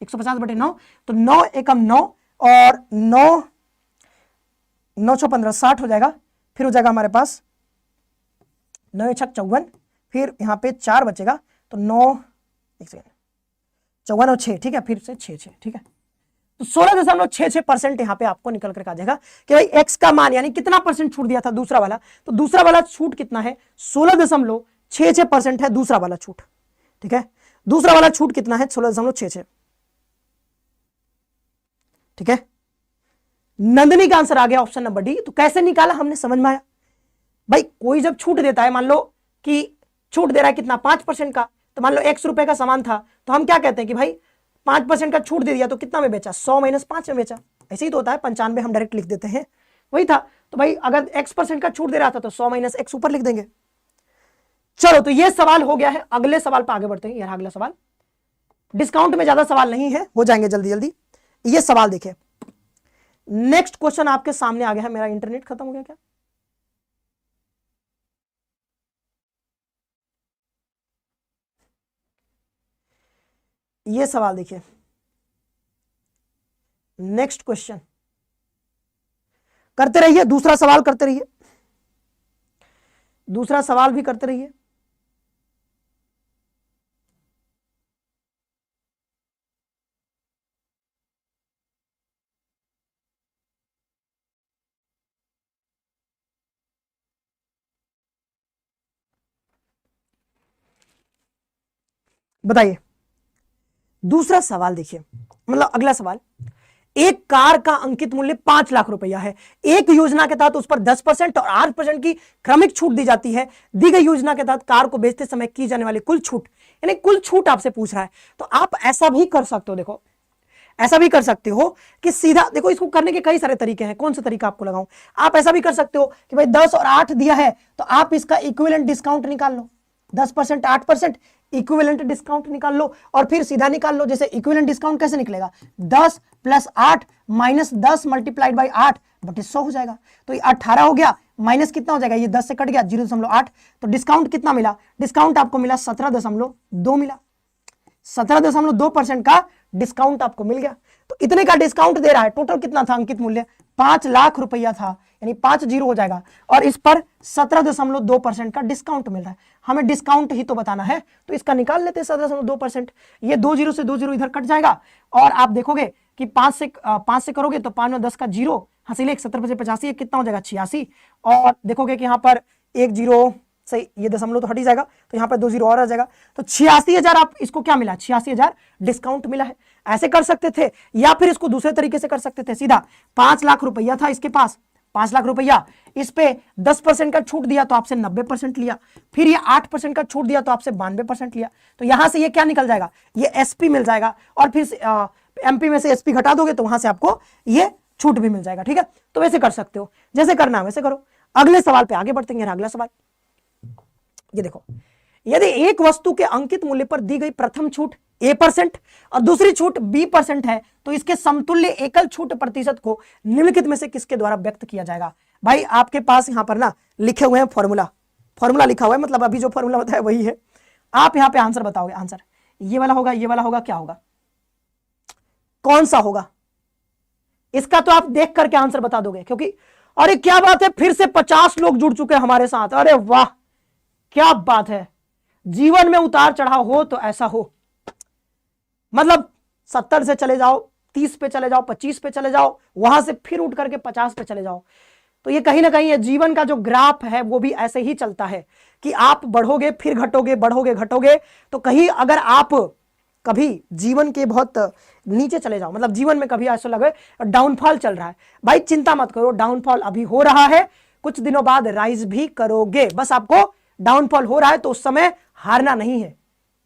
150 बटे 9, तो 9 एकम 9 और 9 9 6 15 60 हो जाएगा, फिर हो जाएगा हमारे पास 9 6 54, फिर यहाँ पे 4 बचेगा, तो 9 एक सेकेंड 54 और 6, ठीक है, फिर से 6 6, ठीक है, तो 16.66% यहाँ पे आपको निकल कर आ जाएगा कि भाई x का मान यानी कितना परसेंट छूट दिया था दूसरा वाला, तो दूसरा वाला छूट कितना है 16.66% है दूसरा वाला छूट, ठीक है, दूसरा वाला छूट कितना है 16.66, ठीक है। नंदनी का आंसर आ गया ऑप्शन नंबर डी। तो कैसे निकाला हमने, समझ में आया भाई, कोई जब छूट देता है, मान लो कि छूट दे रहा है कितना 5% का, तो मान लो x रुपए का सामान था, तो हम क्या कहते हैं कि भाई 5% का छूट दे दिया तो कितना में बेचा 100 माइनस 5 में बेचा, ऐसे ही तो होता है, 95 हम डायरेक्ट लिख देते हैं, वही था। तो भाई अगर x% का छूट दे रहा था तो 100 माइनस x ऊपर लिख देंगे। चलो तो ये सवाल हो गया है, अगले सवाल पर आगे बढ़ते हैं। यार अगला सवाल, डिस्काउंट में ज्यादा सवाल नहीं है, हो जाएंगे जल्दी जल्दी। ये सवाल देखिए, नेक्स्ट क्वेश्चन आपके सामने आ गया है। मेरा इंटरनेट खत्म हो गया क्या, ये सवाल देखिए, नेक्स्ट क्वेश्चन करते रहिए, दूसरा सवाल करते रहिए, दूसरा सवाल भी करते रहिए। बताइए, दूसरा सवाल देखिए, मतलब अगला सवाल, एक कार का अंकित मूल्य 5 लाख रुपया है। एक योजना के तहत उस पर 10% और 8% की क्रमिक छूट दी जाती है। दी गई योजना के तहत कार को बेचते समय की जाने वाली कुल छूट, यानी कुल छूट आपसे पूछ रहा है। तो आप ऐसा भी कर सकते हो, देखो ऐसा भी कर सकते हो कि सीधा, देखो इसको करने के कई सारे तरीके हैं, कौन सा तरीका आपको लगाऊं। आप ऐसा भी कर सकते हो कि भाई 10 और 8 दिया है तो आप इसका इक्विवेलेंट डिस्काउंट निकाल लो, 10% 8% इक्विवेलेंट डिस्काउंट निकाल लो और फिर सीधा निकाल लो। जैसे इक्विवेलेंट डिस्काउंट कैसे निकलेगा, 10 प्लस 8 माइनस 10 मल्टीप्लाइड बाई 8 बटे 100 हो जाएगा। तो ये 18 हो गया, माइनस कितना हो जाएगा, ये 10 से कट गया 0.8। तो डिस्काउंट कितना मिला, डिस्काउंट आपको मिला 17.2 मिला, 17.2% का डिस्काउंट आपको मिल गया। तो इतने का डिस्काउंट दे रहा है। टोटल कितना था अंकित मूल्य, 5 लाख रुपया था, यानी 5 जीरो हो जाएगा, और इस पर 17.2% का डिस्काउंट मिल रहा है। हमें डिस्काउंट ही तो बताना है, तो इसका निकाल लेते हैं 17.2%। ये 2 जीरो से 2 जीरो इधर कट जाएगा, और आप देखोगे कि 5 से करोगे तो 5 में 10 का जीरो, हासिल 1 70 से 85 कितना हो जाएगा 86, और देखोगे कि यहाँ पर 1 जीरो सही, ये दशमलव तो हट ही जाएगा, तो यहाँ पर 2 जीरो और आ जाएगा। तो 86,000 आप इसको क्या मिला, 86,000 डिस्काउंट मिला है। ऐसे कर सकते थे, या फिर इसको दूसरे तरीके से कर सकते थे, सीधा 5 लाख रुपया था इसके पास, 5 लाख रुपया, इस पे 10% का छूट दिया तो आपसे 90% लिया, फिर ये 8% का छूट दिया तो आपसे 92% लिया। तो यहां से ये क्या निकल जाएगा, ये एसपी मिल जाएगा, और फिर एमपी में से एसपी घटा दोगे तो वहां से आपको ये छूट भी मिल जाएगा। ठीक है, तो वैसे कर सकते हो, जैसे करना है वैसे करो। अगले सवाल पे आगे बढ़ते हैं। अगला सवाल ये देखो, यदि एक वस्तु के अंकित मूल्य पर दी गई प्रथम छूट A% और दूसरी छूट B% है, तो इसके समतुल्य एकल छूट प्रतिशत को निम्नलिखित में से किसके द्वारा व्यक्त किया जाएगा। भाई आपके पास यहां पर ना लिखे हुए हैं फॉर्मूला लिखा हुआ है, मतलब अभी जो फॉर्मूला बताया वही है। आप यहां पे आंसर बताओगे, आंसर ये वाला होगा, ये वाला होगा, क्या होगा, कौन सा होगा, इसका तो आप देख करके आंसर बता दोगे, क्योंकि अरे क्या बात है, फिर से 50 लोग जुड़ चुके हैं हमारे साथ। अरे वाह क्या बात है, जीवन में उतार चढ़ाव हो तो ऐसा हो, मतलब 70 से चले जाओ, 30 पे चले जाओ, 25 पे चले जाओ, वहां से फिर उठ करके 50 पे चले जाओ। तो ये कहीं ना कहीं ये जीवन का जो ग्राफ है वो भी ऐसे ही चलता है कि आप बढ़ोगे फिर घटोगे, बढ़ोगे घटोगे। तो कहीं अगर आप कभी जीवन के बहुत नीचे चले जाओ, मतलब जीवन में कभी ऐसा लगे डाउनफॉल चल रहा है, भाई चिंता मत करो, डाउनफॉल अभी हो रहा है, कुछ दिनों बाद राइज भी करोगे। बस आपको डाउनफॉल हो रहा है तो उस समय हारना नहीं है,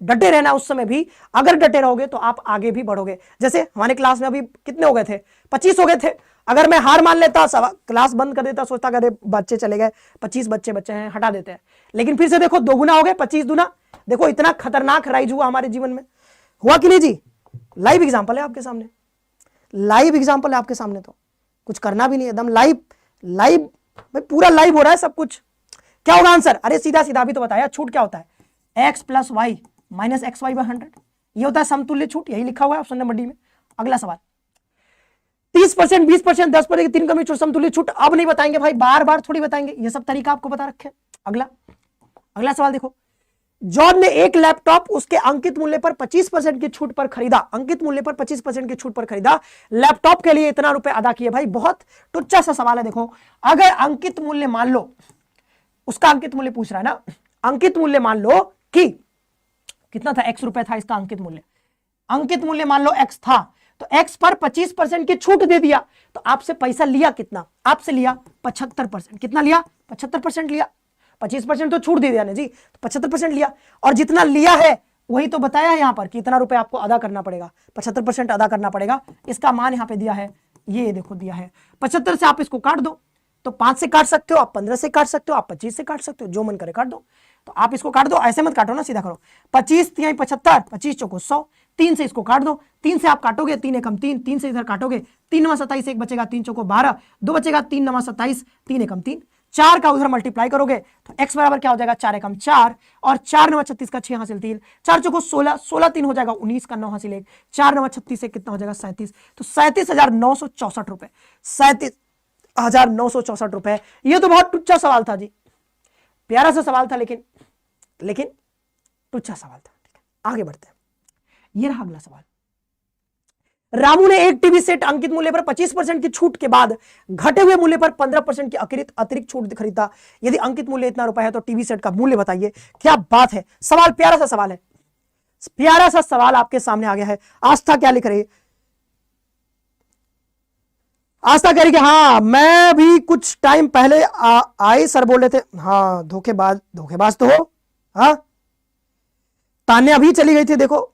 डटे रहना उस समय भी। अगर डटे रहोगे तो आप आगे भी बढ़ोगे। जैसे हमारे क्लास में अभी कितने हो गए थे, 25 हो गए थे। अगर मैं हार मान लेता, क्लास बंद कर देता, सोचता अरे बच्चे चले गए, 25 बच्चे हैं, हटा देते हैं, लेकिन फिर से देखो 2 गुना हो गए, 25 दूना। देखो इतना खतरनाक राइज हुआ हमारे जीवन में, हुआ कि नहीं जी। लाइव एग्जाम्पल है आपके सामने, लाइव एग्जाम्पल है आपके सामने, तो कुछ करना भी नहीं, एकदम लाइव पूरा लाइव हो रहा है सब कुछ। क्या होगा आंसर, अरे सीधा सीधा अभी तो बताया, छूट क्या होता है, x plus y minus x y by 100, ये होता है समतुल्य छूट, यही लिखा हुआ है ऑप्शन नंबर डी में। अगला सवाल, 30%, 20%, 10% 3 कमी छूट, समतुल्य छूट अब नहीं बताएंगे भाई, बार बार थोड़ी बताएंगे, ये सब तरीका आपको बता रखे। अगला सवाल देखो, जॉन ने एक लैपटॉप उसके अंकित मूल्य पर 25% की छूट पर खरीदा, अंकित मूल्य पर 25% की छूट पर खरीदा, लैपटॉप के लिए इतना रुपए अदा किए। भाई बहुत टुच्चा सा सवाल है। देखो अगर अंकित मूल्य मान लो, उसका अंकित मूल्य पूछ रहा है ना, अंकित मूल्य मान लो कि कितना था, x रुपए था इसका अंकित मूल्य, अंकित मूल्य मान लो x था, तो x पर 25% की छूट दे दिया, तो आपसे पैसा लिया कितना, आपसे लिया 75%। कितना लिया, 75% लिया, 25% तो छूट दे दिया ना जी, तो 75% लिया, और जितना लिया है वही तो बताया है यहां पर कि इतना रुपए आपको अदा करना पड़ेगा, 75% अदा करना पड़ेगा। इसका मान यहां पे दिया है, ये देखो दिया है 75 से आप इसको काट दो, तो 5 से काट सकते हो आप, 15 से काट सकते हो आप, 25 से काट सकते हो, जो मन करे काट दो। तो आप इसको काट दो, ऐसे मत काटो ना, सीधा करो, 25 3 75, 25 चौको 100, 3 से इसको काट दो, 3 से आप काटोगे 3 एकम 3, 3 से इधर काटोगे 3 9 27, एक बचेगा 3 चौको 12, 2 बचेगा 3 9 27, 3 एकम 3, 4 का उधर मल्टीप्लाई करोगे तो x बराबर क्या हो जाएगा, 4 एकम 4, और 4 9 36 का 6 हासिल 3, 4 चौको 16, 16 3 हो जाएगा 19 का 9 हासिल 1, 4 9 36 से कितना हो जाएगा 37, तो 37,964 रुपए, 37,964 रुपए। ये तो बहुत टुच्चा सवाल था जी, प्यारा सा सवाल था, लेकिन टुच्चा सवाल था। आगे बढ़ते हैं, ये रहा अगला सवाल। रामू ने एक टीवी सेट अंकित मूल्य पर 25% की छूट के बाद घटे हुए मूल्य पर 15% की अतिरिक्त छूट खरीदा। यदि अंकित मूल्य इतना रुपया है तो टीवी सेट का मूल्य बताइए। क्या बात है, सवाल प्यारा सा सवाल है, प्यारा सा सवाल आपके सामने आ गया है। आस्था क्या लिख रही है, आस्था कह रही कि हाँ मैं भी कुछ टाइम पहले आए, सर बोल रहे थे, हाँ धोखेबाज तो हो। हाँ तान्या अभी चली गई थी, देखो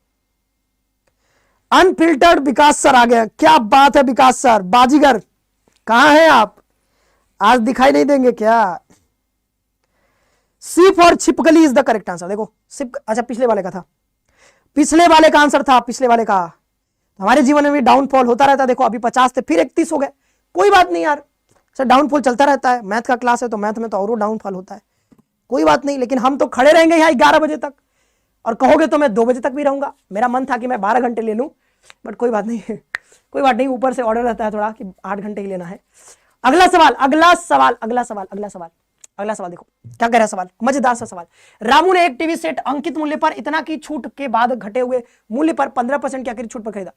अनफिल्टर्ड विकास सर आ गया। क्या बात है विकास सर, बाजीगर कहां हैं आप, आज दिखाई नहीं देंगे क्या। सी फॉर छिपकली इज द करेक्ट आंसर। देखो अच्छा पिछले वाले का था, पिछले वाले का आंसर था, पिछले वाले का, हमारे जीवन में भी डाउनफॉल होता रहता है। देखो अभी 50 थे, फिर 31 हो गए, कोई बात नहीं यार, सर डाउनफॉल चलता रहता है। मैथ का क्लास है तो मैथ में तो और डाउनफॉल होता है, कोई बात नहीं। लेकिन हम तो खड़े रहेंगे यहाँ 11 बजे तक, और कहोगे तो मैं 2 बजे तक भी रहूंगा। मेरा मन था कि मैं 12 घंटे ले लूं, बट कोई बात नहीं कोई बात नहीं, ऊपर से ऑर्डर रहता है थोड़ा कि 8 घंटे ही लेना है। अगला सवाल, अगला सवाल, अगला सवाल, अगला सवाल, अगला सवाल देखो क्या कह रहा है सवाल, मजेदार सा सवाल। रामू ने एक टीवी सेट अंकित मूल्य पर इतना की छूट के बाद घटे हुए मूल्य पर 15% की आखिरी छूट पर खरीदा।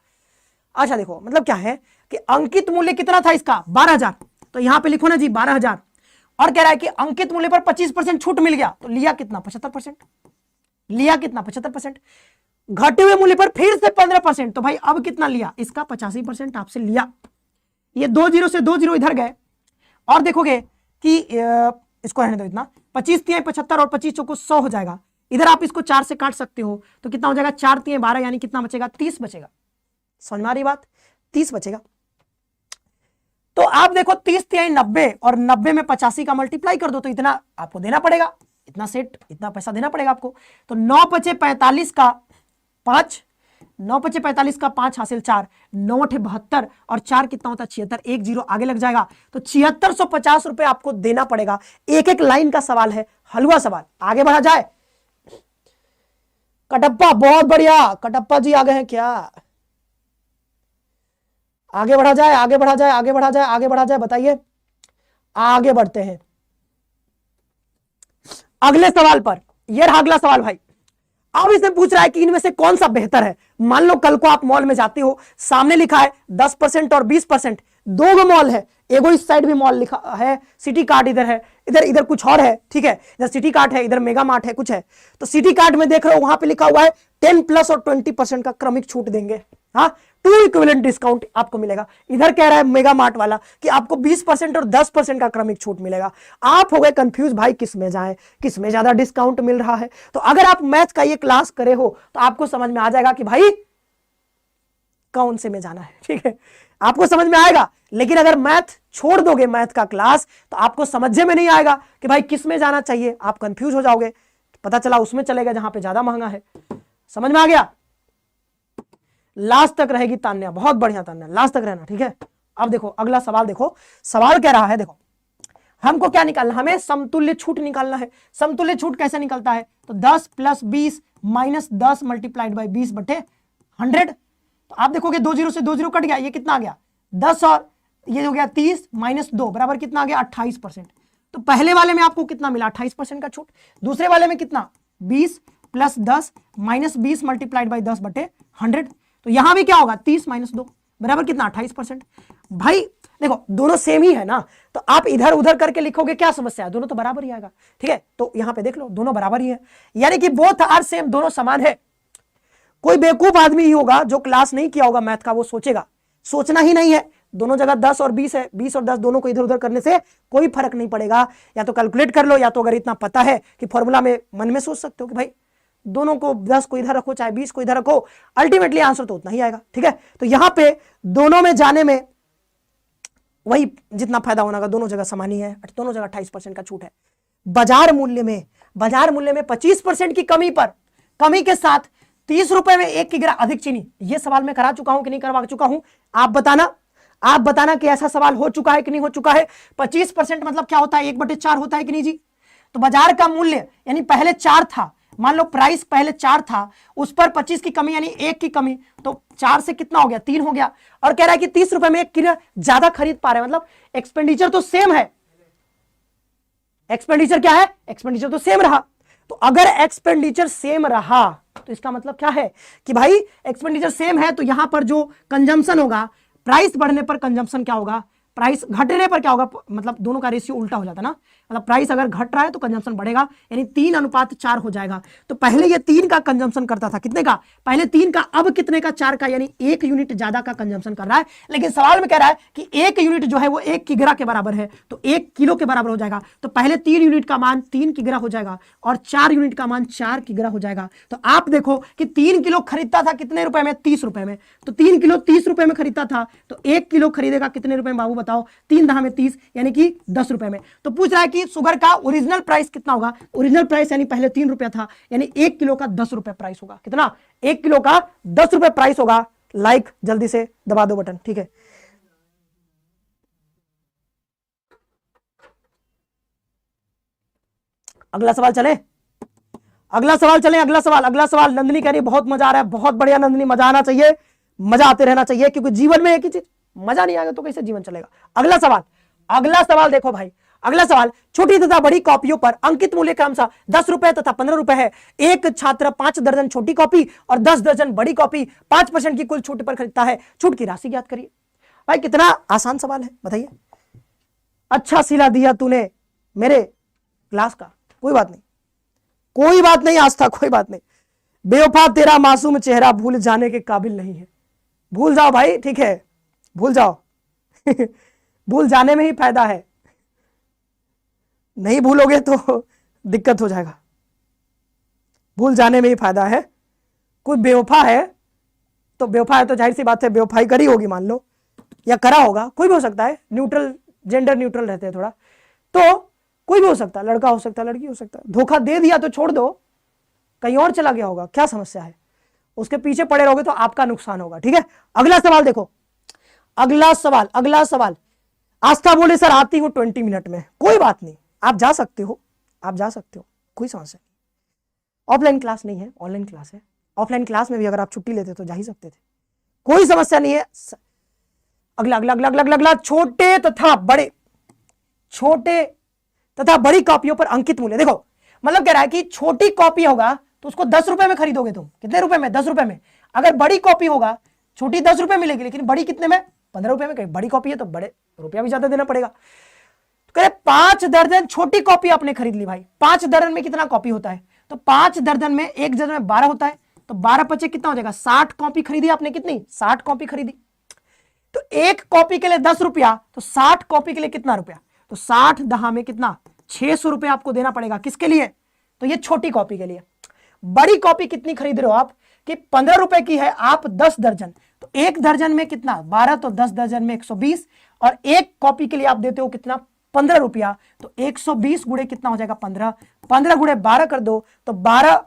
अच्छा देखो मतलब क्या है कि अंकित मूल्य कितना था इसका, 12,000, तो यहां पे लिखो ना जी 12,000, और कह रहा है कि अंकित मूल्य पर 25% छूट मिल गया, तो लिया कितना, 75%। लिया कितना, 75%। घटे हुए मूल्य पर फिर से 15%, तो भाई अब कितना लिया, इसका 85% आपसे लिया। ये 2 जीरो से 2 जीरो इधर गए, और देखोगे कि इसको रहने दो इतना, 25 तिहाई 75 और 25 चौको 100 हो जाएगा। इधर आप इसको 4 से काट सकते हो, तो कितना हो जाएगा, 4 तिहाई 12, यानी कितना बचेगा, 30 बचेगा। समझ में आ रही बात, 30 बचेगा। तो आप देखो 30 तिहाई 90, और 90 में 85 का मल्टीप्लाई कर दो, तो इतना आपको देना पड़ेगा, इतना सेट, इतना पैसा देना पड़ेगा आपको। तो 9 पचे 45 का 5, 9 पचे 45 का 5 हासिल 4, 9 अठे 72, और 4 कितना होता है, 76, एक जीरो आगे लग जाएगा, तो 7650 रुपए आपको देना पड़ेगा। एक एक लाइन का सवाल है, हलवा सवाल। आगे बढ़ा जाए, कटप्पा बहुत बढ़िया, कटप्पा जी आ गए हैं क्या, आगे बढ़ा जाए, आगे बढ़ा जाए, आगे बढ़ा जाए, आगे बढ़ा जाए, बताइए, आगे बढ़ते हैं अगले सवाल पर। यह रहा अगला सवाल भाई। अब इसने पूछ रहा है कि इनमें से कौन सा बेहतर है। मान लो कल को आप मॉल में जाते हो, सामने लिखा है 10% और 20%, दो गो मॉल है, एगो इस साइड भी मॉल लिखा है, सिटी कार्ड इधर है, इधर इधर कुछ और है, ठीक है, इधर सिटी कार्ड है, इधर मेगा मार्ट है, कुछ है। तो सिटी कार्ड में देख रहे हो वहां पे लिखा हुआ है 10+ और 20% का क्रमिक छूट देंगे, हाँ, 2 इक्विवेलेंट डिस्काउंट आपको मिलेगा। इधर कह रहा है मेगा मार्ट वाला कि आपको 20% और 10% का क्रमिक छूट मिलेगा। आप हो गए कंफ्यूज भाई, किस में जाए, किस में ज्यादा डिस्काउंट मिल रहा है। तो अगर आप मैथ का ये क्लास करे हो तो आपको समझ में आ जाएगा कि भाई कौन से में जाना है, ठीक है, आपको समझ में आएगा। लेकिन अगर मैथ छोड़ दोगे, मैथ का क्लास, तो आपको समझे में नहीं आएगा कि भाई किस में जाना चाहिए, आप कंफ्यूज हो जाओगे, पता चला उसमें चलेगा जहां पे ज्यादा महंगा है। समझ में आ गया, लास्ट तक रहेगी तान्या, बहुत बढ़िया तान्या, लास्ट तक रहना, ठीक है। अब देखो अगला सवाल, देखो सवाल कह रहा है, देखो हमको क्या निकालना, हमें समतुल्य छूट निकालना है। समतुल्य छूट कैसे निकलता है, तो 10 + 20 - 10 × 20 बटे 100। तो आप देखोगे 2 जीरो से 2 जीरो कट गया, ये कितना आ गया 10, और ये हो गया 30 - 2 बराबर कितना आ गया 28%। तो पहले वाले में आपको कितना मिला 28% का छूट, दूसरे वाले में कितना 20 + 10 - 20 × 10 बटे 100। तो यहां भी क्या होगा 30 - 2 बराबर कितना 28%। भाई देखो दोनों सेम ही है ना, तो आप इधर उधर करके लिखोगे क्या समस्या है, दोनों तो बराबर ही आएगा, ठीक है। तो यहां पे देख लो दोनों बराबर ही है, यानी कि बोथ आर सेम, दोनों समान है। कोई बेवकूफ आदमी ही होगा जो क्लास नहीं किया होगा मैथ का, वो सोचेगा, सोचना ही नहीं है, दोनों जगह 10 और 20 है, 20 और 10 दोनों को इधर उधर करने से कोई फर्क नहीं पड़ेगा। या तो कैलकुलेट कर लो, या तो अगर इतना पता है कि फॉर्मूला में मन में सोच सकते हो कि भाई दोनों को 10 को इधर रखो चाहे 20 को इधर रखो, अल्टीमेटली आंसर तो उतना ही आएगा, ठीक है। तो यहां पे दोनों में जाने में वही जितना फायदा होना का, दोनों जगह समान ही है, दोनों जगह 28% का छूट है। बाजार मूल्य में 25% की कमी पर, कमी के साथ 30 रुपए में 1 किग्रा अधिक चीनी। यह सवाल मैं करा चुका हूं कि नहीं करवा चुका हूं, आप बताना कि ऐसा सवाल हो चुका है कि नहीं हो चुका है। 25% मतलब क्या होता है, 1/4 होता है कि नहीं जी। तो बाजार का मूल्य यानी पहले 4 था, मान लो प्राइस पहले 4 था, उस पर 25 की कमी यानी 1 की कमी, तो 4 से कितना हो गया 3 हो गया। और कह रहा है कि 30 रुपए में 1 किलो ज्यादा खरीद पा रहे हैं, मतलब एक्सपेंडिचर तो सेम है। एक्सपेंडिचर क्या है, एक्सपेंडिचर तो सेम रहा। तो अगर एक्सपेंडिचर सेम रहा तो इसका मतलब क्या है कि भाई एक्सपेंडिचर सेम है, तो यहां पर जो कंजम्पशन होगा, प्राइस बढ़ने पर कंजम्पशन क्या होगा, प्राइस घटने पर क्या होगा, मतलब दोनों का रेशियो उल्टा हो जाता है ना, मतलब प्राइस अगर घट रहा है तो कंजम्पशन बढ़ेगा, यानी 3:4 हो जाएगा। तो पहले ये 3 का कंजम्पशन करता था, कितने का, पहले 3 का, अब कितने का 4 का, यानी 1 यूनिट ज्यादा का कंजम्पशन कर रहा है। लेकिन सवाल में कह रहा है कि 1 यूनिट जो है वो 1 किग्रा के बराबर है, तो 1 किलो के बराबर हो जाएगा। तो पहले 3 यूनिट का मान 3 किग्रा हो जाएगा, और 4 यूनिट का मान 4 किग्रा हो जाएगा। तो आप देखो कि 3 किलो खरीदता था कितने रुपए में, 30 रुपए में, तो 3 किलो 30 रुपए में खरीदता था, तो 1 किलो खरीदेगा कितने रुपए में बाबू बताओ, 3 दहा में 30 यानी कि 10 रुपए में। तो पूछ रहा है कि शुगर का ओरिजिनल प्राइस कितना होगा, ओरिजिनल प्राइस यानी पहले 3 रुपया था, यानी 1 किलो का 10 रुपए प्राइस होगा, कितना, 1 किलो का 10 रुपए प्राइस होगा, लाइक जल्दी से दबा दो बटन, ठीक है। अगला सवाल चले, अगला सवाल चले, अगला सवाल, अगला सवाल। नंदिनी कह रही बहुत मजा आ रहा है, बहुत बढ़िया नंदिनी, मजा आना चाहिए, मजा आते रहना चाहिए, क्योंकि जीवन में एक ही चीज, मजा नहीं आएगा तो कैसे जीवन चलेगा। अगला सवाल, अगला सवाल देखो भाई, अगला सवाल, छोटी तथा बड़ी कॉपियों पर अंकित मूल्य क्रमशः 10 रुपए तथा 15 रुपए है। एक छात्र 5 दर्जन छोटी कॉपी और 10 दर्जन बड़ी कॉपी 5% की कुल छूट पर खरीदता है, छूट की राशि ज्ञात करिए। भाई कितना आसान सवाल है, बताइए। अच्छा सिला दिया तूने मेरे क्लास का, कोई बात नहीं, कोई बात नहीं आस्था, कोई बात नहीं। बेवफा तेरा मासूम चेहरा भूल जाने के काबिल नहीं है। भूल जाओ भाई, ठीक है, भूल जाओ भूल जाने में ही फायदा है, नहीं भूलोगे तो दिक्कत हो जाएगा। भूल जाने में ही फायदा है। कोई बेवफा है तो, बेवफा है तो जाहिर सी बात है बेवफाई करी होगी मान लो, या करा होगा, कोई भी हो सकता है, न्यूट्रल, जेंडर न्यूट्रल रहते हैं थोड़ा, तो कोई भी हो सकता है, लड़का हो सकता है, लड़की हो सकता है। धोखा दे दिया तो छोड़ दो, कहीं और चला गया होगा, क्या समस्या है, उसके पीछे पड़े रहोगे तो आपका नुकसान होगा, ठीक है। अगला सवाल देखो, अगला सवाल, अगला सवाल। आस्था बोले सर आती हूं 20 मिनट में, कोई बात नहीं, आप जा सकते हो, आप जा सकते हो, कोई समस्या नहीं। ऑफलाइन क्लास नहीं है, ऑनलाइन क्लास है। ऑफलाइन क्लास में भी अगर आप छुट्टी लेते तो जा ही सकते थे, कोई समस्या नहीं है। अगला अगला अगला अगला अगला, छोटे तथा बड़े, छोटे तथा बड़ी कॉपियों पर अंकित मूल्य। देखो मतलब कह रहा है कि छोटी कॉपी होगा तो उसको 10 रुपए में खरीदोगे तुम, कितने रुपए में, 10 रुपए में। अगर बड़ी कॉपी होगा, छोटी 10 रुपए मिलेगी, लेकिन बड़ी कितने में, 15 रुपए में। कहीं बड़ी कॉपी है तो बड़े रुपया भी ज्यादा देना पड़ेगा। तो कह 5 दर्जन छोटी कॉपी आपने खरीद ली भाई। 5 दर्जन में कितना कॉपी होता है, तो 5 दर्जन में, एक दर्जन में 12 होता है, तो 12 पचे कितना हो जाएगा, 60 कॉपी खरीदी आपने, कितनी, 60 कॉपी खरीदी। तो एक कॉपी के लिए 10 रुपया, तो 60 कॉपी के लिए कितना रुपया, तो 60 दहा में कितना, 600 रुपए आपको देना पड़ेगा, किसके लिए, तो ये छोटी कॉपी के लिए। बड़ी कॉपी कितनी खरीद रहे हो आप, कि 15 रुपए की है, आप 10 दर्जन, तो एक दर्जन में कितना, 12, तो 10 दर्जन में 120, और एक कॉपी के लिए आप देते हो कितना, 15 रुपया, तो 120 गुणे कितना हो जाएगा, 15, 15 गुणे 12 कर दो, तो 12,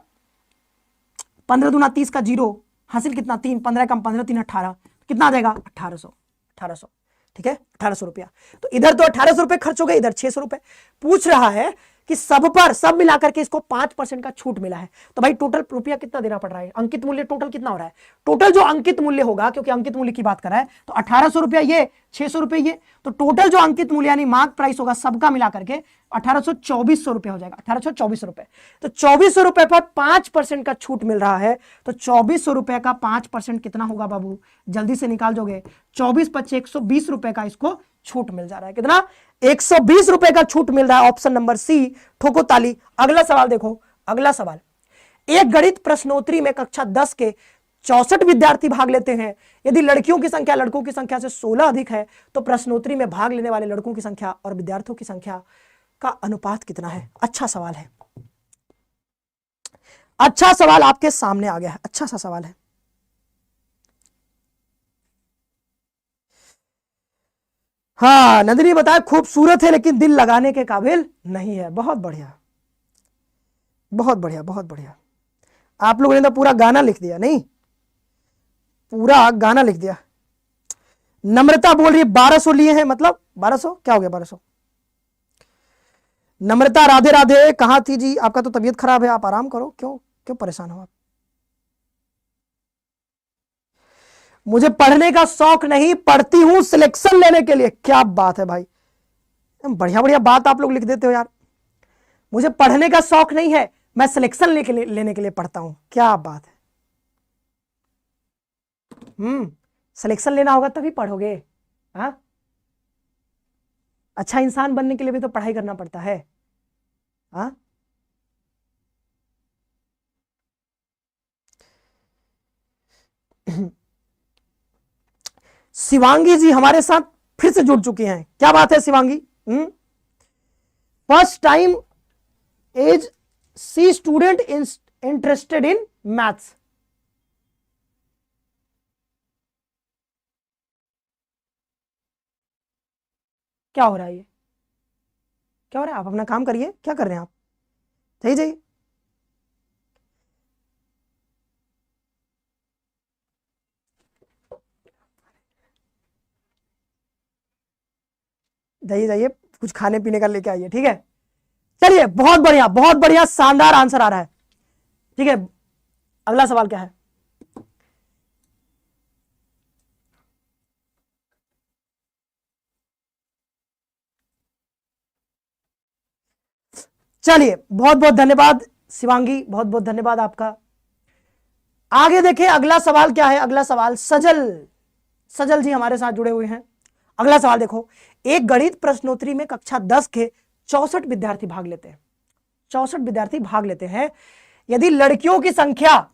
15 दूना 30 का जीरो, हासिल कितना 3, 15 कम 15 3 18, कितना आ जाएगा 1800, 1800, ठीक है, 1800 रुपया। तो इधर तो 1800 रुपए खर्च हो गए, इधर 600 रुपए। पूछ रहा है कि सब पर, सब मिलाकर के इसको 5% का छूट मिला है, तो भाई टोटल रुपया कितना देना पड़ रहा है, अंकित मूल्य टोटल कितना हो रहा है, टोटल जो अंकित मूल्य होगा, क्योंकि अंकित मूल्य की बात कर रहा है, तो 1800 रुपया ये, 600 रुपए ये, तो टोटल जो अंकित मूल्य यानी मार्क प्राइस होगा सबका मिलाकर के 1824 रुपए हो जाएगा, 1824 रुपए। तो 2400 रुपए पर 5% का छूट मिल रहा है, तो 2400 रुपए का 5% कितना होगा बाबू, जल्दी से निकाल दोगे, 24 पच्चे 120 रुपए का इसको छूट मिल जा रहा है, कितना, 120 रुपए का छूट मिल रहा है। ऑप्शन नंबर सी, ठोको ताली। अगला सवाल देखो, अगला सवाल, एक गणित प्रश्नोत्तरी में कक्षा 10 के 64 विद्यार्थी भाग लेते हैं। यदि लड़कियों की संख्या लड़कों की संख्या से 16 अधिक है, तो प्रश्नोत्तरी में भाग लेने वाले लड़कों की संख्या और विद्यार्थियों की संख्या का अनुपात कितना है। अच्छा सवाल है, अच्छा सवाल आपके सामने आ गया है, अच्छा सा सवाल है। हाँ नंदिनी बताया खूबसूरत है लेकिन दिल लगाने के काबिल नहीं है। बहुत बढ़िया, बहुत बढ़िया, बहुत बढ़िया। आप लोगों ने तो पूरा गाना लिख दिया, नहीं पूरा गाना लिख दिया। नम्रता बोल रही है 1200 लिए हैं, मतलब 1200 क्या हो गया, 1200। नम्रता राधे राधे, कहां थी जी, आपका तो तबीयत खराब है, आप आराम करो, क्यों क्यों परेशान हो आप। मुझे पढ़ने का शौक नहीं, पढ़ती हूं सिलेक्शन लेने के लिए। क्या बात है भाई, बढ़िया बढ़िया बात आप लोग लिख देते हो यार। मुझे पढ़ने का शौक नहीं है, मैं सिलेक्शन लेने के लिए पढ़ता हूं। क्या बात है। सिलेक्शन लेना होगा तभी पढ़ोगे। हाँ, अच्छा इंसान बनने के लिए भी तो पढ़ाई करना पड़ता है। हाँ, शिवांगी जी हमारे साथ फिर से जुड़ चुकी हैं, क्या बात है Shivangi. First time as she student interested in maths. क्या हो रहा है ये, क्या हो रहा है, आप अपना काम करिए, क्या कर रहे हैं आप, सही जाइए। जाइए जाइए, कुछ खाने पीने का लेके आइए, ठीक है। चलिए, बहुत बढ़िया, शानदार आंसर आ रहा है, ठीक है। अगला सवाल क्या है? चलिए, बहुत बहुत धन्यवाद शिवांगी, बहुत बहुत धन्यवाद आपका। आगे देखिए अगला सवाल क्या है। अगला सवाल सजल जी हमारे साथ जुड़े हुए हैं। अगला सवाल देखो, एक गणित प्रश्नोत्तरी में कक्षा 10 के 64 विद्यार्थी भाग लेते हैं। 64 विद्यार्थी भाग लेते हैं। यदि लड़कियों की संख्या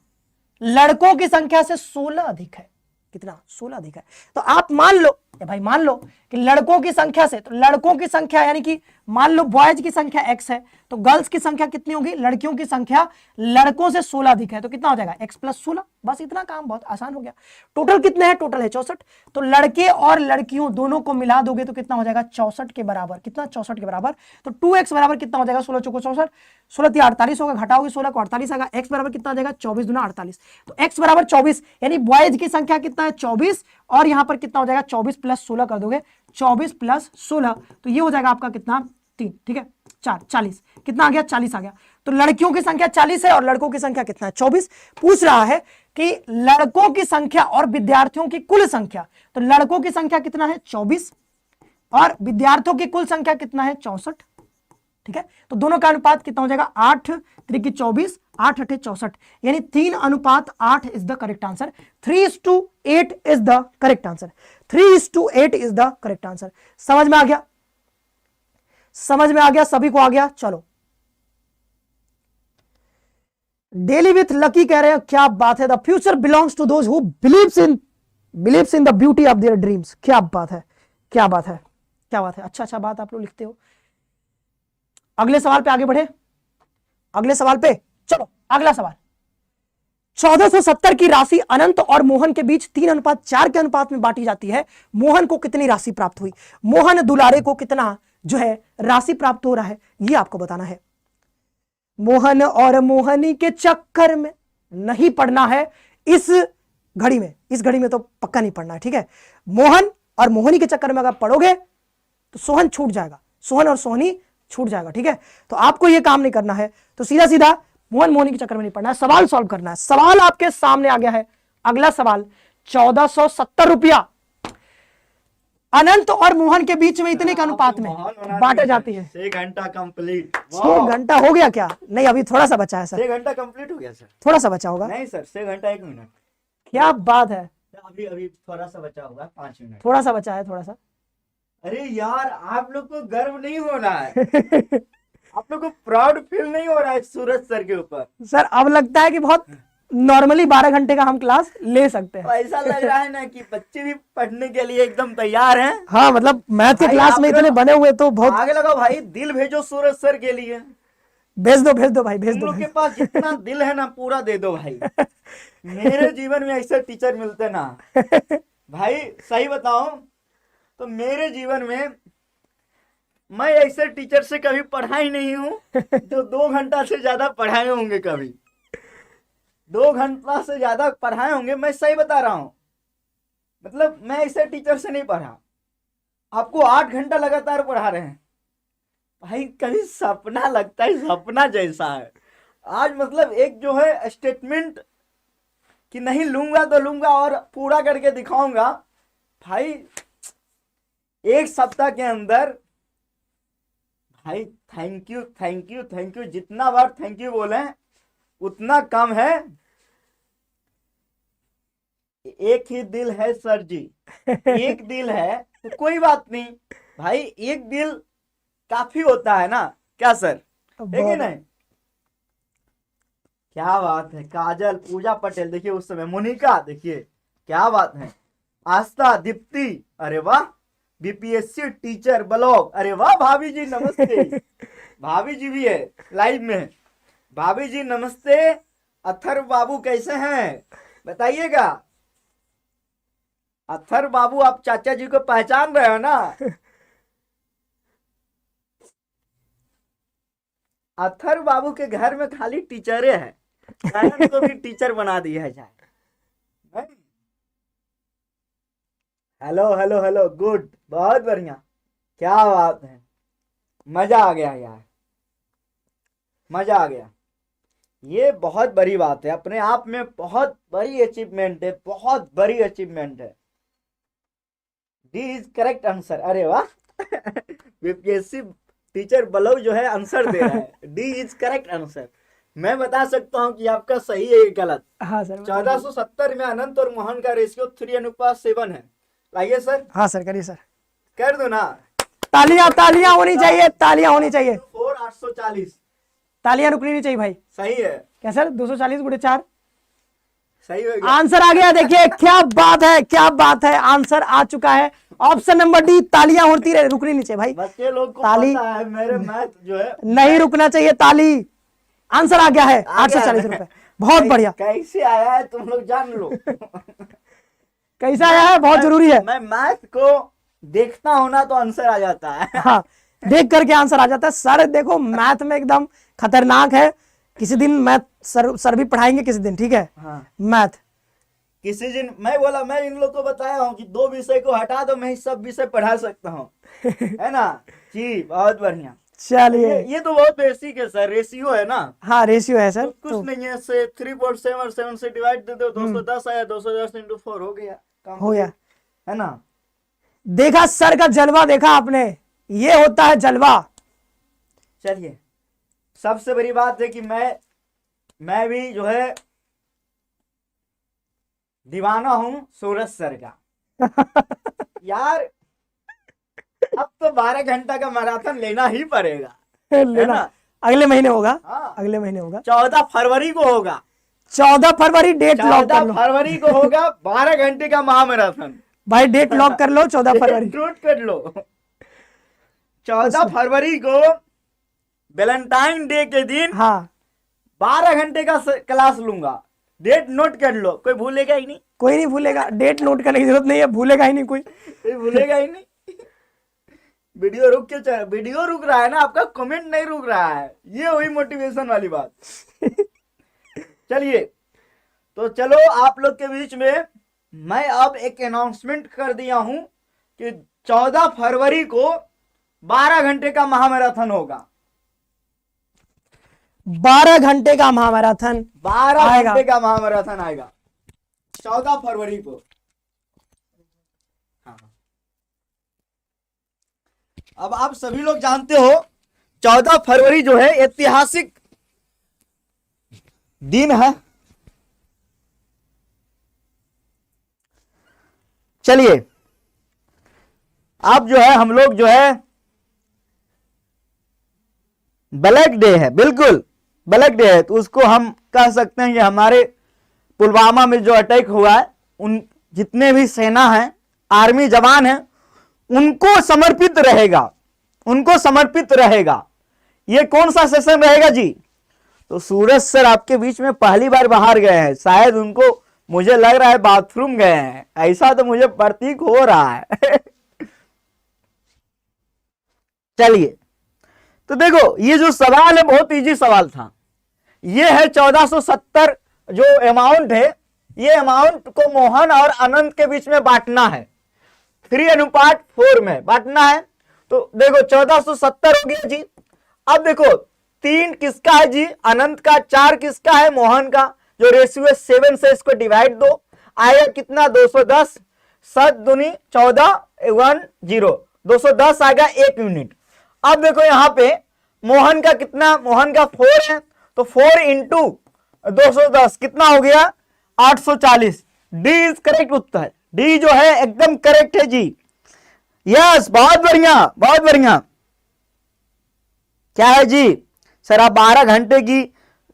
लड़कों की संख्या से 16 अधिक है, कितना? 16 अधिक है, तो आप मान लो भाई, मान लो कि लड़कों की संख्या से, तो लड़कों की संख्या यानी कि मान लो बॉयज की संख्या x है, तो गर्ल्स की संख्या कितनी होगी? लड़कियों की संख्या लड़कों से 16 अधिक है, तो कितना हो जाएगा? x + 16। बस इतना काम, बहुत आसान हो गया। टोटल कितने हैं? टोटल है 64। तो लड़के और लड़कियों दोनों को मिला दोगे तो कितना हो जाएगा? 64 के बराबर। कितना? 64 के बराबर। तो 2x बराबर कितना हो जाएगा? 16 चौको 64, 16 48 होगा, घटाओगे 16 को 48 आएगा। x बराबर कितना आ जाएगा? 24 दूना 48। तो x बराबर 24, यानी बॉयज की संख्या कितना है? 24, और यहां पर कितना हो जाएगा? 24 + 16 कर दोगे, 24 + 16, तो ये हो जाएगा आपका कितना? 3, ठीक है, 4, 40। कितना आ गया? 40 आ गया। तो लड़कियों की संख्या 40 है और लड़कों की संख्या कितना है? 24। पूछ रहा है कि लड़कों की संख्या और विद्यार्थियों की कुल संख्या। तो लड़कों की संख्या कितना है? 24, और विद्यार्थियों की कुल संख्या कितना है? 64, ठीक है। तो दोनों का अनुपात कितना हो जाएगा? 8 त्रिक 24, 8 8 64, यानी 3:8 is the correct answer. 3:8 is the correct answer. 3:8 is the correct answer. समझ में आ गया? समझ में आ गया? सभी को आ गया? चलो, डेली विथ लकी कह रहे हैं, क्या बात है। The future belongs to those who believes in the beauty of their dreams. क्या बात है, क्या बात है, क्या बात है। अच्छा बात आप लोग लिखते हो। अगले सवाल पे आगे बढ़े, अगले सवाल पे चलो। अगला सवाल, 1470 की राशि अनंत और मोहन के बीच 3:4 के अनुपात में बांटी जाती है। मोहन को कितनी राशि प्राप्त हुई? मोहन दुलारे को कितना जो है राशि प्राप्त हो रहा है, यह आपको बताना है। मोहन और मोहनी के चक्कर में नहीं पड़ना है इस घड़ी में। इस घड़ी में तो पक्का नहीं पड़ना है, ठीक है। मोहन और मोहनी के चक्कर में अगर पड़ोगे तो सोहन छूट जाएगा, सोहन और सोहनी छूट जाएगा, ठीक है। तो आपको यह काम नहीं करना है, तो सीधा सीधा मोहन मोहनी के चक्कर में नहीं पड़ना है, सवाल सॉल्व करना है। सवाल आपके सामने आ गया है। अगला सवाल, 1470 रुपया अनंत और मोहन के बीच में इतने के अनुपात में बांटे जाती है। 6 घंटा कंप्लीट। 6 घंटा हो गया क्या? नहीं, अभी थोड़ा सा बचा है सर। 6 घंटा कंप्लीट हो गया सर। थोड़ा सा बचा होगा। नहीं सर, 6 घंटा 1 मिनट। क्या बात है। अभी अभी थोड़ा सा बचा होगा, 5 मिनट। थोड़ा सा बचा है, थोड़ा सा। अरे यार, आप लोग को गर्व नहीं हो रहा है? आप लोग को प्राउड फील नहीं हो रहा है सूरज सर के ऊपर? सर अब लगता है कि बहुत नॉर्मली 12 घंटे का हम क्लास ले सकते हैं। ऐसा लग रहा है ना कि बच्चे भी पढ़ने के लिए एकदम तैयार हैं। हाँ, मतलब मैथ के क्लास में इतने बने हुए तो बहुत आगे लगाओ भाई, दिल भेजो सूरज सर के लिए। भेज दो भाई, भेज तुम दो। लोग के पास जितना दिल है ना, पूरा दे दो भाई। मेरे जीवन में ऐसे टीचर मिलते ना भाई, सही बताओ तो मेरे जीवन में मैं ऐसे टीचर से कभी पढ़ा ही नहीं हूँ जो 2 घंटा से ज्यादा पढ़ाए होंगे। कभी 2 घंटा से ज्यादा पढ़ाए होंगे, मैं सही बता रहा हूँ। मतलब मैं ऐसे टीचर से नहीं पढ़ा। आपको 8 घंटा लगातार पढ़ा रहे हैं भाई, कभी सपना लगता है, सपना जैसा है। आज मतलब एक जो है स्टेटमेंट कि नहीं लूंगा तो लूंगा और पूरा करके दिखाऊंगा भाई। 1 सप्ताह के अंदर भाई, thank you thank you thank you, जितना बार थैंक यू बोले उतना कम है। एक ही दिल है सर जी, एक दिल है तो कोई बात नहीं भाई, एक दिल काफी होता है ना, क्या सर, है कि नहीं? क्या बात है। काजल, पूजा पटेल, देखिए उस समय मोनिका, देखिए क्या बात है। आस्था, दीप्ति, अरे वाह। बीपीएससी टीचर ब्लॉग, अरे वाह। भाभी जी नमस्ते। भाभी जी भी है लाइव में। भाभी जी नमस्ते। अथर बाबू कैसे हैं बताइएगा। अथर बाबू, आप चाचा जी को पहचान रहे हो ना? अथर बाबू के घर में खाली टीचरे हैं, नयन को भी टीचर बना दिया जाए। हेलो हेलो हेलो, गुड, बहुत बढ़िया। क्या बात है, मजा आ गया यार, मजा आ गया। ये बहुत बड़ी बात है, अपने आप में बहुत बड़ी अचीवमेंट है, बहुत बड़ी अचीवमेंट है। D is correct answer. अरे वाह बीपीएससी टीचर बलव जो है आंसर दे रहा है। D is correct answer. मैं बता सकता हूं कि आपका सही है, गलत। हाँ सर। 1470 में अनंत और मोहन का रेशियो 3:7 है। लाइए सर। हाँ सर, करिए सर। कर दो ना। तालियां तालियां होनी चाहिए, तालियां होनी चाहिए। 840 तालियां रुकनी नहीं चाहिए भाई। सही है। क्या सर? 240 गुणे 4 सही हो गया। आंसर आ गया। देखिए क्या बात है, क्या बात है, आंसर आ चुका है। ऑप्शन नंबर डी, तालियां होती रहे, रुकनी नहीं चाहिए भाई। बच्चे लोग को ताली पता है मेरे मैथ जो है नहीं रुकना चाहिए, ताली। आंसर आ गया है, 840 रुपए। बहुत बढ़िया। कैसे आया है तुम लोग जान लो। कैसा आया है, बहुत जरूरी है। मैं मैथ को देखता हूं ना तो आंसर आ जाता है। हाँ, देख करके आंसर आ जाता है। सर देखो मैथ में एकदम खतरनाक है। किसी दिन मैथ सर भी पढ़ाएंगे किसी दिन, ठीक है? हाँ। मैथ किसी दिन मैं बोला, मैं इन लोग को बताया हूँ कि 2 विषय को हटा दो, मैं सब विषय पढ़ा सकता हूँ। है ना जी, बहुत बढ़िया। चलिए। ये तो बहुत बेसिक है सर, रेशियो है ना। हाँ रेशियो है सर। तो कुछ नहीं है, से 3.7 से डिवाइड दे दो, 210 आया, 210 × 4 हो गया, काम हो गया। है ना। देखा सर का जलवा, देखा आपने, ये होता है जलवा। चलिए, सबसे बड़ी बात है कि मैं भी जो है दीवाना हूं सूरज सर का। यार अब तो 12 घंटा का मैराथन लेना ही पड़ेगा। लेना। अगले महीने होगा। हाँ। अगले महीने होगा, 14 फरवरी को होगा। 14 फरवरी डेट लॉक कर 14 लो फरवरी को होगा 12 घंटे का महामैराथन। भाई, डेट लॉक कर लो 14 फरवरी। नोट कर लो। 14 फरवरी को वैलेंटाइन डे के दिन हाँ 12 घंटे का क्लास लूंगा। डेट नोट कर लो, कोई भूलेगा ही नहीं। कोई नहीं भूलेगा, डेट नोट करने की जरूरत नहीं है, भूलेगा ही नहीं कोई। कोई भूलेगा ही नहीं। वीडियो रुक के चल, वीडियो रुक रहा है ना, आपका कमेंट नहीं रुक रहा है। ये हुई मोटिवेशन वाली बात। चलिए, तो चलो आप लोग के बीच में मैं अब एक अनाउंसमेंट कर दिया हूं कि 14 फरवरी को 12 घंटे का महामैराथन होगा। 12 घंटे का महामैराथन 12 घंटे का महामैराथन आएगा 14 फरवरी को। हाँ। अब आप सभी लोग जानते हो 14 फरवरी जो है ऐतिहासिक दिन है। चलिए, अब जो है हम लोग जो है ब्लैक डे है, बिल्कुल ब्लैक डे है, तो उसको हम कह सकते हैं कि हमारे पुलवामा में जो अटैक हुआ है, उन जितने भी सेना है, आर्मी जवान हैं, उनको समर्पित रहेगा, उनको समर्पित रहेगा। ये कौन सा सेशन रहेगा जी? तो सूरज सर आपके बीच में पहली बार बाहर गए हैं, शायद उनको, मुझे लग रहा है बाथरूम गए हैं, ऐसा तो मुझे प्रतीक हो रहा है। चलिए, तो देखो ये जो सवाल है बहुत इजी सवाल था। ये है 1470 जो अमाउंट है, ये अमाउंट को मोहन और अनंत के बीच में बांटना है, 3:4 में बांटना है। तो देखो 1470 हो गया जी। अब देखो 3 किसका है जी? अनंत का। 4 किसका है? मोहन का। जो रेशियो है 7 से इसको डिवाइड दो, आएगा कितना? 210। 7 दूनी 14, 1 0, 210 आएगा 1 यूनिट। अब देखो यहां पे मोहन का कितना? मोहन का 4 है, तो 4 इंटू 210 कितना हो गया? 840। D is correct Uttar. D जो है एकदम करेक्ट है जी। यस, बहुत बढ़िया, बहुत बढ़िया। क्या है जी? सर आप 12 घंटे की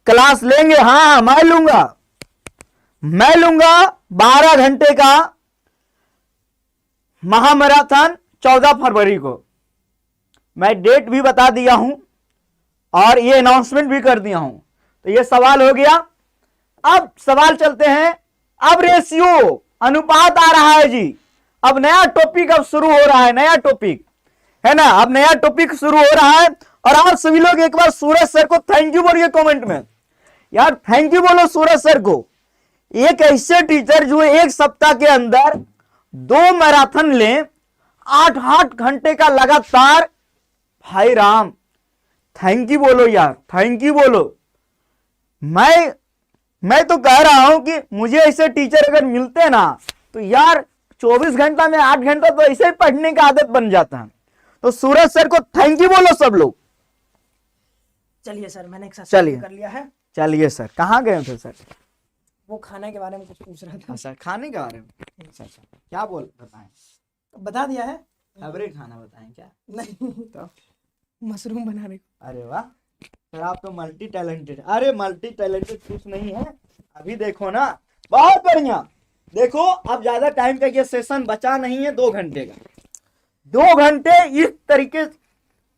क्लास लेंगे? हाँ मैं लूंगा, मैं लूंगा 12 घंटे का महामैराथन 14 फरवरी को। मैं डेट भी बता दिया हूं और ये अनाउंसमेंट भी कर दिया हूं। तो ये सवाल हो गया। अब सवाल चलते हैं, अब रेशियो अनुपात आ रहा है जी। अब नया टॉपिक अब शुरू हो रहा है, नया टॉपिक है ना, अब नया टॉपिक शुरू हो रहा है। और आप सभी लोग एक बार सूरज सर को थैंक यू बोलिए कमेंट में। यार थैंक यू बोलो सूरज सर को। एक ऐसे टीचर जो एक सप्ताह के अंदर 2 मैराथन लें, 8-8 घंटे का लगातार, भाई राम थैंक यू बोलो यार, थैंक यू बोलो। मैं तो कह रहा हूं कि मुझे ऐसे टीचर अगर मिलते ना तो यार 24 घंटा में 8 घंटा तो ऐसे ही पढ़ने का आदत बन जाता है। तो सूरज सर को थैंक यू बोलो सब लोग। चलिए सर, मैंने एक चलिए। कर लिया है। चलिए सर, कहाँ गए थे सर? वो खाने के बारे में कुछ पूछ रहा था। सर खाने के बारे में, अच्छा क्या बताएं? बता दिया है। फेवरेट खाना बताएं क्या? नहीं तो मशरूम बनाने को। अरे वाह सर, आप तो मल्टी टैलेंटेड। अरे मल्टी टैलेंटेड कुछ नहीं है, अभी देखो ना, बहुत बढ़िया। देखो अब ज्यादा टाइम का ये सेशन बचा नहीं है, 2 घंटे का। 2 घंटे इस तरीके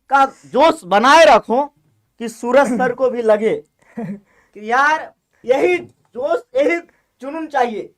का जोश बनाए रखो कि सूरज सर को भी लगे कि यार यही जोश, यही जुनून चाहिए